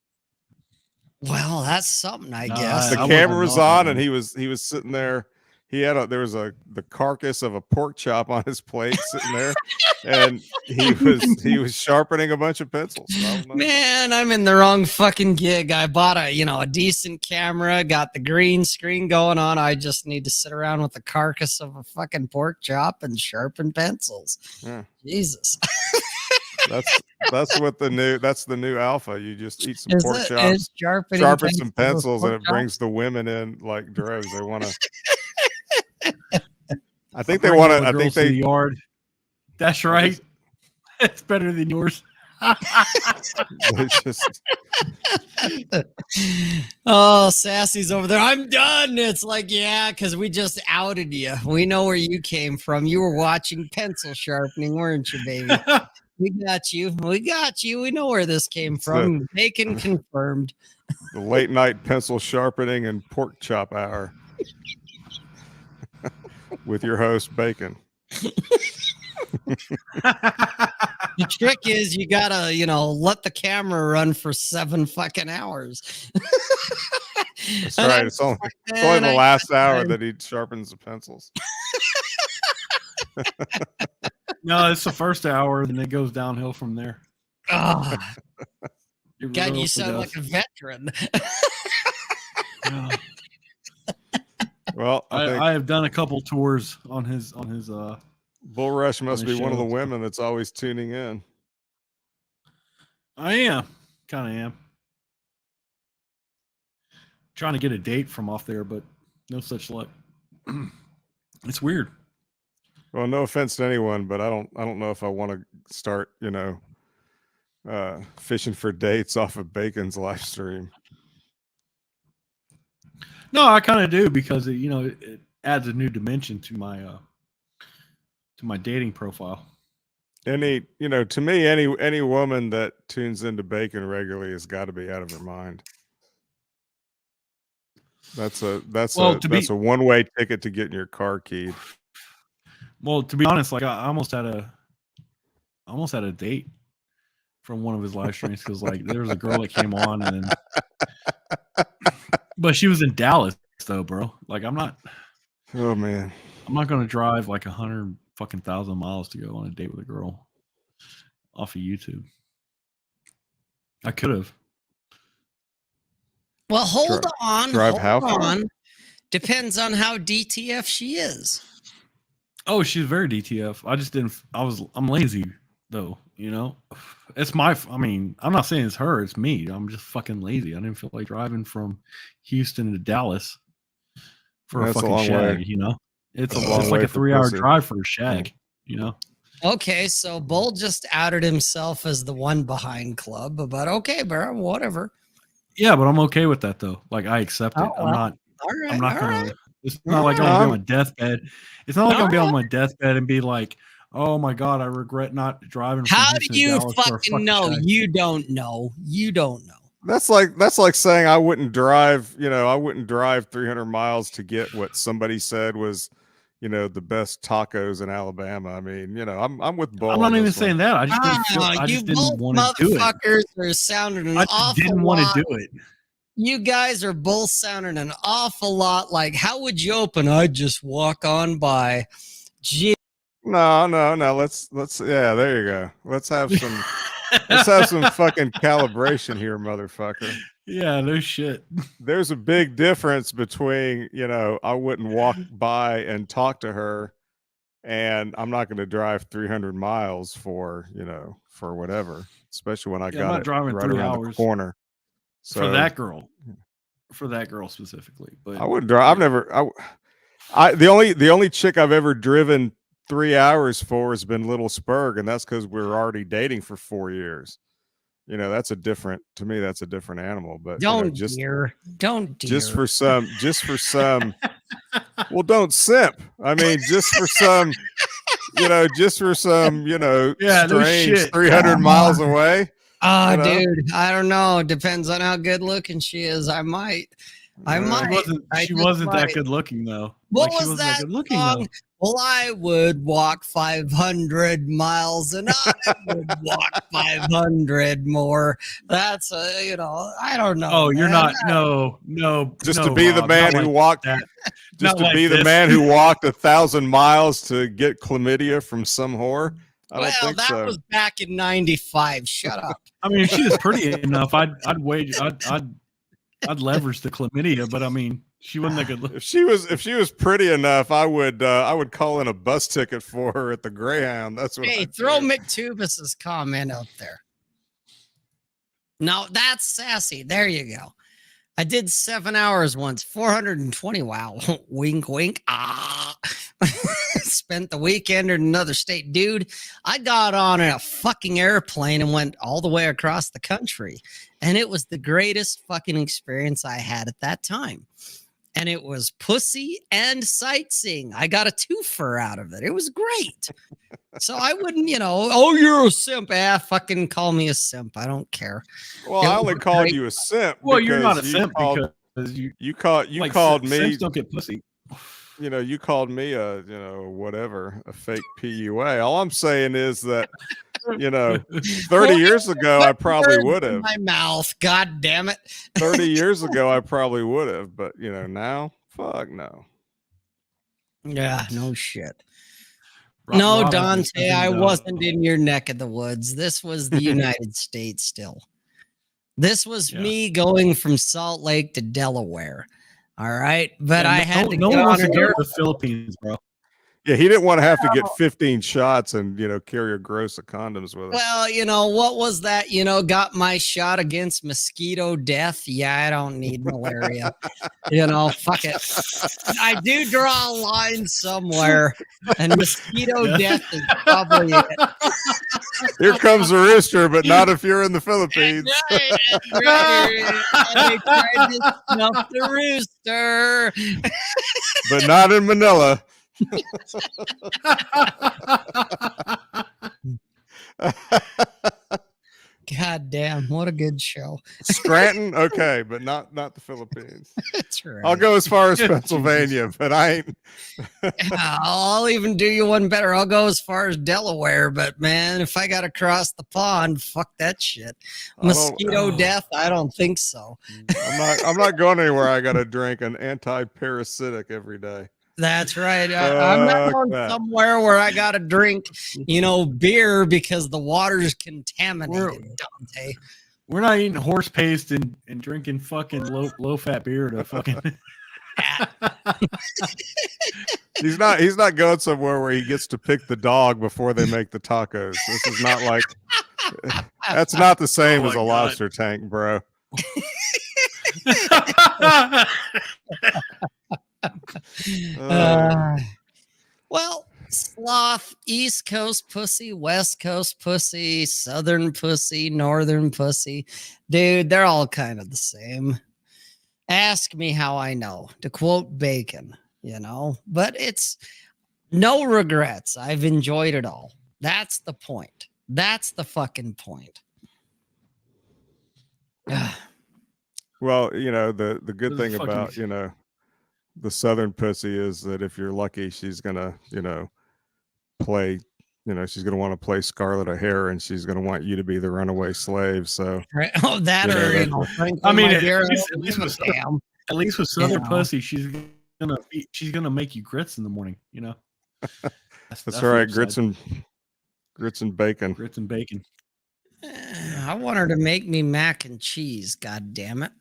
Well, that's something, I Nah, guess. The I camera wasn't was on on, that and he was sitting there. There was the carcass of a pork chop on his plate sitting there, and he was sharpening a bunch of pencils. So I don't know. Man, I'm in the wrong fucking gig. I bought a decent camera, got the green screen going on. I just need to sit around with the carcass of a fucking pork chop and sharpen pencils. Yeah. Jesus. That's the new alpha. You just eat some Is pork it- chops, is sharpening sharpen some with pencils, and pork it brings the women in like droves. They want to. I think they want to. I think the they. yard. That's right. It's better than yours. They just. Oh, Sassy's over there. I'm done. It's like, yeah, because we just outed you. We know where you came from. You were watching pencil sharpening, weren't you, baby? We got you. We got you. We know where this came from. Bacon confirmed. The late night pencil sharpening and pork chop hour with your host Bacon. The trick is you gotta, let the camera run for 7 fucking hours. That's And right. I'm It's only man, the I- last hour that he sharpens the pencils. No, it's the first hour, then it goes downhill from there. Oh, It God, really you sound does. like a veteran. Yeah. Well, I think I have done a couple tours on his Bull Rush must his be one of the shows. women that's always tuning in. I am. Kind of am. Trying to get a date from off there, but no such luck. It's weird. Well, no offense to anyone, but I don't know if I want to start, fishing for dates off of Bacon's live stream. No, I kind of do because it adds a new dimension to my dating profile. To me, any woman that tunes into Bacon regularly has got to be out of her mind. That's a a one-way ticket to getting your car keyed. Well, to be honest, like I almost had a date from one of his live streams because like there was a girl that came on and but she was in Dallas though, bro. Like I'm not Oh man, going to drive like 100,000 miles to go on a date with a girl off of YouTube. I could have. Well, hold on. drive hold how far? on. Depends on how DTF she is. Oh, she's very DTF. I just didn't. I'm lazy though. You know, it's my. I mean, I'm not saying it's her. It's me. I'm just fucking lazy. I didn't feel like driving from Houston to Dallas for a That's a fucking long shag. way. You know, it's That's a a long it's like way a for 3-hour pussy. drive for a shag. You know. Okay, so Bull just outed himself as the one behind club, but okay, bro, whatever. Yeah, but I'm okay with that though. Like I accept it. Oh, well. I'm not. All right, I'm not all gonna. right. It's not like I'm gonna be on my deathbed. It's not like I'm gonna be on All my deathbed and be like, "Oh my god, I regret not driving." From How Houston do to you Dallas for a fucking know? shag." You don't know. You don't know. That's like saying I wouldn't drive, I wouldn't drive 300 miles to get what somebody said was, the best tacos in Alabama. I mean, I'm with Bull. I'm not on even this one. saying that. I just didn't feel. I you just didn't both want to do it. motherfuckers are sounding an I just awful didn't want lot. to do it. You guys are both sounding an awful lot like, how would you open? I'd just walk on by. Gee, No. Yeah, there you go. Let's have some fucking calibration here, motherfucker. Yeah, no shit. There's a big difference between, I wouldn't walk by and talk to her, and I'm not going to drive 300 miles for whatever, especially when I I'm got not it driving right 3 around the hours corner. So for that girl. For that girl specifically, but I wouldn't drive. I've never. The only chick I've ever driven 3 hours for has been Little Spurg, and that's because we were already dating for 4 years. That's a different animal. But don't just dear. Don't dear. just for some. Well, don't simp. I mean, just for some. Just for some. Yeah, no strange shit. 300 miles away. Oh, you know? dude, I don't know. Depends on how good looking she is. I might. She wasn't that good looking though. What Like, she was wasn't that good looking song? though. Well, I would walk 500 miles and I would walk 500 more. That's I don't know. Oh, you're man. not. No. Just no, to be the Rob, man not who like walked. that. Just Not to like be the this. man who walked 1,000 miles to get chlamydia from some whore. I don't Well, think that so. was back in '95. Shut up. I mean, if she was pretty enough, I'd leverage the chlamydia, but I mean, she wasn't that good looking. If she was pretty enough, I would call in a bus ticket for her at the Greyhound. That's what. Hey, I'd throw do. McTubus's comment up there. No, that's sassy. There you go. I did 7 hours once, 420. Wow. Wink, wink. Ah. Spent the weekend in another state. Dude, I got on a fucking airplane and went all the way across the country. And it was the greatest fucking experience I had at that time. And it was pussy and sightseeing. I got a twofer out of it. It was great. So I wouldn't, oh, you're a simp. Fucking call me a simp. I don't care. Well, It I only was called great. you a simp. Well, you're not a because simp called, because you like, called me. Simps don't get pussy. You called me a whatever, a fake PUA. All I'm saying is that 30 years ago I probably Words would in have. my mouth. God damn it. 30 years ago I probably would have, but now, fuck no. Yeah, no shit. Rob- No, Rob Dante, isn't, I wasn't in your neck of the woods. This was the United States still. This was Yeah. me going from Salt Lake to Delaware. All right. But I had to no get one wants on to an go to airplane. the Philippines, bro. Yeah, he didn't want to have to get 15 shots and carry a gross of condoms with him. Well, what was that? Got my shot against mosquito death. Yeah, I don't need malaria. Fuck it. I do draw a line somewhere, and mosquito Yeah. death is probably it. Here comes a rooster, but not if you're in the Philippines. That's right. They tried to snuff the rooster. But not in Manila. God damn, what a good show. Scranton, okay, but not the Philippines. That's right. I'll go as far as Pennsylvania, but I ain't. I'll even do you one better. I'll go as far as Delaware, but man, if I got to cross the pond, fuck that shit. Mosquito death? I don't think so. I'm not going anywhere. I got to drink an anti-parasitic every day. That's right. I'm not Fuck going that. somewhere where I got to drink, beer because the water's contaminated, Dante. We're not eating horse paste and drinking fucking low fat beer to fucking. He's not going somewhere where he gets to pick the dog before they make the tacos. This is not like that's not the same Oh as a my God. lobster tank, bro. Well, sloth, East Coast pussy, West Coast pussy, Southern pussy, Northern pussy. Dude, they're all kind of the same. Ask me how I know, to quote Bacon, but it's no regrets. I've enjoyed it all. That's the point. That's the fucking point. Well, the good This thing is fucking- about, the Southern pussy is that if you're lucky, she's gonna, play, she's gonna want to play Scarlett O'Hara, and she's gonna want you to be the runaway slave. So Right? Oh, that You know, or that- frankly, I mean, my at dear, least- I at least don't with give a damn. At least with Southern know. pussy, she's gonna make you grits in the morning. that's the right, upside. grits and bacon. Grits and bacon. I want her to make me mac and cheese. God damn it.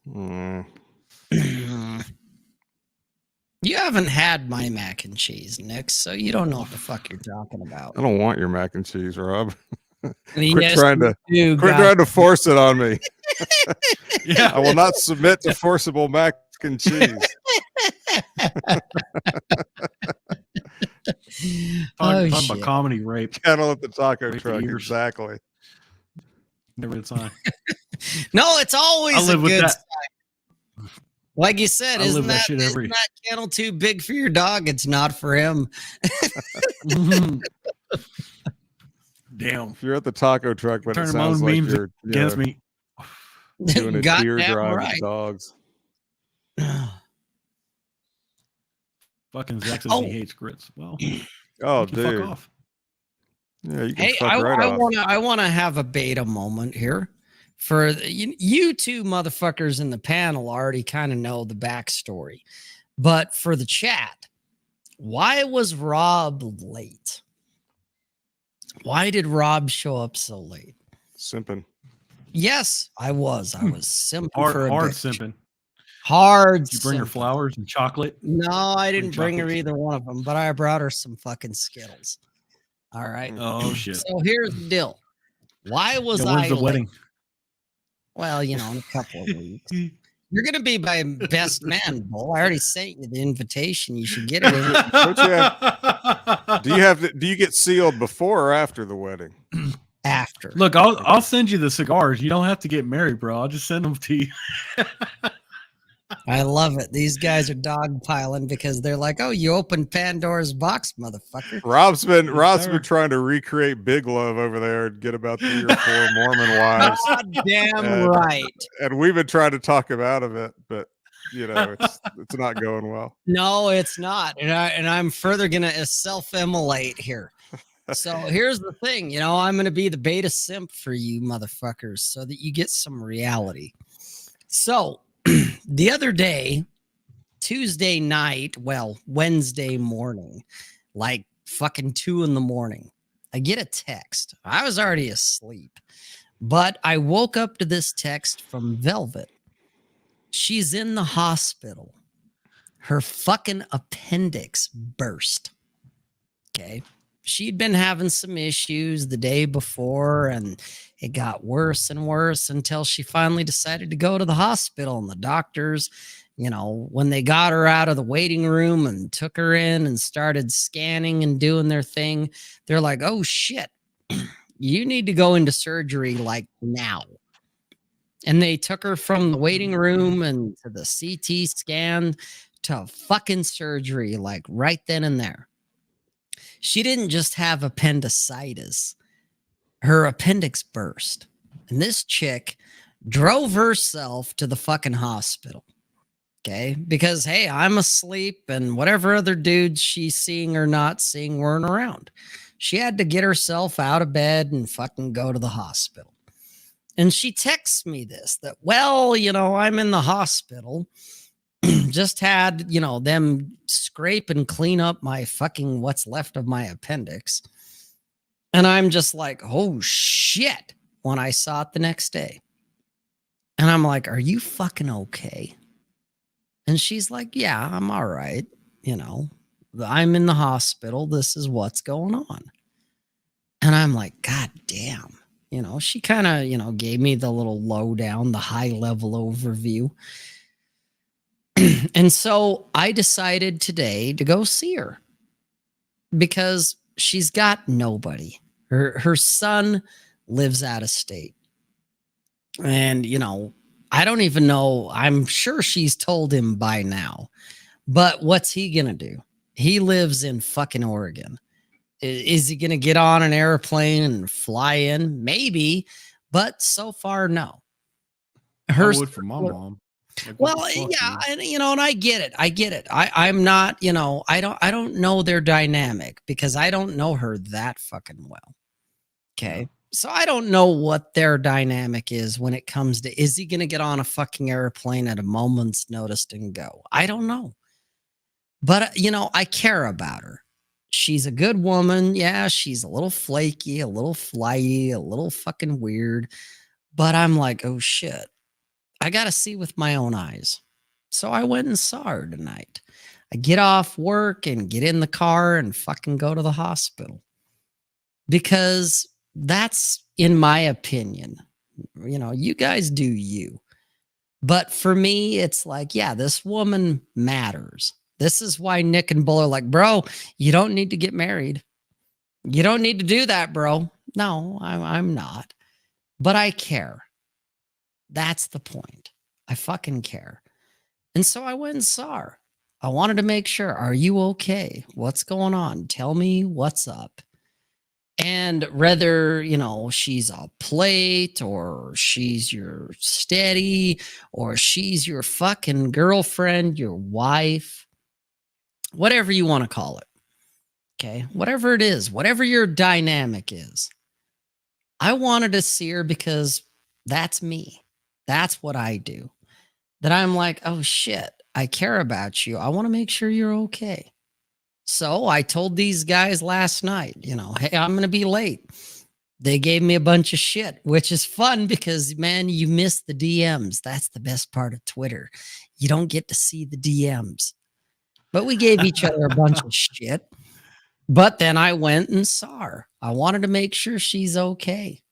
Mm. You haven't had my mac and cheese, Nick, so you don't know what the fuck you're talking about. I don't want your mac and cheese, Rob. Yes, trying to- you do, Quit God. trying to force it on me. Yeah. I will not submit to forcible mac and cheese. Oh, Talk shit. about comedy rape. Kettle at the taco Wait for truck. years. Exactly. Never a time. No, it's always I a live with good that. sign. Like you said, I isn't live that that, shit isn't every- that kennel too big for your dog? It's not for him. Damn. If you're at the taco truck, but it Turning my sounds own like memes you're Against me. doing a deer Goddamn drive right. with dogs. Fucking Zack says Oh. he hates grits. Well, Oh, you can fuck dude. off. Yeah, you can Hey, fuck right off. I want to have a beta moment here. For you two motherfuckers in the panel already kind of know the backstory, but for the chat, why was Rob late? Why did Rob show up so late? Simping. Yes, I was. I was simping Hard, for a hard bitch. simping. Hard. Did you bring her simping. flowers and chocolate? No, I didn't bring her chocolates? either one of them, but I brought her some fucking Skittles. All right. Oh shit. So here's the deal. Why was Yeah, when's I the late? wedding? Well, in a couple of weeks. You're gonna be my best man, Bull. I already sent you the invitation. You should get it. Don't you do you get sealed before or after the wedding? After. Look, I'll send you the cigars. You don't have to get married, bro. I'll just send them to you. I love it. These guys are dogpiling because they're like, "Oh, you opened Pandora's box, motherfucker." Rob's been sir. trying to recreate Big Love over there and get about 3 or 4 Mormon wives, God damn Uh, right. and we've been trying to talk him out of it, but it's not going well. No, it's not. And I'm further gonna self-immolate here. So here's the thing, I'm gonna be the beta simp for you motherfuckers so that you get some reality. So the other day, Tuesday night, Wednesday morning, like fucking 2 a.m, I get a text. I was already asleep, but I woke up to this text from Velvet. She's in the hospital. Her fucking appendix burst. Okay. She'd been having some issues the day before, and it got worse and worse until she finally decided to go to the hospital. And the doctors, when they got her out of the waiting room and took her in and started scanning and doing their thing, they're like, "Oh shit, you need to go into surgery like now." And they took her from the waiting room and to the CT scan to fucking surgery, like right then and there. She didn't just have appendicitis. Her appendix burst. And this chick drove herself to the fucking hospital. Okay. Because, hey, I'm asleep and whatever other dudes she's seeing or not seeing weren't around. She had to get herself out of bed and fucking go to the hospital. And she texts me this, that, I'm in the hospital. Just had, them scrape and clean up my fucking what's left of my appendix. And I'm just like, oh shit, when I saw it the next day. And I'm like, are you fucking okay? And she's like, yeah, I'm all right. I'm in the hospital. This is what's going on. And I'm like, God damn. She kind of, gave me the little lowdown, the high level overview. And so I decided today to go see her because she's got nobody. Her son lives out of state. And, I don't even know. I'm sure she's told him by now. But what's he going to do? He lives in fucking Oregon. Is he going to get on an airplane and fly in? Maybe. But so far, no. I would for my mom. Like, what Well, the fuck, yeah, dude? and I get it. I'm not, I don't know their dynamic because I don't know her that fucking well. Okay. Yeah. So I don't know what their dynamic is when it comes to, is he going to get on a fucking airplane at a moment's notice and go? I don't know. But, I care about her. She's a good woman. Yeah, she's a little flaky, a little flighty, a little fucking weird. But I'm like, oh shit, I got to see with my own eyes. So I went and saw her tonight. I get off work and get in the car and fucking go to the hospital. Because that's, in my opinion, you guys do you. But for me, it's like, yeah, this woman matters. This is why Nick and Bull are like, bro, you don't need to get married. You don't need to do that, bro. No, I'm not. But I care. That's the point. I fucking care. And so I went and saw her. I wanted to make sure, are you okay? What's going on? Tell me what's up. And whether, she's a plate or she's your steady or she's your fucking girlfriend, your wife, whatever you want to call it. Okay. Whatever it is, whatever your dynamic is. I wanted to see her because that's me. That's what I do. That I'm like, oh shit, I care about you. I want to make sure you're okay. So I told these guys last night, hey, I'm going to be late. They gave me a bunch of shit, which is fun because, man, you miss the DMs. That's the best part of Twitter. You don't get to see the DMs. But we gave each other a bunch of shit. But then I went and saw her. I wanted to make sure she's okay.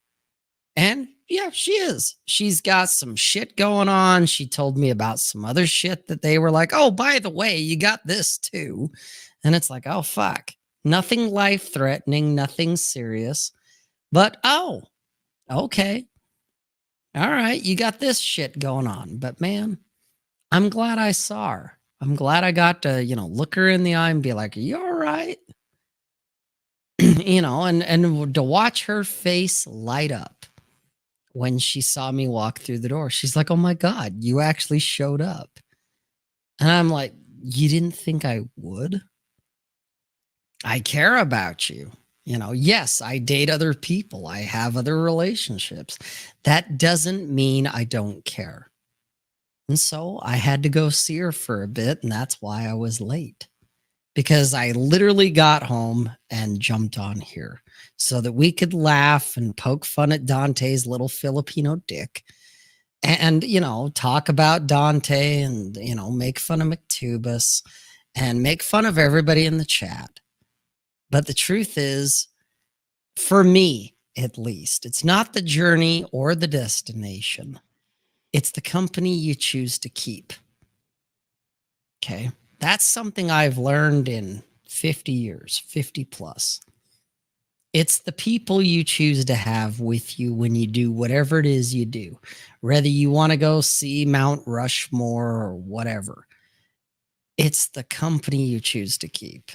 And yeah, she is. She's got some shit going on. She told me about some other shit that they were like, oh, by the way, you got this too. And it's like, oh, fuck. Nothing life-threatening, nothing serious. But, oh, okay. All right, you got this shit going on. But, man, I'm glad I saw her. I'm glad I got to, look her in the eye and be like, are you all right? And to watch her face light up when she saw me walk through the door. She's like, oh, my God, you actually showed up. And I'm like, you didn't think I would? I care about you. Yes, I date other people. I have other relationships. That doesn't mean I don't care. And so I had to go see her for a bit, and that's why I was late. Because I literally got home and jumped on here so that we could laugh and poke fun at Dante's little Filipino dick and, talk about Dante and, make fun of McTubus and make fun of everybody in the chat. But the truth is, for me, at least, it's not the journey or the destination. It's the company you choose to keep. Okay. That's something I've learned in 50 years, 50 plus. It's the people you choose to have with you when you do whatever it is you do, whether you want to go see Mount Rushmore or whatever. It's the company you choose to keep.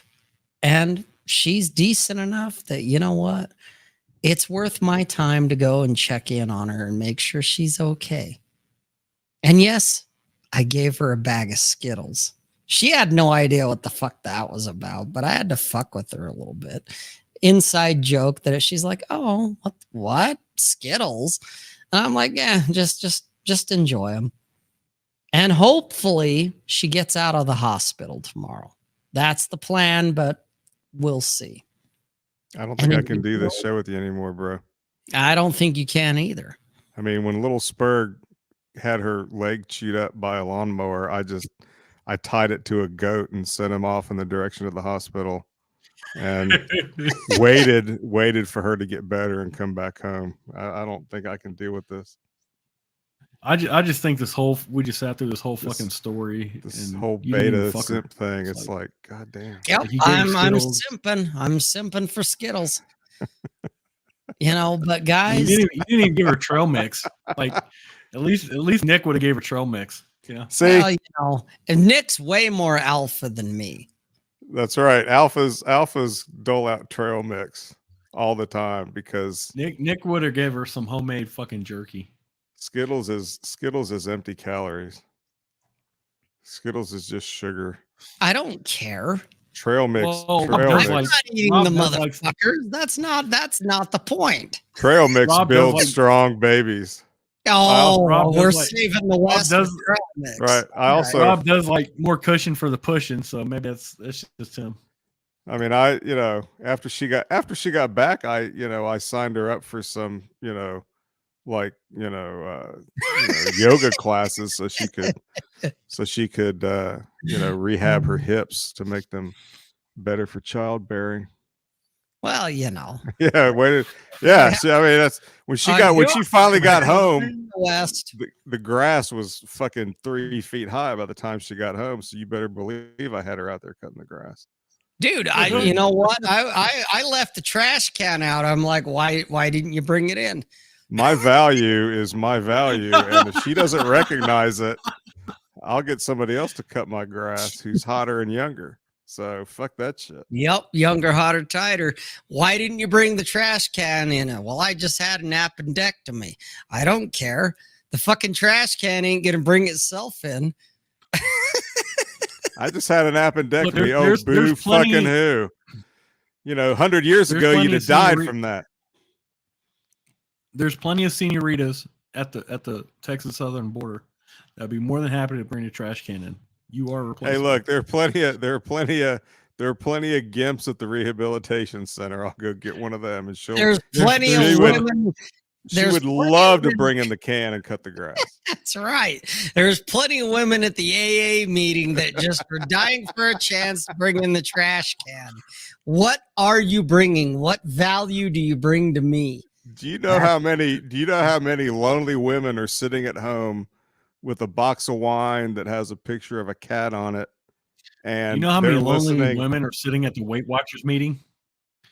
And she's decent enough that, you know what? It's worth my time to go and check in on her and make sure she's okay. And yes, I gave her a bag of Skittles. She had no idea what the fuck that was about, but I had to fuck with her a little bit. Inside joke that she's like, oh, what? Skittles? And I'm like, yeah, just enjoy them. And hopefully she gets out of the hospital tomorrow. That's the plan, but we'll see. I don't think I can do this show with you anymore, bro. I don't think you can either. I mean, when little Spurg had her leg chewed up by a lawnmower, I tied it to a goat and sent him off in the direction of the hospital, and waited for her to get better and come back home. I don't think I can deal with this. I just think we just sat through this whole fucking story. This and whole you didn't even beta fuck her. simp thing. It's It's like, god damn. Yep, Like, you gave I'm Skittles. simping. I'm simping for Skittles. You know, but You guys, didn't even give her trail mix. Like at least Nick would have gave her trail mix. Yeah. See, well, you know, and Nick's way more alpha than me. that's right. Alphas dole out trail mix all the time because Nick would have gave her some homemade fucking jerky. Skittles is empty calories. Skittles is just sugar. I don't care. Trail mix. Well, trail Rob mix. does I'm like- not eating Rob the does like- motherfuckers. That's not the point. Trail mix Rob does builds like- strong babies. Oh, Rob does we're like- saving the West does- with trail mix. Right. I All also Rob does like more cushion for the pushing, so maybe that's just him. I mean, after she got back, I signed her up for some, yoga classes so she could rehab her hips to make them better for childbearing. Well, you know, Yeah, waited. Yeah, see, I mean, that's when she finally got home. the West. The grass was fucking 3 feet high by the time she got home. So you better believe I had her out there cutting the grass. Dude, you know what? I left the trash can out. I'm like, why didn't you bring it in? My value is my value, and if she doesn't recognize it, I'll get somebody else to cut my grass who's hotter and younger. So fuck that shit. Yep, younger, hotter, tighter. Why didn't you bring the trash can in? Well, I just had an appendectomy. I don't care. The fucking trash can ain't gonna bring itself in. I just had an appendectomy. Look, there's Boo plenty- fucking who. 100 years There's ago, plenty you'd of have died seniori- from that. There's plenty of senioritas at the Texas southern border that'd be more than happy to bring a trash can in. You are Hey, replacement. look, there are plenty of gimps at the rehabilitation center. I'll go get one of them, and There's plenty she of would- women. she there's would plenty love of to women- bring in the can and cut the grass. That's right. There's plenty of women at the AA meeting that just are dying for a chance to bring in the trash can. What are you bringing? What value do you bring to me? Do you know how many lonely women are sitting at home with a box of wine that has a picture of a cat on it? And You know how many they're lonely listening- women are sitting at the Weight Watchers meeting?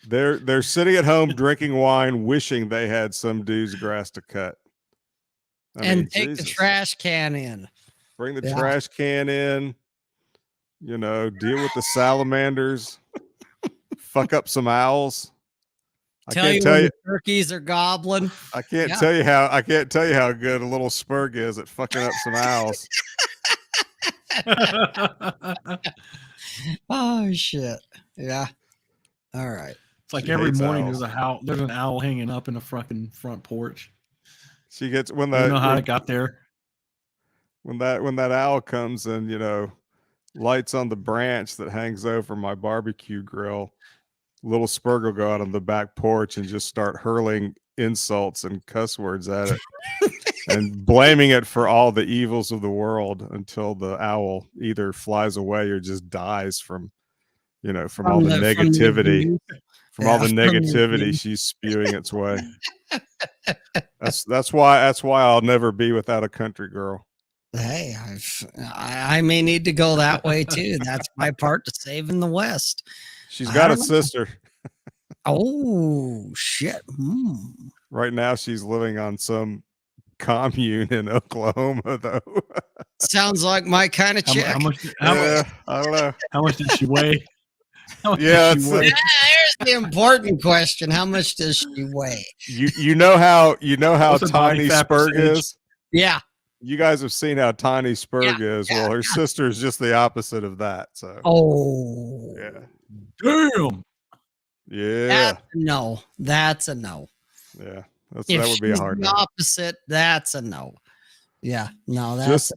They're sitting at home drinking wine, wishing they had some dude's grass to cut. I mean, And take the Jesus. trash can in. Bring the Yeah. trash can in. Deal with the salamanders. Fuck up some owls. I Tell can't you tell when you. the turkeys are gobbling. I can't Yeah. tell you how. I can't tell you how good a little Spurg is at fucking up some owls. Oh shit. Yeah. All right. It's like She every hates morning owls. there's an owl hanging up in the fucking front porch. She gets when I don't know how that it got there. when that owl comes and lights on the branch that hangs over my barbecue grill. Little Spurg will go out on the back porch and just start hurling insults and cuss words at it and blaming it for all the evils of the world until the owl either flies away or just dies from all the negativity. From all the Yeah. negativity she's spewing its way. That's why I'll never be without a country girl. Hey, I may need to go that way too. That's my part to saving the West. She's I got a don't know. sister. Oh shit. Right now she's living on some commune in Oklahoma though. Sounds like my kind of How, chick. how much? Yeah, I don't know. How much did she weigh? How much Yeah, did she it's- weigh? There's the important question. How much does she weigh? You know how What's her body tiny fat Spurg percentage? is? Yeah. You guys have seen how tiny Spurg is. yeah, Well, her sister is just the opposite of that. So Oh. yeah. Damn. Yeah. That's a no. That's a no. Yeah. If That would be a she's hard the no. opposite, that's a no. Yeah. No, that's Just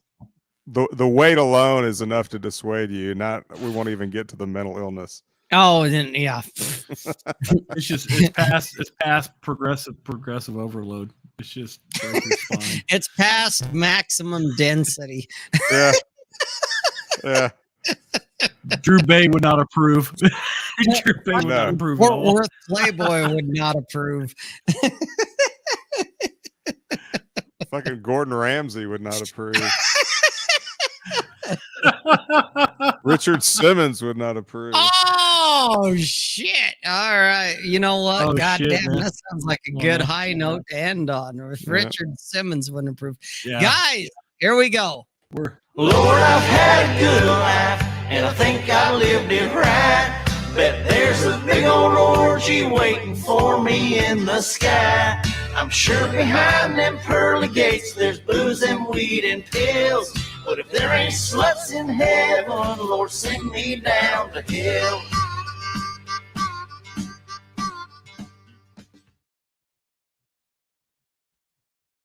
the weight alone is enough to dissuade you. We won't even get to the mental illness. then yeah. It's past progressive overload. It's just breaks your spine. It's past maximum density. Yeah. Yeah. Drew Bay would not approve. Drew Bay would not No. approve at Fort all. Worth Playboy would not approve. Fucking Gordon Ramsay would not approve. Richard Simmons would not approve. Oh shit! All right, you know what? Oh, God shit, damn, man. that sounds like a Oh, good no. high note to end on. If Yeah. Richard Simmons wouldn't approve, Yeah. guys, here we go. We're, Lord, I've had a good life, and I think I lived it right. Bet there's a big old orgy waiting for me in the sky. I'm sure behind them pearly gates there's booze and weed and pills. But if there ain't sluts in heaven, Lord, send me down to hell.